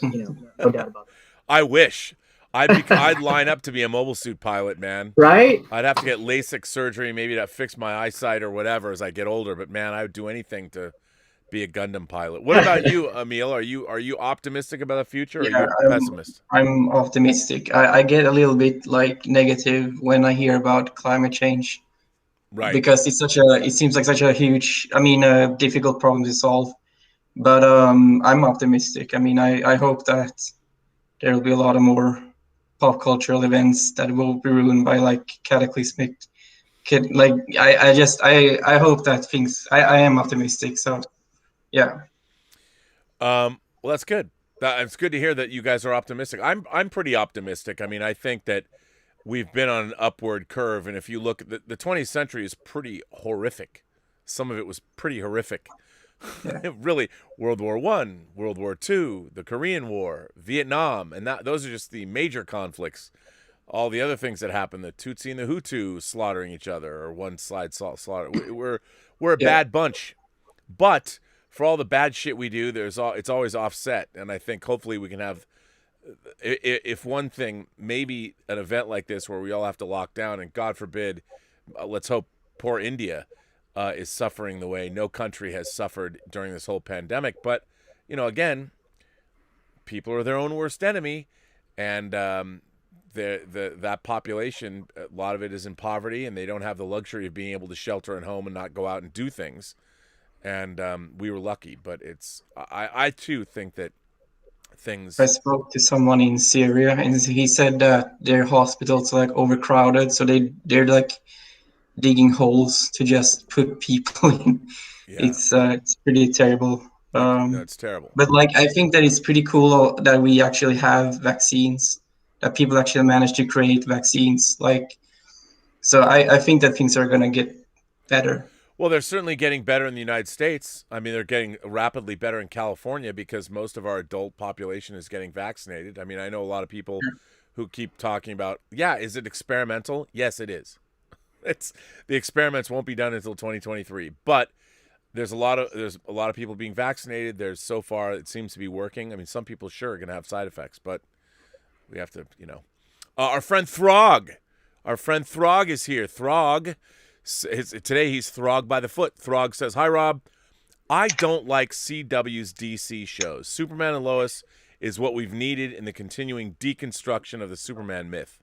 no doubt about that. I wish. I'd line up to be a mobile suit pilot, man. Right? I'd have to get LASIK surgery, maybe to fix my eyesight or whatever as I get older. But man, I would do anything to be a Gundam pilot. What about you, Emil? Are you optimistic about the future, or are you a pessimist? I'm optimistic. I get a little bit like negative when I hear about climate change, Right? Because it seems like such a huge, difficult problem to solve. But I'm optimistic. I mean, I hope that there will be a lot of more pop cultural events that will be ruined by like cataclysmic like I hope that things I am optimistic, so yeah. Well, that's good. It's good to hear that you guys are optimistic. I'm pretty optimistic. I mean, I think that we've been on an upward curve, and if you look at the 20th century is pretty horrific. Some of it was pretty horrific. Yeah. Really, World War I, World War II, the Korean War, Vietnam, and those are just the major conflicts. All the other things that happened, the Tutsi and the Hutu slaughtering each other, or one side slaughter. We're a bad bunch, but for all the bad shit we do, it's always offset, and I think hopefully we can have, if one thing, maybe an event like this where we all have to lock down, and God forbid, let's hope poor India is suffering the way no country has suffered during this whole pandemic. But, again, people are their own worst enemy, and that population, a lot of it is in poverty, and they don't have the luxury of being able to shelter at home and not go out and do things. And we were lucky, but I too think that things. I spoke to someone in Syria, and he said that their hospitals are like overcrowded, so they're like digging holes to just put people in. Yeah. It's pretty terrible. No, it's terrible. But like I think that it's pretty cool that we actually have vaccines, that people actually manage to create vaccines. Like, so I think that things are gonna get better. Well, they're certainly getting better in the United States. I mean, they're getting rapidly better in California because most of our adult population is getting vaccinated. I mean, I know a lot of people who keep talking about, is it experimental? Yes, it is. The experiments won't be done until 2023, but there's a lot of people being vaccinated. So far it seems to be working. I mean, some people sure are going to have side effects, but we have to, our friend Throg is here. Throg, today he's Throg by the foot. Throg says, "Hi Rob, I don't like CW's DC shows. Superman and Lois is what we've needed in the continuing deconstruction of the Superman myth.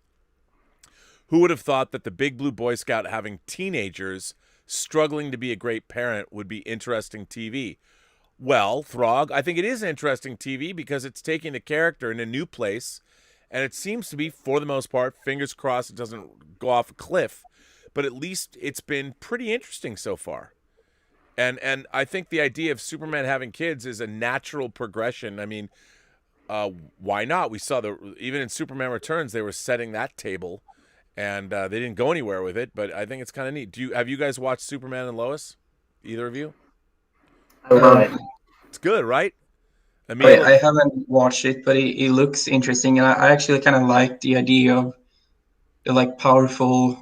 Who would have thought that the Big Blue Boy Scout having teenagers struggling to be a great parent would be interesting TV?" Well, Throg, I think it is interesting TV because it's taking the character in a new place, and it seems to be, for the most part, fingers crossed it doesn't go off a cliff, but at least it's been pretty interesting so far. And I think the idea of Superman having kids is a natural progression. I mean, why not? We saw even in Superman Returns, they were setting that table. And they didn't go anywhere with it, but I think it's kind of neat. Have you guys watched Superman and Lois? Either of you? I love it. It's good, right? I haven't watched it, but it looks interesting, and I actually kind of like the idea of the like powerful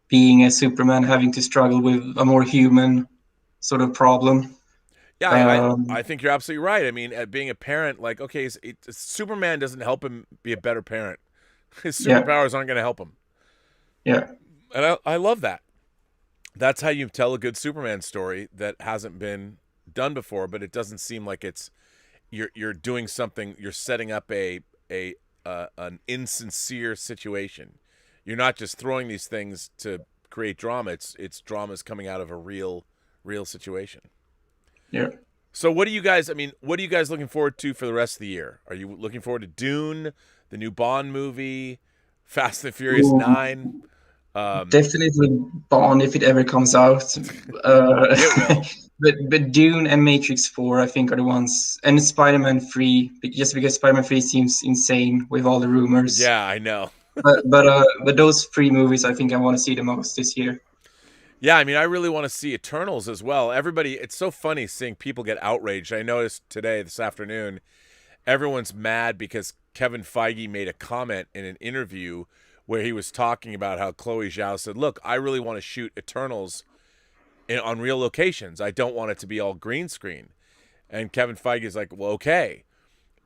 being a Superman having to struggle with a more human sort of problem. Yeah, I think you're absolutely right. I mean, being a parent, like, okay, Superman doesn't help him be a better parent. His superpowers aren't going to help him. Yeah. And I love that. That's how you tell a good Superman story that hasn't been done before, but it doesn't seem like you're doing something, you're setting up an insincere situation. You're not just throwing these things to create drama. It's dramas coming out of a real situation. Yeah. So what are you guys looking forward to for the rest of the year? Are you looking forward to Dune, the new Bond movie, Fast and Furious 9? Definitely Bond if it ever comes out. But Dune and Matrix 4, I think, are the ones, and Spider-Man 3, just because Spider-Man 3 seems insane with all the rumors. Yeah, I know. but those 3 movies, I think I want to see the most this year. Yeah, I mean, I really want to see Eternals as well. It's so funny seeing people get outraged. I noticed this afternoon, everyone's mad because Kevin Feige made a comment in an interview where he was talking about how Chloe Zhao said, "Look, I really want to shoot Eternals on real locations. I don't want it to be all green screen." And Kevin Feige is like, "Well, okay."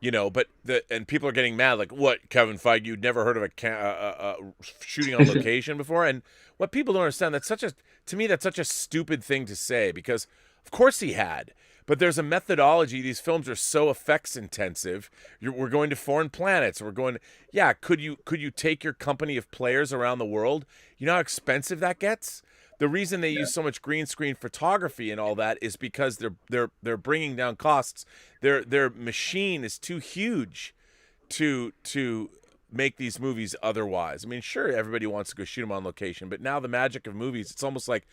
And people are getting mad, like, "What, Kevin Feige? You'd never heard of a shooting on location before?" And what people don't understand, that's such a stupid thing to say, because of course he had. But there's a methodology. These films are so effects intensive. We're going to foreign planets. Could you take your company of players around the world? You know how expensive that gets? the reason they use so much green screen photography and all that is because they're bringing down costs. Their machine is too huge to make these movies otherwise. I mean, sure, everybody wants to go shoot them on location, but now the magic of movies, it's almost like,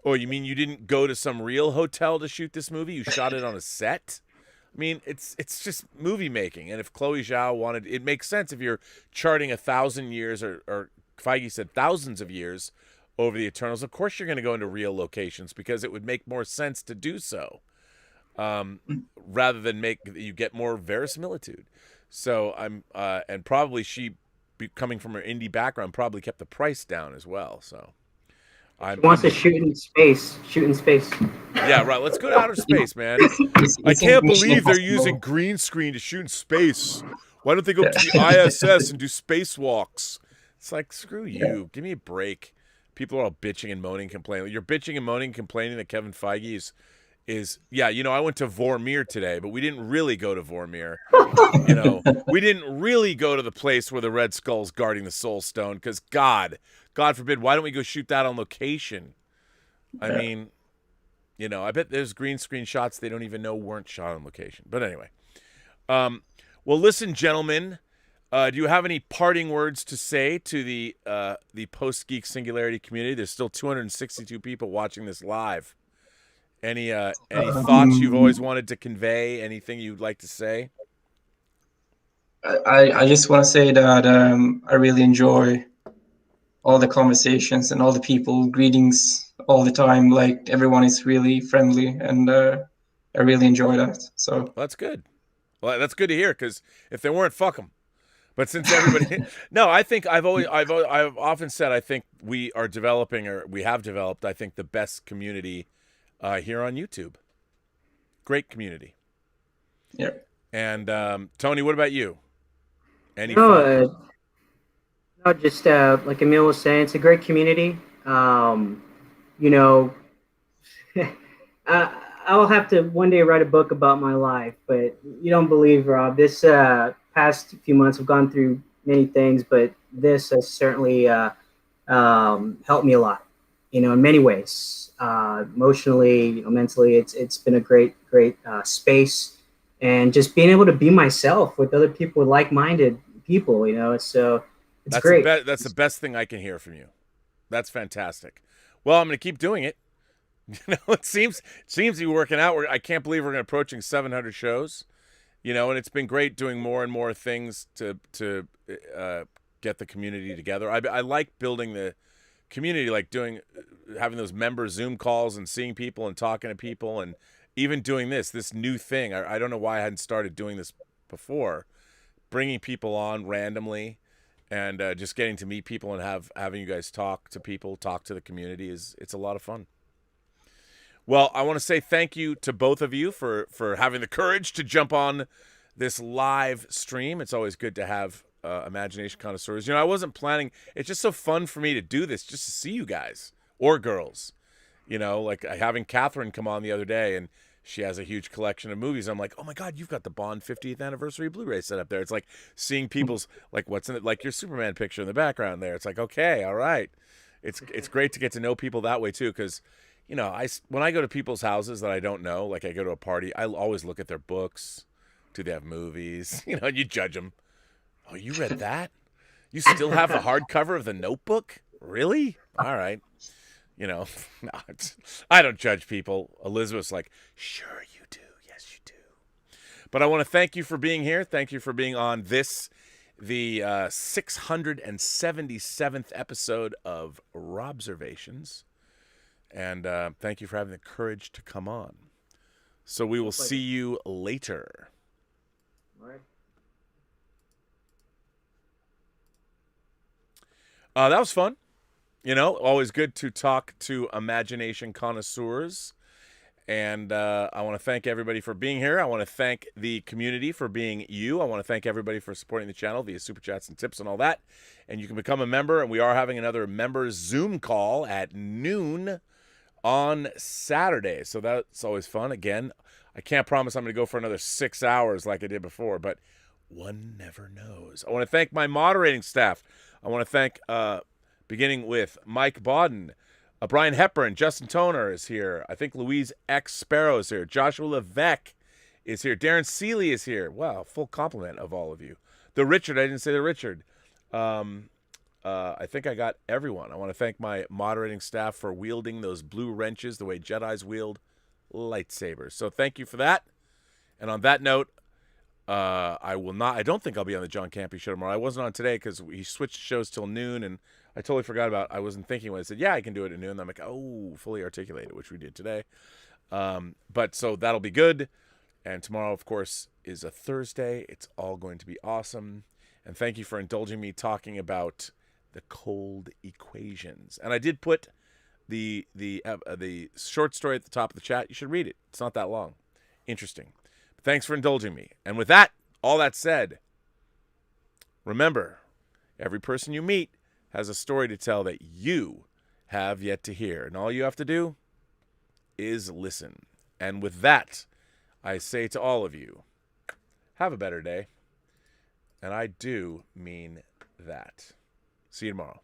oh, you mean you didn't go to some real hotel to shoot this movie? You shot it on a set? I mean, it's just movie making. And if Chloe Zhao wanted, it makes sense if you're charting 1,000 years, or Feige said thousands of years over the Eternals. Of course, you're going to go into real locations because it would make more sense to do so, rather than you get more verisimilitude. So and probably she, coming from her indie background, probably kept the price down as well. So she wants to shoot in space. Yeah, right. Let's go to outer space, man. I can't believe they're using green screen to shoot in space. Why don't they go to the ISS and do spacewalks? It's like, screw you. Give me a break. People are all bitching and moaning, complaining. You're bitching and moaning, complaining that Kevin Feige is yeah, I went to Vormir today, but we didn't really go to Vormir. We didn't really go to the place where the Red Skull's guarding the Soul Stone, because God forbid, why don't we go shoot that on location? I mean, I bet there's green screen shots they don't even know weren't shot on location. But anyway, well, listen, gentlemen, do you have any parting words to say to the Post-Geek Singularity community? There's still 262 people watching this live. Any thoughts you've always wanted to convey? Anything you'd like to say? I just want to say that I really enjoy all the conversations and all the people, greetings all the time. Like, everyone is really friendly, and I really enjoy that. So well, that's good. Well, that's good to hear, because if they weren't, fuck them. But since everybody, no, I think I've often said I think we are developing, or we have developed, I think, the best community here on YouTube. Great community. Yeah. And Tony, what about you? No, just like Emil was saying, it's a great community. I'll have to one day write a book about my life, but you don't believe, Rob. This past few months I've gone through many things, but this has certainly helped me a lot, in many ways, emotionally, mentally. It's been a great space, and just being able to be myself with other people, with like-minded people, so it's great. That's the best thing I can hear from you. That's fantastic. Well, I'm going to keep doing it. It seems to be working out. I can't believe we're approaching 700 shows, and it's been great doing more and more things to get the community together. I like building the community, like having those member Zoom calls and seeing people and talking to people, and even doing this new thing. I don't know why I hadn't started doing this before, bringing people on randomly and just getting to meet people and having you guys talk to people, talk to the community it's a lot of fun. Well, I want to say thank you to both of you for having the courage to jump on this live stream. It's always good to have Imagination Connoisseurs. I wasn't planning. It's just so fun for me to do this, just to see you guys or girls. Like having Catherine come on the other day, and she has a huge collection of movies. I'm like, oh my God, you've got the Bond 50th anniversary Blu-ray set up there. It's like seeing people's, like, what's in it, like your Superman picture in the background there. It's like, okay, all right. It's great to get to know people that way too, because when I go to people's houses that I don't know, like I go to a party, I always look at their books. Do they have movies? And you judge them. Oh, you read that? You still have the hardcover of The Notebook? Really? All right. No, I don't judge people. Elizabeth's like, sure you do. Yes, you do. But I want to thank you for being here. Thank you for being on the 677th episode of Robservations. And thank you for having the courage to come on. So we will see you later. All right. That was fun. Always good to talk to Imagination Connoisseurs. And I want to thank everybody for being here. I want to thank the community for being you. I want to thank everybody for supporting the channel via Super Chats and tips and all that. And you can become a member. And we are having another members Zoom call at noon on Saturday. So that's always fun. Again, I can't promise I'm going to go for another 6 hours like I did before, but one never knows. I want to thank my moderating staff. I want to thank, beginning with Mike Bodden, Brian Hepburn, Justin Toner is here. I think Louise X Sparrow is here. Joshua Levesque is here. Darren Seeley is here. Wow, full complement of all of you. The Richard, I didn't say the Richard. I think I got everyone. I want to thank my moderating staff for wielding those blue wrenches the way Jedis wield lightsabers. So thank you for that. And on that note, I don't think I'll be on the John Campy show tomorrow. I wasn't on today because he switched shows till noon, and I totally forgot about I wasn't thinking when I said, yeah, I can do it at noon. And I'm like, oh, fully articulated, which we did today. But so that'll be good. And tomorrow, of course, is a Thursday. It's all going to be awesome. And thank you for indulging me talking about the cold equations. And I did put the short story at the top of the chat. You should read it. It's not that long. Interesting. But thanks for indulging me. And with that, all that said, remember, every person you meet has a story to tell that you have yet to hear. And all you have to do is listen. And with that, I say to all of you, have a better day. And I do mean that. See you tomorrow.